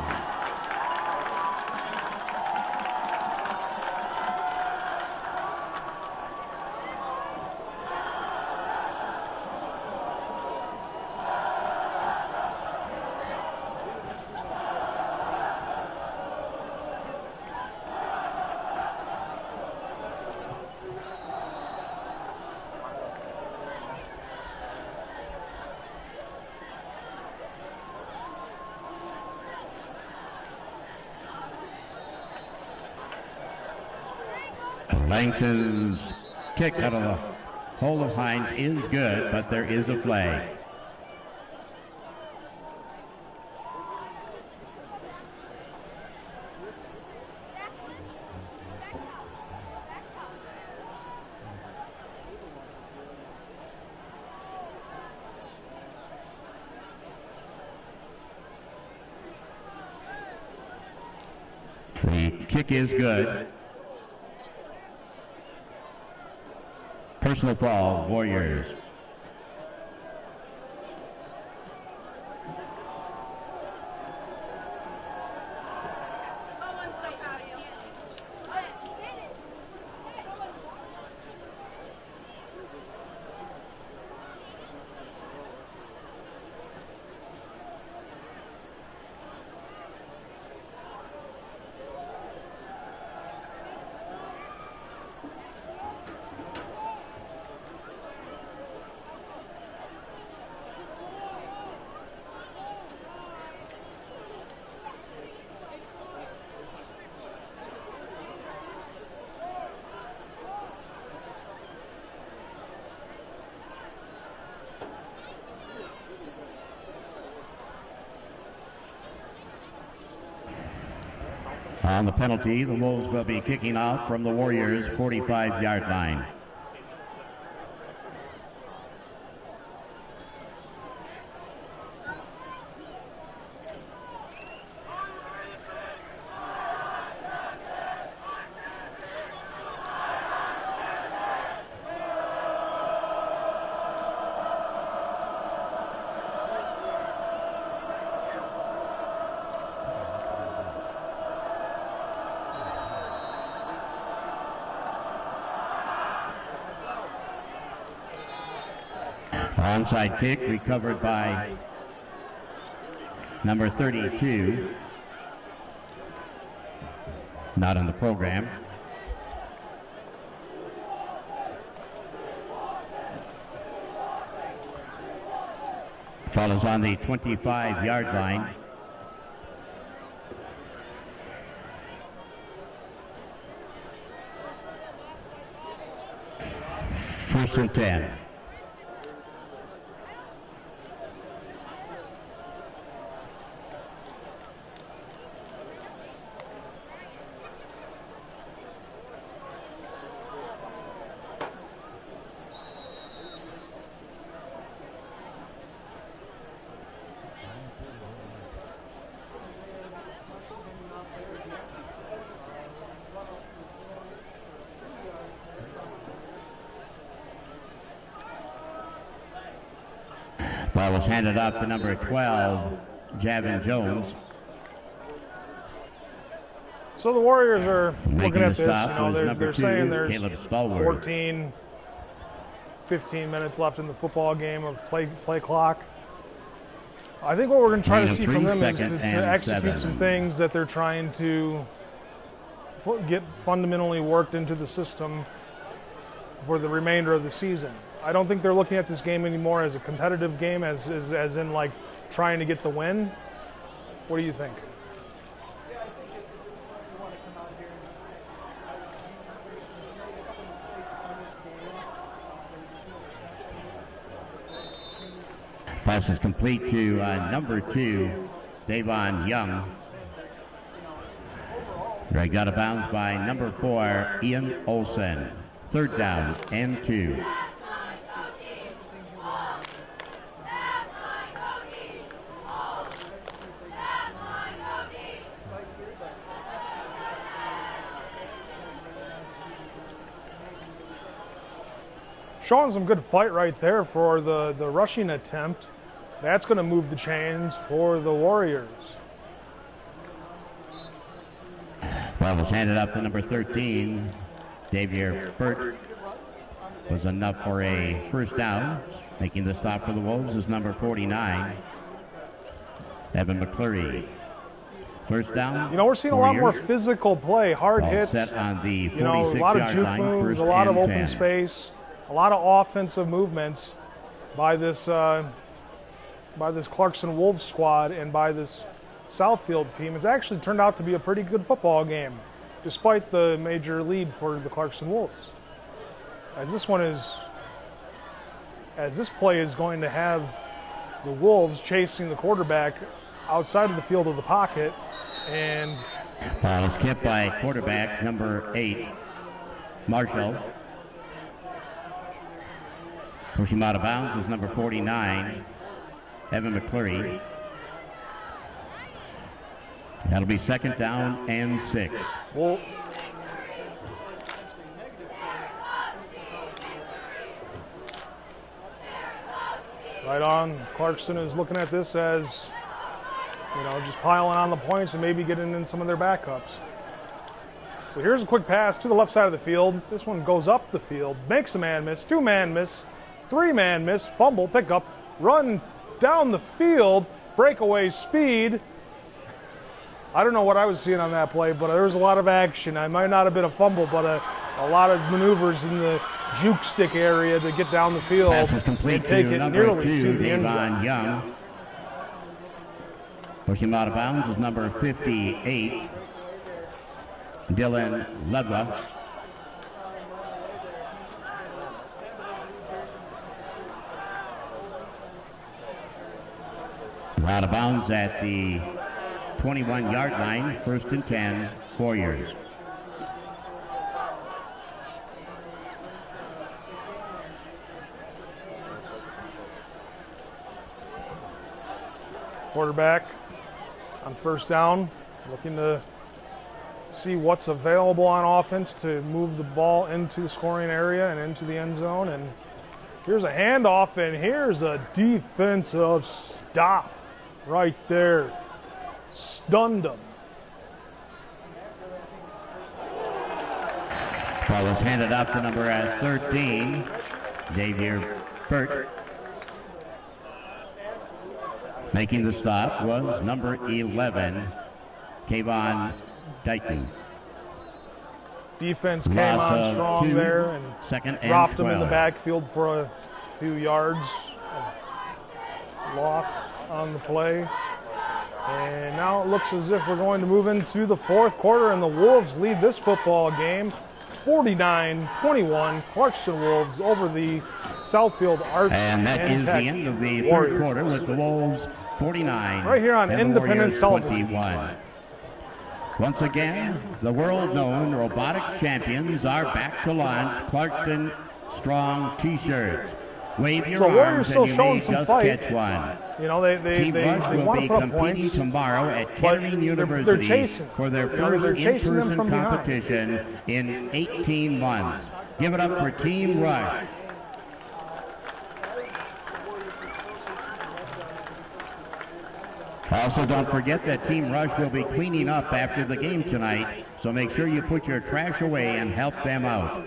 Speaker 2: Langston's kick out of the hole of Hines is good, but there is a flag. The kick is good. Personal foul, Warriors. On the penalty, the Wolves will be kicking off from the Warriors' 45-yard line. Onside kick recovered by number 32. Not in the program. Ball is on the 25-yard line. First and 10. Ball was handed off to number 12, Javin Jones.
Speaker 3: So the Warriors are
Speaker 2: Making
Speaker 3: looking
Speaker 2: the
Speaker 3: at this,
Speaker 2: stop was
Speaker 3: they're
Speaker 2: number 2,
Speaker 3: saying there's
Speaker 2: Caleb Stallworth.
Speaker 3: 14, 15 minutes left in the football game of play clock. I think what we're going to try to see from them is to execute some things that they're trying to get fundamentally worked into the system for the remainder of the season. I don't think they're looking at this game anymore as a competitive game, as in like trying to get the win. What do you think?
Speaker 4: Yeah, I think at this point you want to come out here and just execute.
Speaker 2: Pass is complete to number 2, Davon Young. Right, got a bounce by number 4, Ian Olsen. Third down and 2.
Speaker 3: Showing some good fight right there for the rushing attempt. That's going to move the chains for the Warriors.
Speaker 2: Ball was handed off to number 13. Xavier Burt was enough for a first down. Making the stop for the Wolves is number 49, Evan McCleary. First down.
Speaker 3: You know, we're seeing a lot more physical play, hard
Speaker 2: Ball
Speaker 3: hits.
Speaker 2: set on the 46-yard
Speaker 3: you know, a lot of juke
Speaker 2: line,
Speaker 3: moves,
Speaker 2: first
Speaker 3: a lot of
Speaker 2: and
Speaker 3: open
Speaker 2: 10.
Speaker 3: space, a lot of offensive movements by this Clarkson Wolves squad and by this Southfield team. It's actually turned out to be a pretty good football game, despite the major lead for the Clarkson Wolves. As this play is going to have the Wolves chasing the quarterback outside of the field of the pocket, and
Speaker 2: ball is kept by quarterback number 8, Marshall. Pushing him out of bounds is number 49, Evan McCleary. That'll be second down and 6.
Speaker 3: well, right on. Clarkson is looking at this as, you know, just piling on the points and maybe getting in some of their backups. So here's a quick pass to the left side of the field. This one goes up the field, makes a man miss, 2-man miss, 3-man miss, fumble, pickup, run down the field, breakaway speed. I don't know what I was seeing on that play, but there was a lot of action. I might not have been a fumble, but a lot of maneuvers in the juke stick area to get down the field.
Speaker 2: Pass is complete
Speaker 3: and take
Speaker 2: to
Speaker 3: it
Speaker 2: number
Speaker 3: nearly
Speaker 2: 2,
Speaker 3: to the end zone.
Speaker 2: Davon Young. Pushing him out of bounds is number 58, Dylan Ledla. Out of bounds at the 21-yard line, first and 10, Warriors.
Speaker 3: Quarterback on first down, looking to see what's available on offense to move the ball into the scoring area and into the end zone. And here's a handoff, and here's a defensive stop right there. Stunned them.
Speaker 2: Ball was handed off to number 13, Xavier Burt. Making the stop was number 11, Kayvon Dighton.
Speaker 3: Defense came
Speaker 2: Loss
Speaker 3: on
Speaker 2: of
Speaker 3: strong
Speaker 2: 2,
Speaker 3: there and
Speaker 2: second and
Speaker 3: dropped
Speaker 2: 12.
Speaker 3: them in the backfield for a few yards of loss on the play. And now it looks as if we're going to move into the fourth quarter, and the Wolves lead this football game 49-21. Clarkson Wolves over the Southfield Arts
Speaker 2: And that is the
Speaker 3: Tech
Speaker 2: end of the
Speaker 3: Warriors.
Speaker 2: third quarter with the Wolves 49.
Speaker 3: Right here on
Speaker 2: and the
Speaker 3: Independence
Speaker 2: Warriors
Speaker 3: Television.
Speaker 2: 21. Once again, the world-known robotics champions are back to launch Clarkston Strong T-shirts. Wave your
Speaker 3: So Warriors
Speaker 2: arms
Speaker 3: still
Speaker 2: and you
Speaker 3: showing
Speaker 2: may
Speaker 3: some
Speaker 2: just
Speaker 3: fight.
Speaker 2: catch one.
Speaker 3: You know, they
Speaker 2: Team Rush will
Speaker 3: want
Speaker 2: be
Speaker 3: to put up
Speaker 2: competing
Speaker 3: points.
Speaker 2: tomorrow at
Speaker 3: but
Speaker 2: Kettering
Speaker 3: they're
Speaker 2: University
Speaker 3: chasing.
Speaker 2: for their
Speaker 3: You know,
Speaker 2: first
Speaker 3: they're chasing them
Speaker 2: in-person
Speaker 3: from behind.
Speaker 2: competition in 18 months. Give it up for Team Rush. Also, don't forget that Team Rush will be cleaning up after the game tonight, so make sure you put your trash away and help them out.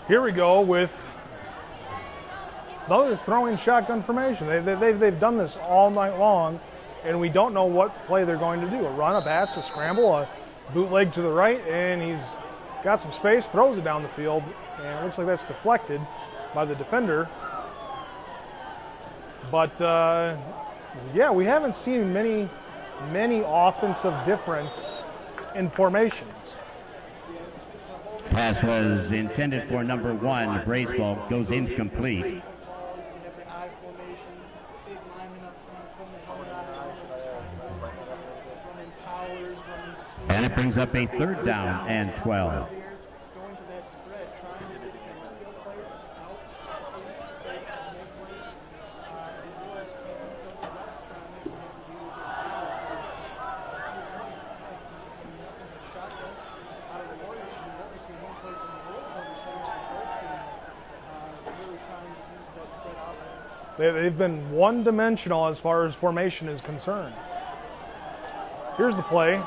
Speaker 3: Here we go with another throwing shotgun formation. They've done this all night long, and we don't know what play they're going to do. A run, a pass, a scramble, a bootleg to the right, and he's got some space, throws it down the field, and it looks like that's deflected by the defender. But, yeah, we haven't seen many offensive difference in formations.
Speaker 2: Pass was intended for number 1, Bracewell, goes incomplete.
Speaker 4: Football, you have the I formation, big linemen up front from the hard eye, running powers, running sweeps.
Speaker 2: And it brings up a 3rd down and 12.
Speaker 4: Going to that spread, trying to get their skill players out in space, make plays, and realize playing comes up, trying to make it do with shotgun out of the Warriors, and we've never seen one play from the Wolves under Somerset Goldstein, really trying to use that spread offense.
Speaker 3: They've been one-dimensional as far as formation is concerned. Here's the play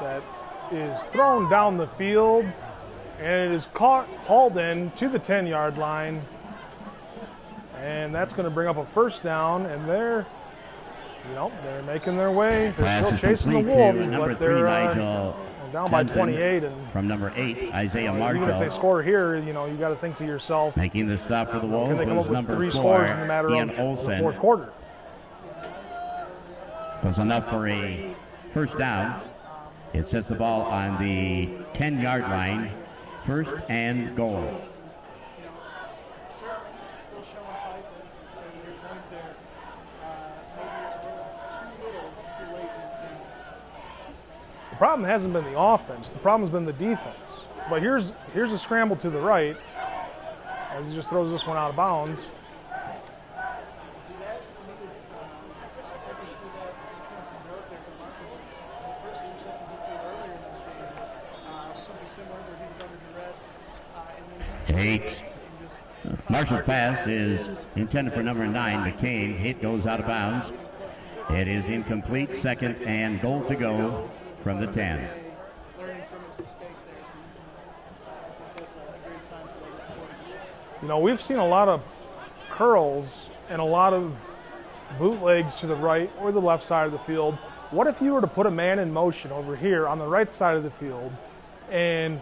Speaker 3: that is thrown down the field, and it is hauled in to the 10-yard line, and that's going to bring up a 1st down. And they're making their way. They're
Speaker 2: Pass
Speaker 3: still
Speaker 2: is
Speaker 3: chasing the
Speaker 2: complete
Speaker 3: Wolves,
Speaker 2: to number
Speaker 3: but
Speaker 2: 3,
Speaker 3: they're
Speaker 2: Nigel
Speaker 3: down by
Speaker 2: Dunton.
Speaker 3: 28. And
Speaker 2: From number 8, Isaiah
Speaker 3: even if they
Speaker 2: Marshall.
Speaker 3: score here, you got to think to yourself,
Speaker 2: Making the stop for the
Speaker 3: can
Speaker 2: Wolves
Speaker 3: they come
Speaker 2: was
Speaker 3: up with
Speaker 2: number
Speaker 3: 3
Speaker 2: 4,
Speaker 3: scores in the matter
Speaker 2: Ian
Speaker 3: of the
Speaker 2: Olsen.
Speaker 3: 4th quarter?
Speaker 2: Was enough for a 1st down. It sets the ball on the 10-yard line, 1st and goal.
Speaker 4: Certainly still showing fight and your point there. Maybe it's too late in this game.
Speaker 3: The problem hasn't been the offense. The problem's been the defense. But here's a scramble to the right as he just throws this one out of bounds.
Speaker 4: See that? To me, is I just feel that some growth there from Marco. The first interception he threw earlier in this game was something similar where he was under duress, and then he
Speaker 2: 8.
Speaker 4: just
Speaker 2: Marshall's pass is intended for number 9, McCain. Hit goes out of bounds. It is incomplete. 2nd and goal to go from the 10.
Speaker 4: learning from his mistake there. So I think that's a great sign for the
Speaker 3: We've seen a lot of curls and a lot of bootlegs to the right or the left side of the field. What if you were to put a man in motion over here on the right side of the field and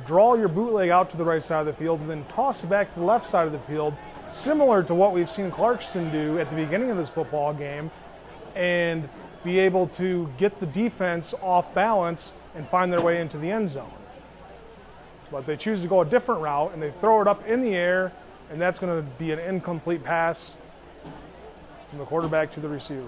Speaker 3: draw your bootleg out to the right side of the field and then toss it back to the left side of the field, similar to what we've seen Clarkston do at the beginning of this football game, and be able to get the defense off balance and find their way into the end zone? But they choose to go a different route, and they throw it up in the air, and that's going to be an incomplete pass from the quarterback to the receiver.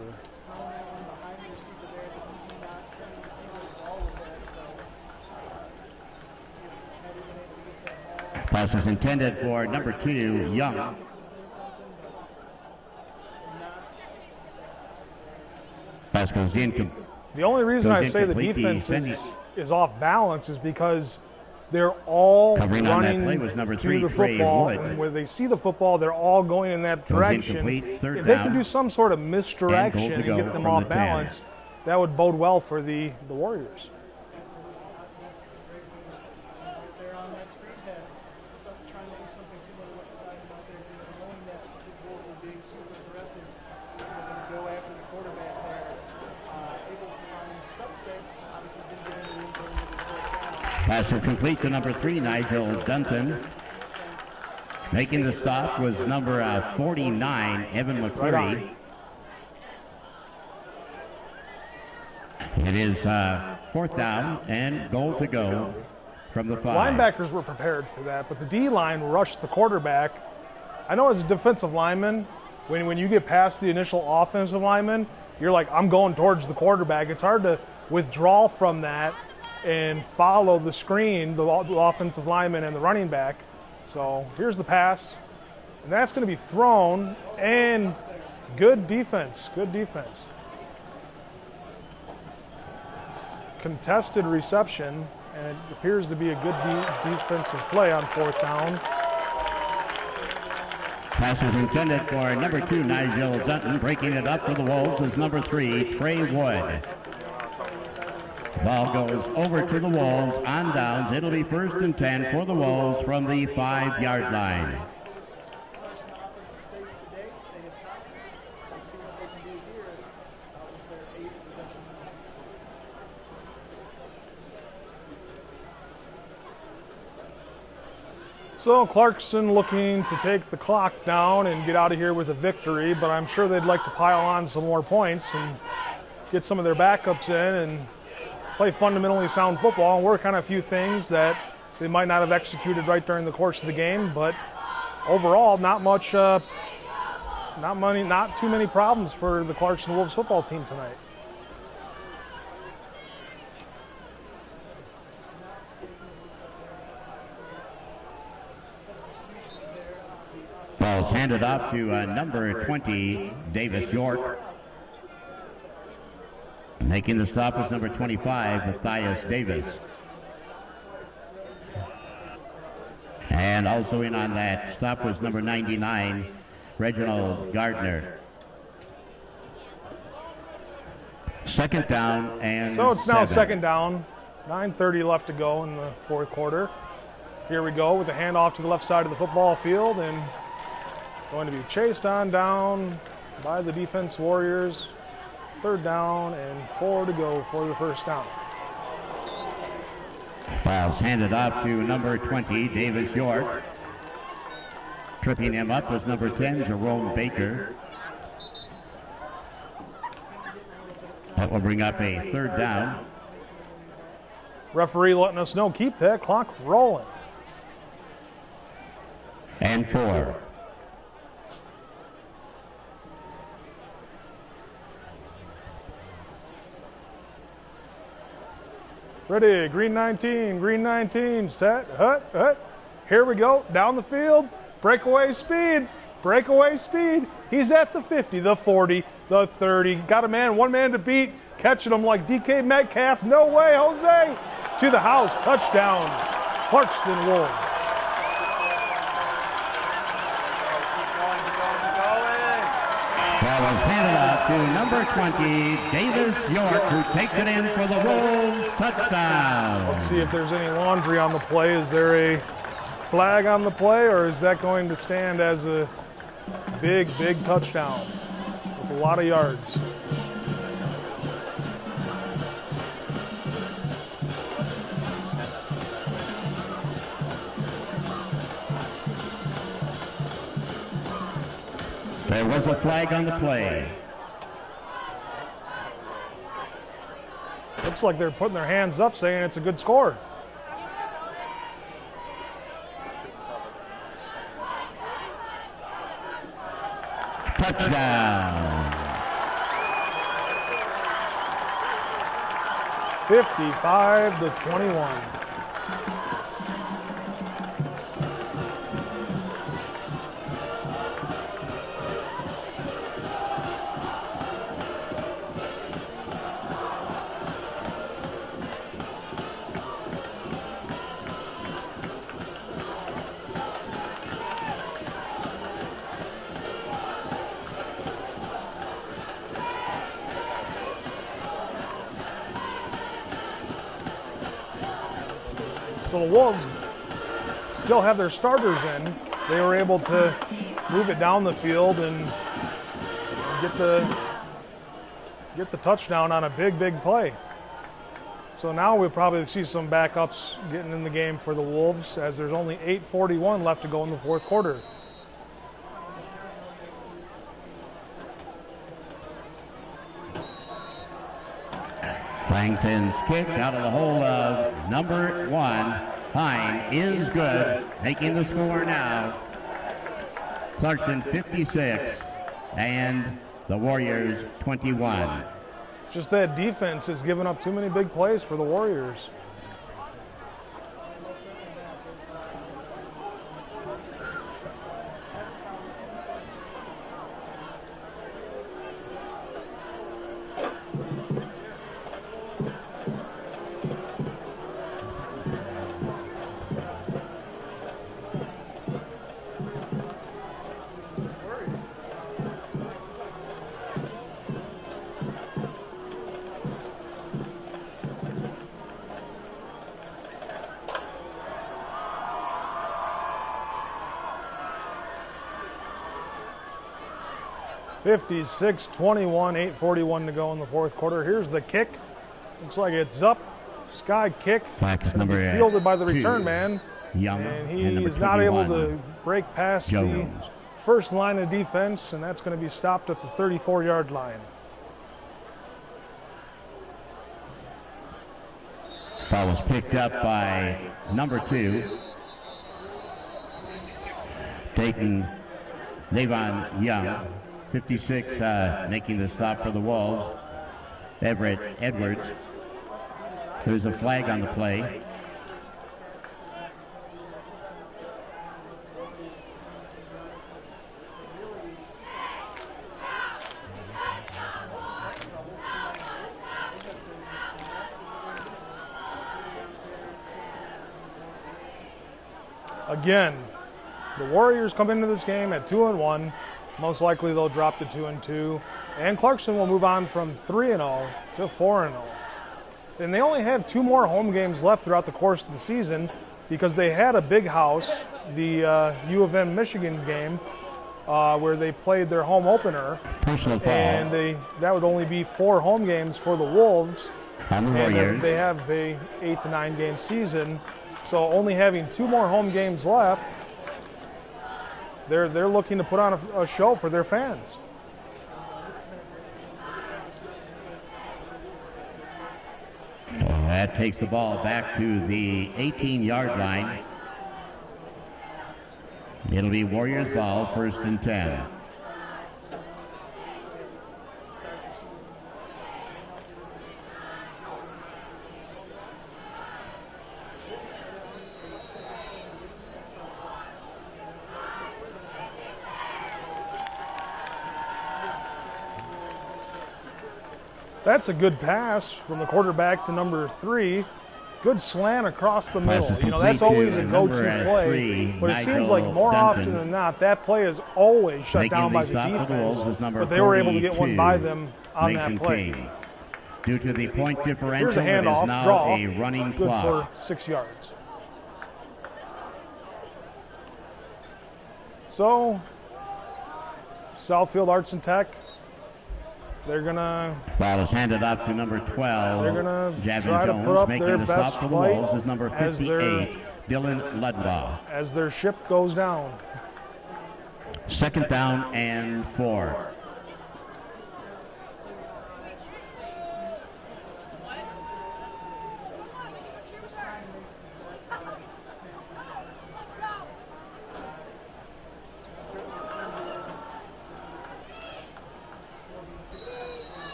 Speaker 2: Pass is intended for number 2, Young. Pass goes in.
Speaker 3: The only reason
Speaker 2: Goes
Speaker 3: I say the
Speaker 2: incomplete.
Speaker 3: defense is off balance is because they're all
Speaker 2: Covering on that
Speaker 3: running
Speaker 2: play was number
Speaker 3: to
Speaker 2: 3,
Speaker 3: the
Speaker 2: Trey
Speaker 3: football,
Speaker 2: Wood.
Speaker 3: and where they see the football, they're all going in that
Speaker 2: Goes
Speaker 3: direction.
Speaker 2: incomplete. 3rd
Speaker 3: If they
Speaker 2: down.
Speaker 3: can do some sort of misdirection
Speaker 2: And
Speaker 3: and,
Speaker 2: goal to go
Speaker 3: get them
Speaker 2: from
Speaker 3: off
Speaker 2: the 10.
Speaker 3: balance, that would bode well for the Warriors.
Speaker 4: They're on that screen pass, trying to do something similar to what you're talking about there, knowing that the Wolves are being super aggressive, they're going to go after the quarterback there, able to find some space, obviously didn't get into the end zone with the 4th down.
Speaker 2: Pass is complete to number 3, Nigel Dunton. Making the stop was number 49, Evan McCleary. It is 4th down and goal to go from the 5.
Speaker 3: Linebackers were prepared for that, but the D-line rushed the quarterback. I know as a defensive lineman, when you get past the initial offensive lineman, you're like, I'm going towards the quarterback. It's hard to withdraw from that and follow the screen, the offensive lineman and the running back. So here's the pass, and that's going to be thrown, and good defense, good defense. Contested reception, and it appears to be a good defensive play on 4th down.
Speaker 2: Pass is intended for number 2, Nigel Dunton. Breaking it up for the Wolves is number 3, Trey Wood. Ball goes over to the Wolves on downs. It'll be 1st and 10 for the Wolves from the 5-yard line.
Speaker 4: Clarkson offense is faced today. They have confidence. We'll see what they can do here with their 8th possession.
Speaker 3: So Clarkson looking to take the clock down and get out of here with a victory, but I'm sure they'd like to pile on some more points and get some of their backups in and play fundamentally sound football and work on a few things that They might not have executed right during the course of the game, but overall, not too many problems for the Clarkson Wolves football team tonight.
Speaker 2: Ball's handed off to number 20, Davis York. Making the stop was number 25, Matthias Davis. And also in on that stop was number 99, Reginald Gardner. Second down and
Speaker 3: so it's now
Speaker 2: 7.
Speaker 3: second down. 9:30 left to go in the fourth quarter. Here we go with the handoff to the left side of the football field, and going to be chased on down by the defense Warriors. Third down and 4 to go for the first down.
Speaker 2: Ball's handed off to number 20, Davis York. Tripping him up was number 10, Jerome Baker. That will bring up a third down.
Speaker 3: Referee letting us know, keep that clock rolling.
Speaker 2: And 4.
Speaker 3: Ready, green 19, set, hut. Here we go, down the field, breakaway speed. He's at the 50, the 40, the 30. Got a man, one man to beat, catching him like DK Metcalf. No way, Jose. To the house, touchdown, Clarkston Wolves.
Speaker 2: Ball was handed off to number 20, Davis York, who takes it in for the Wolves. Touchdown.
Speaker 3: Let's see if there's any laundry on the play. Is there a flag on the play, or is that going to stand as a big touchdown with a lot of yards?
Speaker 2: There was a flag on the play.
Speaker 3: Looks like they're putting their hands up saying it's a good score.
Speaker 2: Touchdown.
Speaker 3: 55-21. So the Wolves still have their starters in. They were able to move it down the field and get the touchdown on a big play. So now we'll probably see some backups getting in the game for the Wolves, as there's only 8:41 left to go in the fourth quarter.
Speaker 2: Langton's kick out of the hole of number 1, Hine, is good, making the score now. Clarkson 56 and the Warriors 21.
Speaker 3: Just that defense has given up too many big plays for the Warriors. (56-21), 8:41 to go in the fourth quarter. Here's the kick. Looks like it's up. Sky kick.
Speaker 2: Flags number
Speaker 3: Fielded by the
Speaker 2: 2,
Speaker 3: return man.
Speaker 2: Young,
Speaker 3: And he
Speaker 2: and number
Speaker 3: is not able
Speaker 2: 21,
Speaker 3: to break past
Speaker 2: Jones.
Speaker 3: the first line of defense, and that's going to be stopped at the 34-yard line.
Speaker 2: Ball was picked up by number 2, Dayton Navon Young. 56 making the stop for the Wolves. Everett Edwards. There's a flag on the play.
Speaker 3: Again, the Warriors come into this game at 2-1. Most likely they'll drop to 2-2. And Clarkson will move on from 3-0 to 4-0. And they only have 2 more home games left throughout the course of the season because they had a big house, the U of M Michigan game, where they played their home opener.
Speaker 2: Personal foul.
Speaker 3: And that would only be 4 home games for the Wolves.
Speaker 2: On the
Speaker 3: And
Speaker 2: Warriors.
Speaker 3: they have a 8 to 9 game season. So only having 2 more home games left, they're looking to put on a show for their fans.
Speaker 2: That takes the ball back to the 18-yard line. It'll be Warriors ball, 1st and 10.
Speaker 3: That's a good pass from the quarterback to number 3. Good slant across the
Speaker 2: Pass
Speaker 3: middle.
Speaker 2: is
Speaker 3: You know, that's
Speaker 2: complete
Speaker 3: always
Speaker 2: to
Speaker 3: a go-to
Speaker 2: number
Speaker 3: play.
Speaker 2: 3,
Speaker 3: But it seems
Speaker 2: Nigel
Speaker 3: like more often
Speaker 2: Dunton.
Speaker 3: than not, that play is always shut
Speaker 2: Making
Speaker 3: down
Speaker 2: the
Speaker 3: by the
Speaker 2: stop for the Wolves
Speaker 3: defense.
Speaker 2: is number
Speaker 3: But they were able to get one
Speaker 2: 42,
Speaker 3: by them on
Speaker 2: Mason
Speaker 3: that play.
Speaker 2: King. Due to the point
Speaker 3: Here's
Speaker 2: differential,
Speaker 3: a
Speaker 2: it is
Speaker 3: handoff,
Speaker 2: now
Speaker 3: draw,
Speaker 2: a running
Speaker 3: good
Speaker 2: clock.
Speaker 3: for 6 yards. So, Southfield Arts and Tech, they're gonna
Speaker 2: Ball is handed off to number 12,
Speaker 3: They're gonna
Speaker 2: Javin
Speaker 3: try to put
Speaker 2: Jones.
Speaker 3: up
Speaker 2: Making
Speaker 3: their
Speaker 2: the stop
Speaker 3: best
Speaker 2: for the
Speaker 3: fight
Speaker 2: Wolves is number
Speaker 3: as
Speaker 2: 58, Dylan Ludbaugh.
Speaker 3: as their ship goes down.
Speaker 2: 2nd down and 4.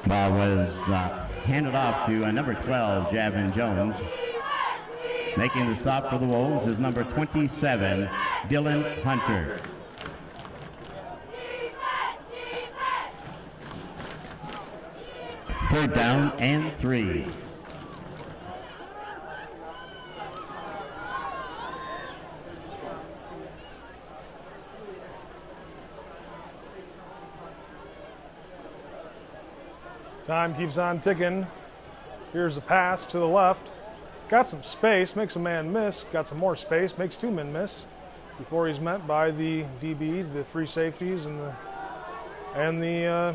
Speaker 2: Ball was handed off to number 12, Javin Jones. Making the stop for the Wolves is number 27, Dylan Hunter. Third down and 3.
Speaker 3: Time keeps on ticking. Here's a pass to the left. Got some space, makes a man miss. Got some more space, makes 2 men miss. Before he's met by the DB, the 3 safeties, and the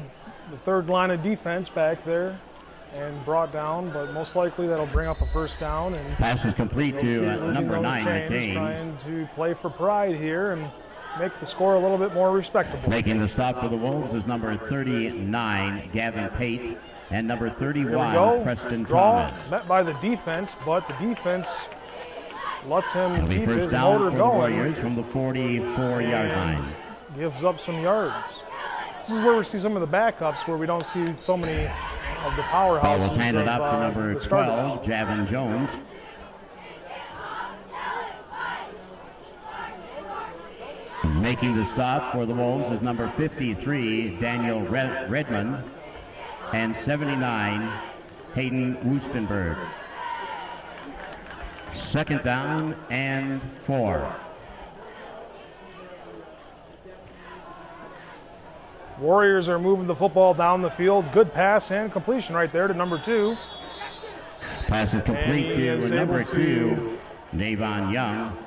Speaker 3: third line of defense back there, and brought down. But most likely that'll bring up a 1st down. And
Speaker 2: Pass is complete to number 9, McCain.
Speaker 3: Trying to play for pride here and make the score a little bit more respectable.
Speaker 2: Making the stop for the Wolves is number 39, Gavin Pate, and number
Speaker 3: Here we
Speaker 2: 31,
Speaker 3: go.
Speaker 2: Preston
Speaker 3: Draw
Speaker 2: Thomas.
Speaker 3: met by the defense, but the defense lets him
Speaker 2: It'll be
Speaker 3: keep his
Speaker 2: 1st down
Speaker 3: motor
Speaker 2: for the
Speaker 3: going.
Speaker 2: Warriors from the 44-yard line.
Speaker 3: Gives up some yards. This is where we see some of the backups where we don't see so many of the powerhouses.
Speaker 2: Ball was handed
Speaker 3: of,
Speaker 2: off to number
Speaker 3: the starters.
Speaker 2: 12, Javin Jones. Making the stop for the Wolves is number 53, Daniel Redmond, and 79, Hayden Wustenberg. 2nd down and 4.
Speaker 3: Warriors are moving the football down the field. Good pass and completion right there to number 2.
Speaker 2: Pass is complete
Speaker 3: And he
Speaker 2: to
Speaker 3: is
Speaker 2: number
Speaker 3: able
Speaker 2: 2, Navon Young.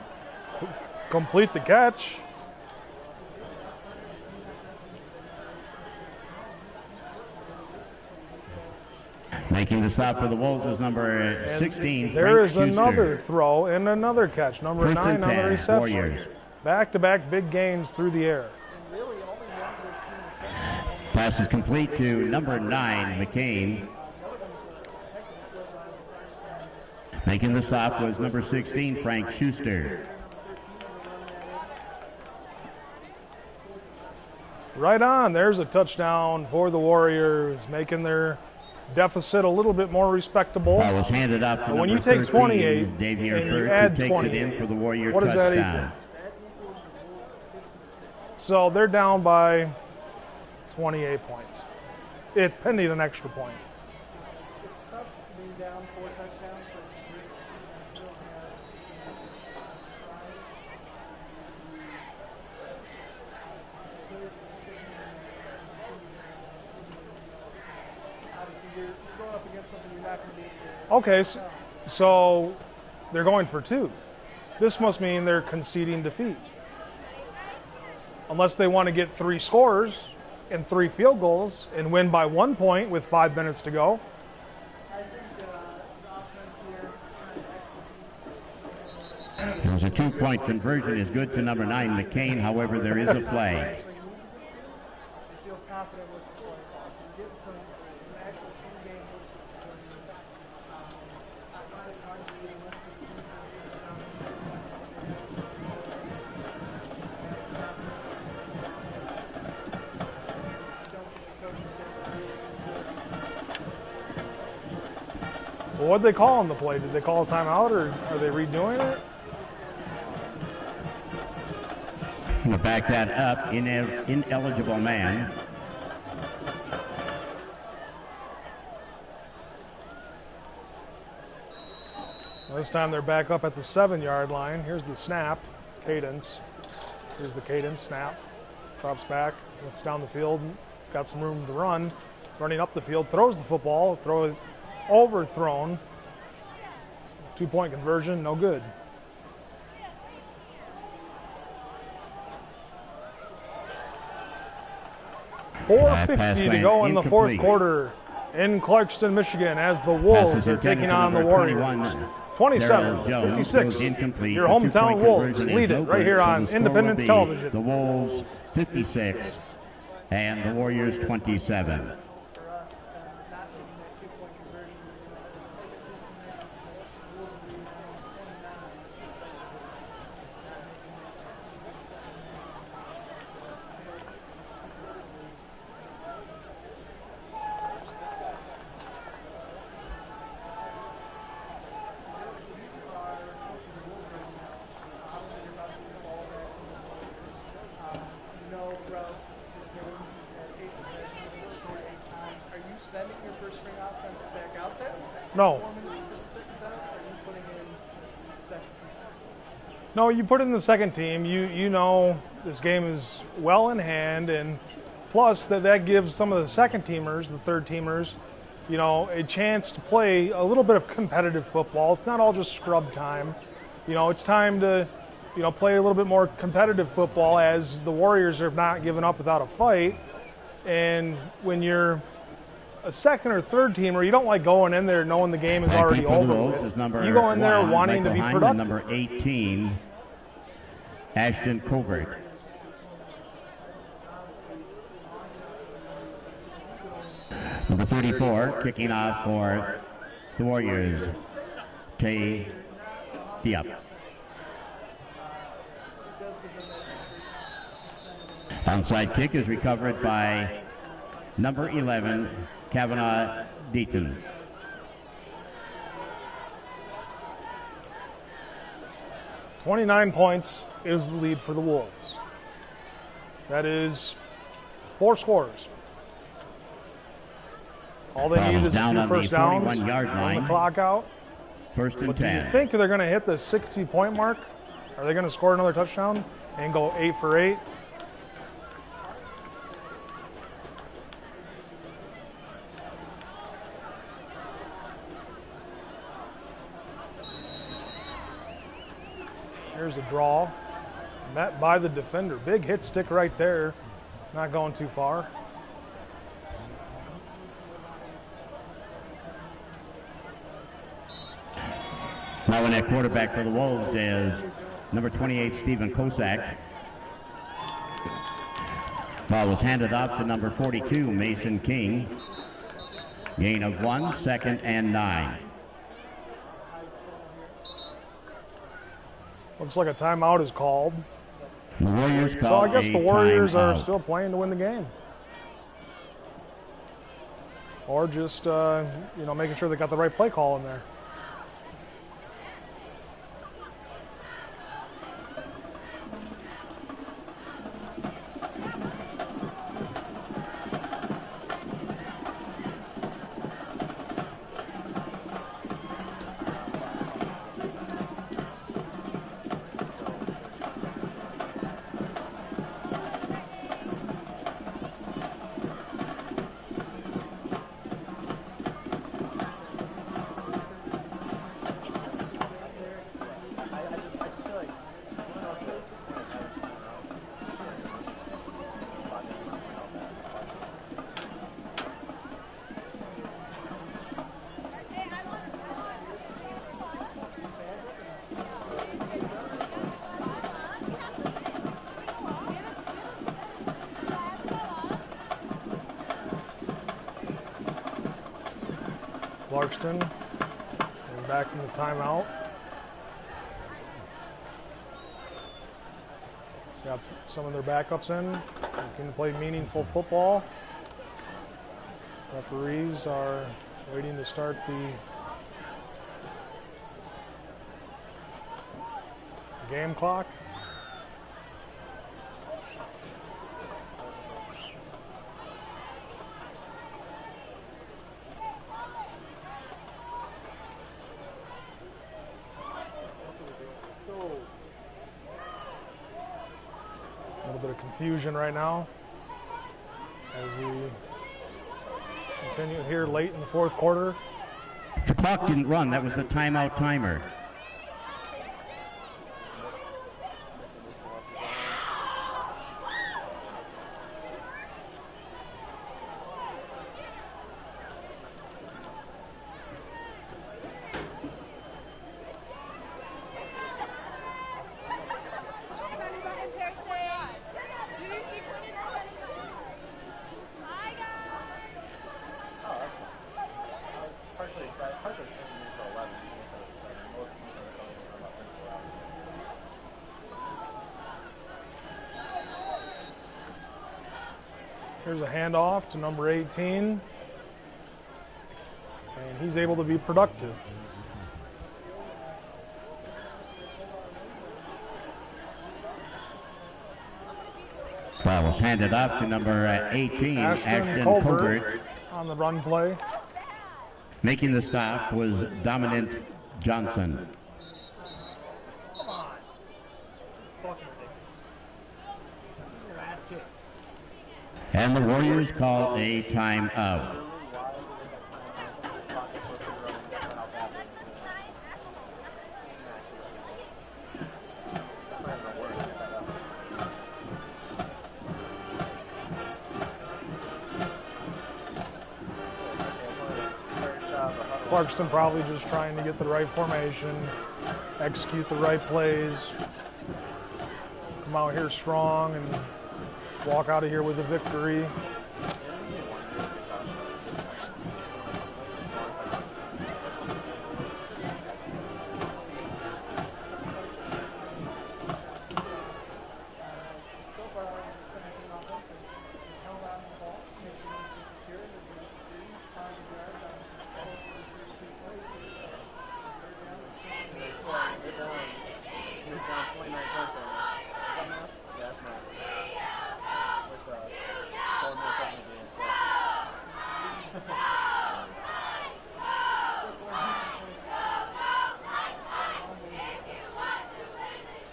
Speaker 3: Complete the catch.
Speaker 2: Making the stop for the Wolves is number 16,
Speaker 3: There
Speaker 2: Frank
Speaker 3: is
Speaker 2: Schuster.
Speaker 3: another throw and another catch. Number
Speaker 2: 1st
Speaker 3: 9
Speaker 2: and
Speaker 3: on the
Speaker 2: 10,
Speaker 3: reception.
Speaker 2: Warriors.
Speaker 3: Back-to-back big gains through the air.
Speaker 4: Really, only one of those teams
Speaker 2: Pass is complete to number 9, McCain. Making the stop was number 16, Frank Schuster.
Speaker 3: Right on. There's a touchdown for the Warriors, making their deficit a little bit more respectable.
Speaker 2: Ball was handed off to
Speaker 3: But when
Speaker 2: number
Speaker 3: you take
Speaker 2: 13,
Speaker 3: 28
Speaker 2: Davier
Speaker 3: and you
Speaker 2: Burt,
Speaker 3: add
Speaker 2: who takes
Speaker 3: 28,
Speaker 2: it in for the Warrior
Speaker 3: what does that
Speaker 2: touchdown.
Speaker 3: So they're down by 28 points, it pending an extra point.
Speaker 4: It's tough being down 4 touchdowns, but you still have obviously you're going up against something you're not going to be able to.
Speaker 3: Okay, so they're going for 2. This must mean they're conceding defeat. Unless they want to get 3 scores and 3 field goals and win by 1 point with 5 minutes to go.
Speaker 4: I think the offense here
Speaker 2: There's a 2-point conversion is good to number 9, McCain. However, there is a flag.
Speaker 4: feel confident with the play. So you get some actual in-game versus I find it hard to get unless the team
Speaker 3: Well, what'd they call on the play? Did they call a timeout or are they redoing it?
Speaker 2: We'll back that up. Ineligible man.
Speaker 3: This time they're back up at the 7-yard line. Here's the snap, cadence. Here's the cadence, snap. Drops back, looks down the field, got some room to run. Running up the field, throws the football, throw it overthrown. 2-point conversion, no good. .450 to go in the fourth quarter in Clarkston, Michigan, as the Wolves are taking on the Warriors. 27-56. Your hometown Wolves lead it right here on Independence Television.
Speaker 2: The Wolves 56 and the Warriors 27.
Speaker 4: for us not taking that 2-point conversion. Are you sending your first string offense back out there?
Speaker 3: No.
Speaker 4: 4 minutes for the second time? Or are you putting in the second team?
Speaker 3: No, you put in the second team. You know this game is well in hand, and plus that gives some of the second teamers, the third teamers, you know, a chance to play a little bit of competitive football. It's not all just scrub time. You know, it's time to, you know, play a little bit more competitive football, as the Warriors have not given up without a fight. And when you're a second or third teamer, you don't like going in there knowing the game is already over with. You go in there wanting to be productive.
Speaker 2: Number 18, Ashton Covert. Number 34, kicking off for the Warriors, Tay Diop. Onside kick is recovered by number 11, Kavanaugh Deaton.
Speaker 3: .29 points is the lead for the Wolves. That is 4 scores. All they need is a
Speaker 2: down
Speaker 3: few
Speaker 2: on the
Speaker 3: first downs,
Speaker 2: 41-yard
Speaker 3: run
Speaker 2: line.
Speaker 3: the clock out.
Speaker 2: First and
Speaker 3: But do you
Speaker 2: 10.
Speaker 3: think they're going to hit the 60-point mark? Are they going to score another touchdown and go 8 for 8? Here's a draw. Met by the defender. Big hit stick right there. Not going too far.
Speaker 2: Now in at quarterback for the Wolves is number 28, Stephen Kosak. Ball was handed off to number 42, Mason King. Gain of 1, 2nd and 9.
Speaker 3: Looks like a timeout is called.
Speaker 2: The Warriors
Speaker 3: So
Speaker 2: call
Speaker 3: I guess
Speaker 2: a
Speaker 3: the Warriors are
Speaker 2: timeout.
Speaker 3: still playing to win the game. Or just, making sure they got the right play call in there. Clarkston and back in the timeout. Got some of their backups in. They can play meaningful football. Referees are waiting to start the game clock. A little bit of confusion right now as we continue here late in the fourth quarter.
Speaker 2: The clock didn't run. That was the timeout timer.
Speaker 3: Here's a handoff to number 18. And he's able to be productive.
Speaker 2: Ball was handed off to number 18, Ashton Colbert.
Speaker 3: On the run play.
Speaker 2: Making the stop was Dominant Johnson. And the Warriors call a timeout.
Speaker 3: Clarkston probably just trying to get the right formation, execute the right plays, come out here strong and walk out of here with a victory.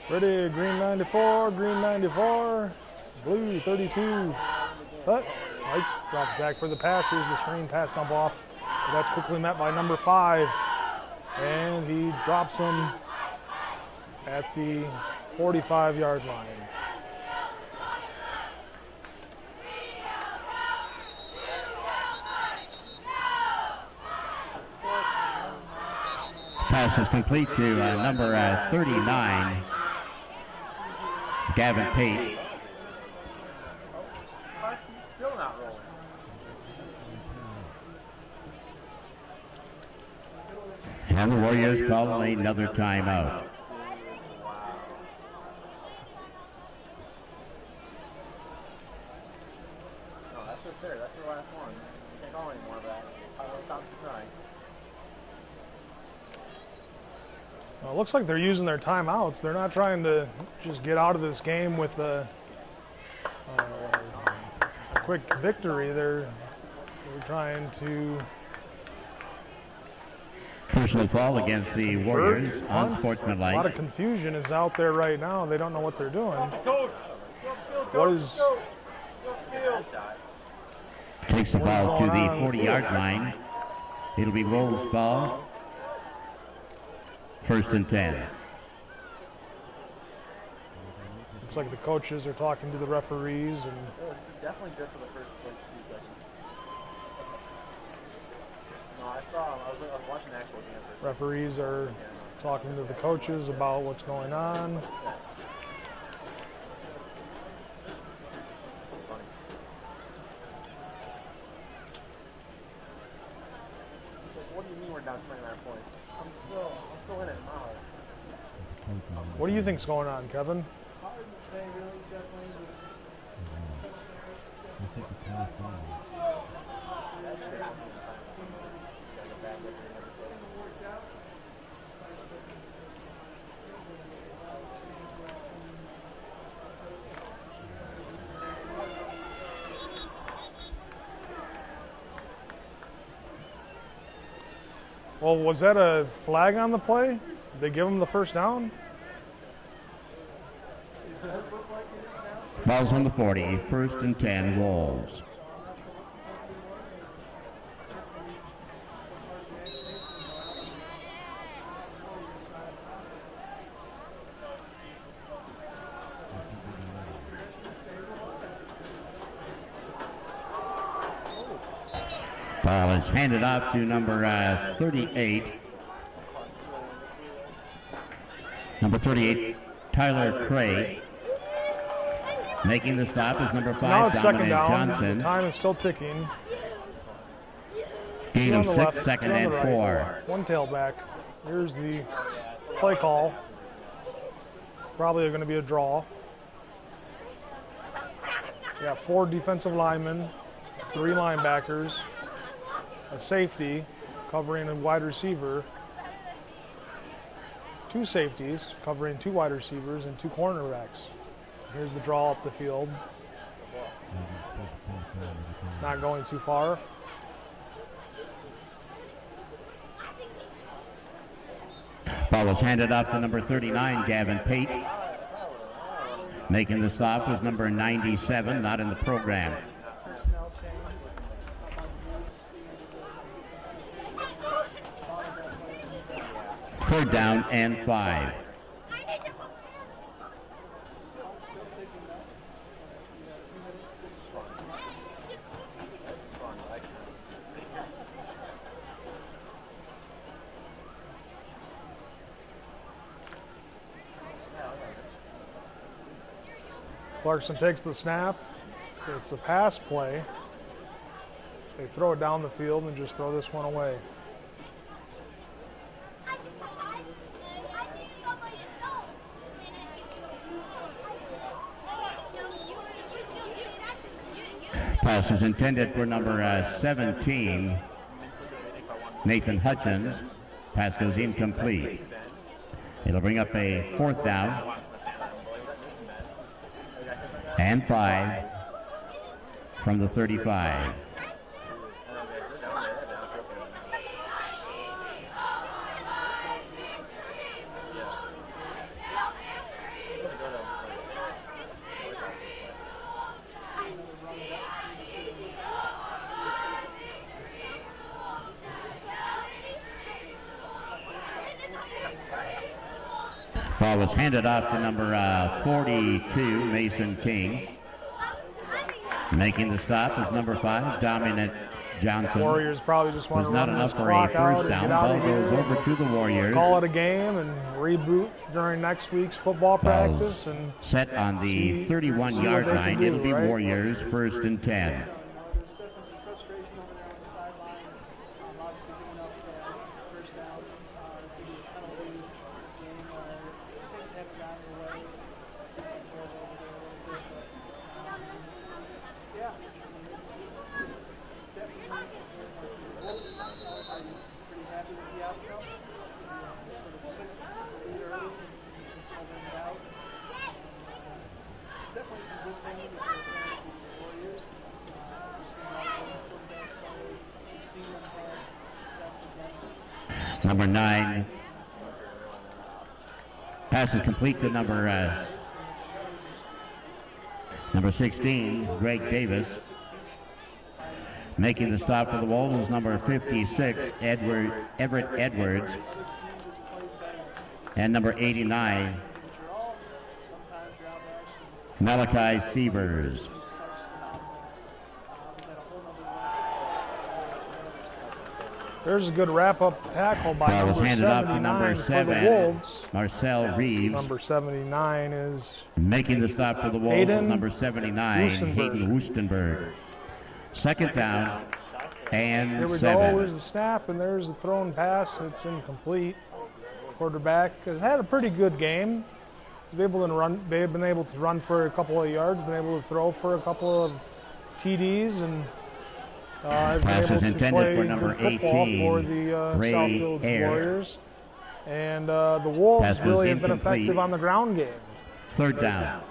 Speaker 3: Ready, green 94, green 94, blue 32. But Mike drops back for the pass. Here's the screen pass dump off. But that's quickly met by number 5. And he drops him at the 45-yard line.
Speaker 2: Pass is complete to number 39, Gavin Pate.
Speaker 6: Still not rolling.
Speaker 2: And the Warriors call another timeout.
Speaker 6: Wow.
Speaker 3: Well, it looks like they're using their timeouts. They're not trying to just get out of this game with a quick victory. They're trying to
Speaker 2: Personal foul against the Warriors,
Speaker 3: punt. A lot
Speaker 2: unsportsmanlike.
Speaker 3: of confusion is out there right now. They don't know what they're doing. What is
Speaker 2: Takes the ball to
Speaker 3: going
Speaker 2: the
Speaker 3: on on the
Speaker 2: 40-yard line. It'll be Wolves' ball. 1st and 10.
Speaker 3: looks like the coaches are talking to the referees and
Speaker 6: Definitely good for the first few seconds. No, I was watching the actual game.
Speaker 3: referees are talking to the coaches about what's going on.
Speaker 6: What do you mean we're down 29 points? I'm still in it now.
Speaker 3: What do you think's going on, Kevin?
Speaker 4: Hard to say, really, definitely.
Speaker 1: I think the play foul.
Speaker 3: Well, was that a flag on the play? Did they give him the first down?
Speaker 2: Ball's on the 40, 1st and 10, Wolves. Ball is handed off to number 38. Number 38, Tyler Cray. Making the stop is number 5,
Speaker 3: Now it's second
Speaker 2: Dominic
Speaker 3: down.
Speaker 2: Johnson.
Speaker 3: The time is still ticking.
Speaker 2: Gain
Speaker 3: Two on
Speaker 2: of
Speaker 3: the
Speaker 2: 6,
Speaker 3: left,
Speaker 2: 2nd
Speaker 3: two on
Speaker 2: and
Speaker 3: the right.
Speaker 2: 4.
Speaker 3: One tailback. Here's the play call. Probably going to be a draw. We got 4 defensive linemen, 3 linebackers, a safety covering a wide receiver, 2 safeties covering 2 wide receivers, and 2 cornerbacks. Here's the draw up the field. Not going too far.
Speaker 2: Ball was handed off to number 39, Gavin Pate. Making the stop was number 97, not in the program. Third down and 5.
Speaker 3: Clarkson takes the snap. It's a pass play. They throw it down the field and just throw this one away.
Speaker 2: Pass is intended for number 17, Nathan Hutchins. Pass goes incomplete. It'll bring up a 4th down and 5 from the 35. Ball was handed off to number 42, Mason King. Making the stop is number 5, Dominic Johnson.
Speaker 3: Warriors probably just want
Speaker 2: Was
Speaker 3: to
Speaker 2: not
Speaker 3: run this
Speaker 2: enough for a
Speaker 3: clock out
Speaker 2: first
Speaker 3: and
Speaker 2: down.
Speaker 3: get out
Speaker 2: Ball
Speaker 3: of
Speaker 2: goes
Speaker 3: here.
Speaker 2: over to the Warriors.
Speaker 3: Call it a game and reboot during next week's football
Speaker 2: Ball's
Speaker 3: practice. And
Speaker 2: set on the 31-yard
Speaker 3: they can
Speaker 2: line.
Speaker 3: do,
Speaker 2: It'll be
Speaker 3: right?
Speaker 2: Warriors 1st and 10.
Speaker 4: There's definitely some frustration over there on the sideline. Obviously giving up first down due to penalty game or things haven't gotten their way. Over there a little bit, but yeah, definitely. Are you pretty happy with the outcome?
Speaker 2: Number 9. Pass is complete to number 16, Greg Davis. Making the stop for the Wolves is number 56, Everett Edwards. And number 89, Malachi Sievers.
Speaker 3: There's a good wrap-up tackle by
Speaker 2: Ball was
Speaker 3: number
Speaker 2: handed off to
Speaker 3: 79
Speaker 2: number
Speaker 3: for
Speaker 2: 7,
Speaker 3: the Wolves.
Speaker 2: Marcel Reeves.
Speaker 3: Number 79 is
Speaker 2: Making the stop for the Wolves is
Speaker 3: Hayden
Speaker 2: number 79, Hayden Wustenberg. Second down and
Speaker 3: Here we
Speaker 2: 7.
Speaker 3: go. There's the snap, and there's the thrown pass. It's incomplete. Quarterback has had a pretty good game. They've been able to run for a couple of yards, been able to throw for a couple of TDs, and has been
Speaker 2: Pass
Speaker 3: able
Speaker 2: is
Speaker 3: to
Speaker 2: intended
Speaker 3: play
Speaker 2: for number
Speaker 3: good football
Speaker 2: 18,
Speaker 3: for the
Speaker 2: Ray
Speaker 3: Southfield
Speaker 2: Ayer.
Speaker 3: Warriors. And the Wolves
Speaker 2: Pass was
Speaker 3: really have been
Speaker 2: incomplete.
Speaker 3: effective on the ground game.
Speaker 2: Third down.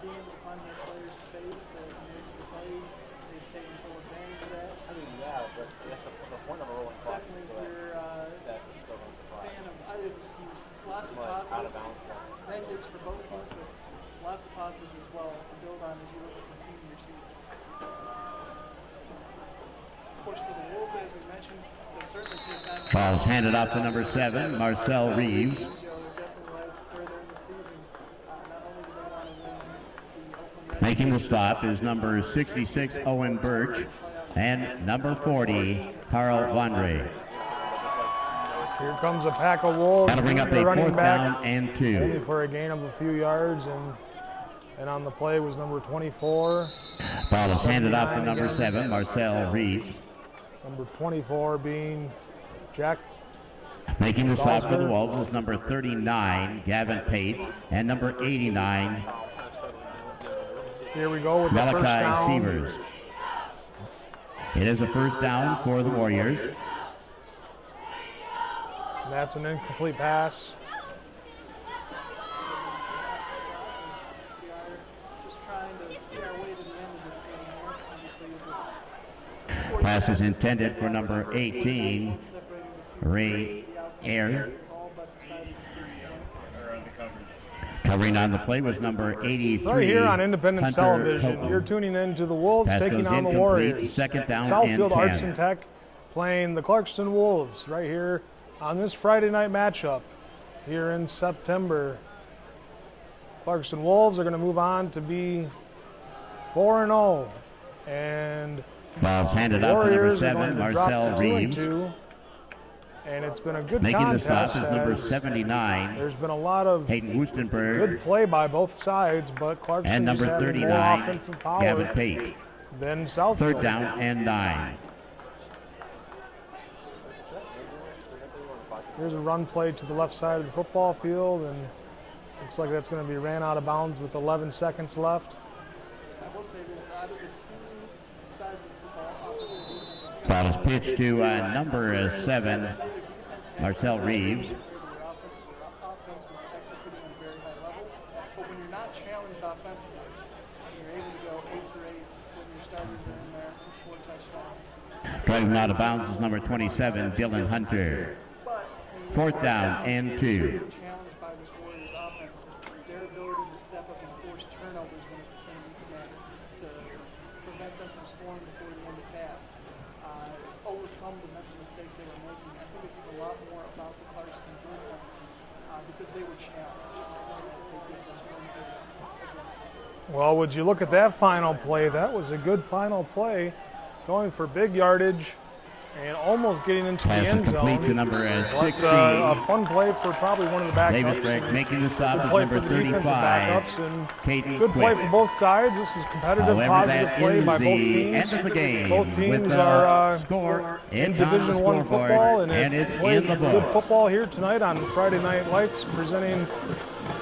Speaker 4: Being able to find their players' space to manage the plays, they've taken full advantage of that.
Speaker 6: I mean, yeah, but I guess the point of a rolling clock
Speaker 4: Definitely,
Speaker 6: is
Speaker 4: if you're a
Speaker 6: that still runs the clock.
Speaker 4: fan of either of these teams, lots of
Speaker 6: Like, out of
Speaker 4: positives,
Speaker 6: bounds stuff.
Speaker 4: negatives for both teams, but lots of positives as well to build on as you look to continue your season. Of course, for the Wolves, as we mentioned, they'll certainly take time to
Speaker 2: Ball is handed off to number 7, Marcel Reeves. Making the stop is number 66, Owen Birch, and number 40, Carl Wandre.
Speaker 3: Here comes a pack of Wolves.
Speaker 2: That'll bring up a
Speaker 3: running
Speaker 2: fourth
Speaker 3: back,
Speaker 2: down and 2.
Speaker 3: only for a gain of a few yards, and on the play was number 24.
Speaker 2: Ball is handed off to number 7, Marcel Reeves.
Speaker 3: Number 24 being Jack.
Speaker 2: Making the stop for the Wolves is number 39, Gavin Pate, and number 89,
Speaker 3: Here we go with the first
Speaker 2: Malachi
Speaker 3: down.
Speaker 2: Sievers. It is a first down for the Warriors.
Speaker 3: And that's an incomplete pass.
Speaker 2: Pass is intended for number 18, Ray Ayer. Covering on the play was number 83.
Speaker 3: Right here on Independence
Speaker 2: Hunter
Speaker 3: Television,
Speaker 2: Copeland.
Speaker 3: you're tuning in to the Wolves
Speaker 2: Pass
Speaker 3: taking
Speaker 2: goes
Speaker 3: on the
Speaker 2: incomplete.
Speaker 3: Warriors.
Speaker 2: Second down and
Speaker 3: Southfield Arts
Speaker 2: 10.
Speaker 3: and Tech playing the Clarkston Wolves right here on this Friday night matchup here in September. Clarkston Wolves are going to move on to be 4-0, and
Speaker 2: Ball's handed off to number
Speaker 3: Warriors are going
Speaker 2: 7,
Speaker 3: to drop
Speaker 2: Marcel
Speaker 3: to 2-2.
Speaker 2: Reeves.
Speaker 3: And it's been a good
Speaker 2: Making the
Speaker 3: contest.
Speaker 2: stop is number
Speaker 3: as
Speaker 2: 79,
Speaker 3: There's been a lot of
Speaker 2: Hayden
Speaker 3: good
Speaker 2: Wustenberg,
Speaker 3: play by both sides, but Clarkston
Speaker 2: and number
Speaker 3: just having more
Speaker 2: 39,
Speaker 3: offensive power
Speaker 2: Gavin Pate.
Speaker 3: than Southfield.
Speaker 2: Third down and 9.
Speaker 3: Here's a run play to the left side of the football field, and looks like that's going to be ran out of bounds with 11 seconds left.
Speaker 4: I will say this, out of the two sides of the football, offensive and defensive,
Speaker 2: Ball is pitched to number 7, Marcel Reeves.
Speaker 4: their offense was executing at a very high level. But when you're not challenged offensively, you're able to go 8 for 8 when your starters are in there and score touchdowns.
Speaker 2: Driving out of bounds is number 27, Dylan Hunter.
Speaker 4: But
Speaker 2: Fourth down and 2.
Speaker 4: challenged by this Warriors offense, their ability to step up and force turnovers when it matters to prevent them from scoring before the end of half. Overcome the mental mistakes they were making. I think it's a lot more about the Clarkston defense because they were challenged.
Speaker 3: Well, would you look at that final play? That was a good final play, going for big yardage and almost getting into
Speaker 2: Pass
Speaker 3: the
Speaker 2: is
Speaker 3: end
Speaker 2: complete to
Speaker 3: zone.
Speaker 2: number
Speaker 3: But,
Speaker 2: 16.
Speaker 3: a fun play for probably one of the backups.
Speaker 2: Davis Gregg making the stop
Speaker 3: Good
Speaker 2: is
Speaker 3: play
Speaker 2: number
Speaker 3: for the defensive
Speaker 2: 35,
Speaker 3: backups, and
Speaker 2: Caden
Speaker 3: good play
Speaker 2: Quick.
Speaker 3: for both sides. This is competitive,
Speaker 2: However,
Speaker 3: positive
Speaker 2: that
Speaker 3: play
Speaker 2: is
Speaker 3: by both
Speaker 2: the
Speaker 3: teams.
Speaker 2: end of the game.
Speaker 3: Both teams
Speaker 2: with the
Speaker 3: are
Speaker 2: score
Speaker 3: in
Speaker 2: it's on the
Speaker 3: Division I
Speaker 2: scoreboard,
Speaker 3: football,
Speaker 2: and it's
Speaker 3: played
Speaker 2: in the
Speaker 3: good
Speaker 2: books.
Speaker 3: football here tonight on Friday Night Lights, presenting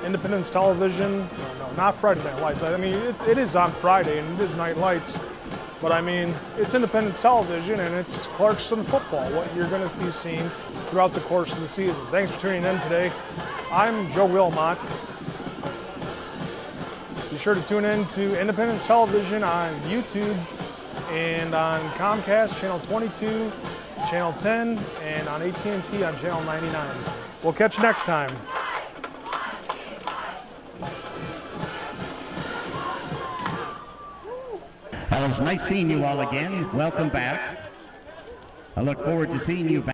Speaker 3: Independence Television. No, not Friday Night Lights. I mean, it is on Friday, and it is Night Lights. But I mean, it's Independence Television, and it's Clarkston football, what you're going to be seeing throughout the course of the season. Thanks for tuning in today. I'm Joe Wilmot. Be sure to tune in to Independence Television on YouTube and on Comcast Channel 22, Channel 10 and on AT&T on Channel 99. We'll catch you next time.
Speaker 2: Well, it's nice seeing you all again. Welcome back. I look forward to seeing you back.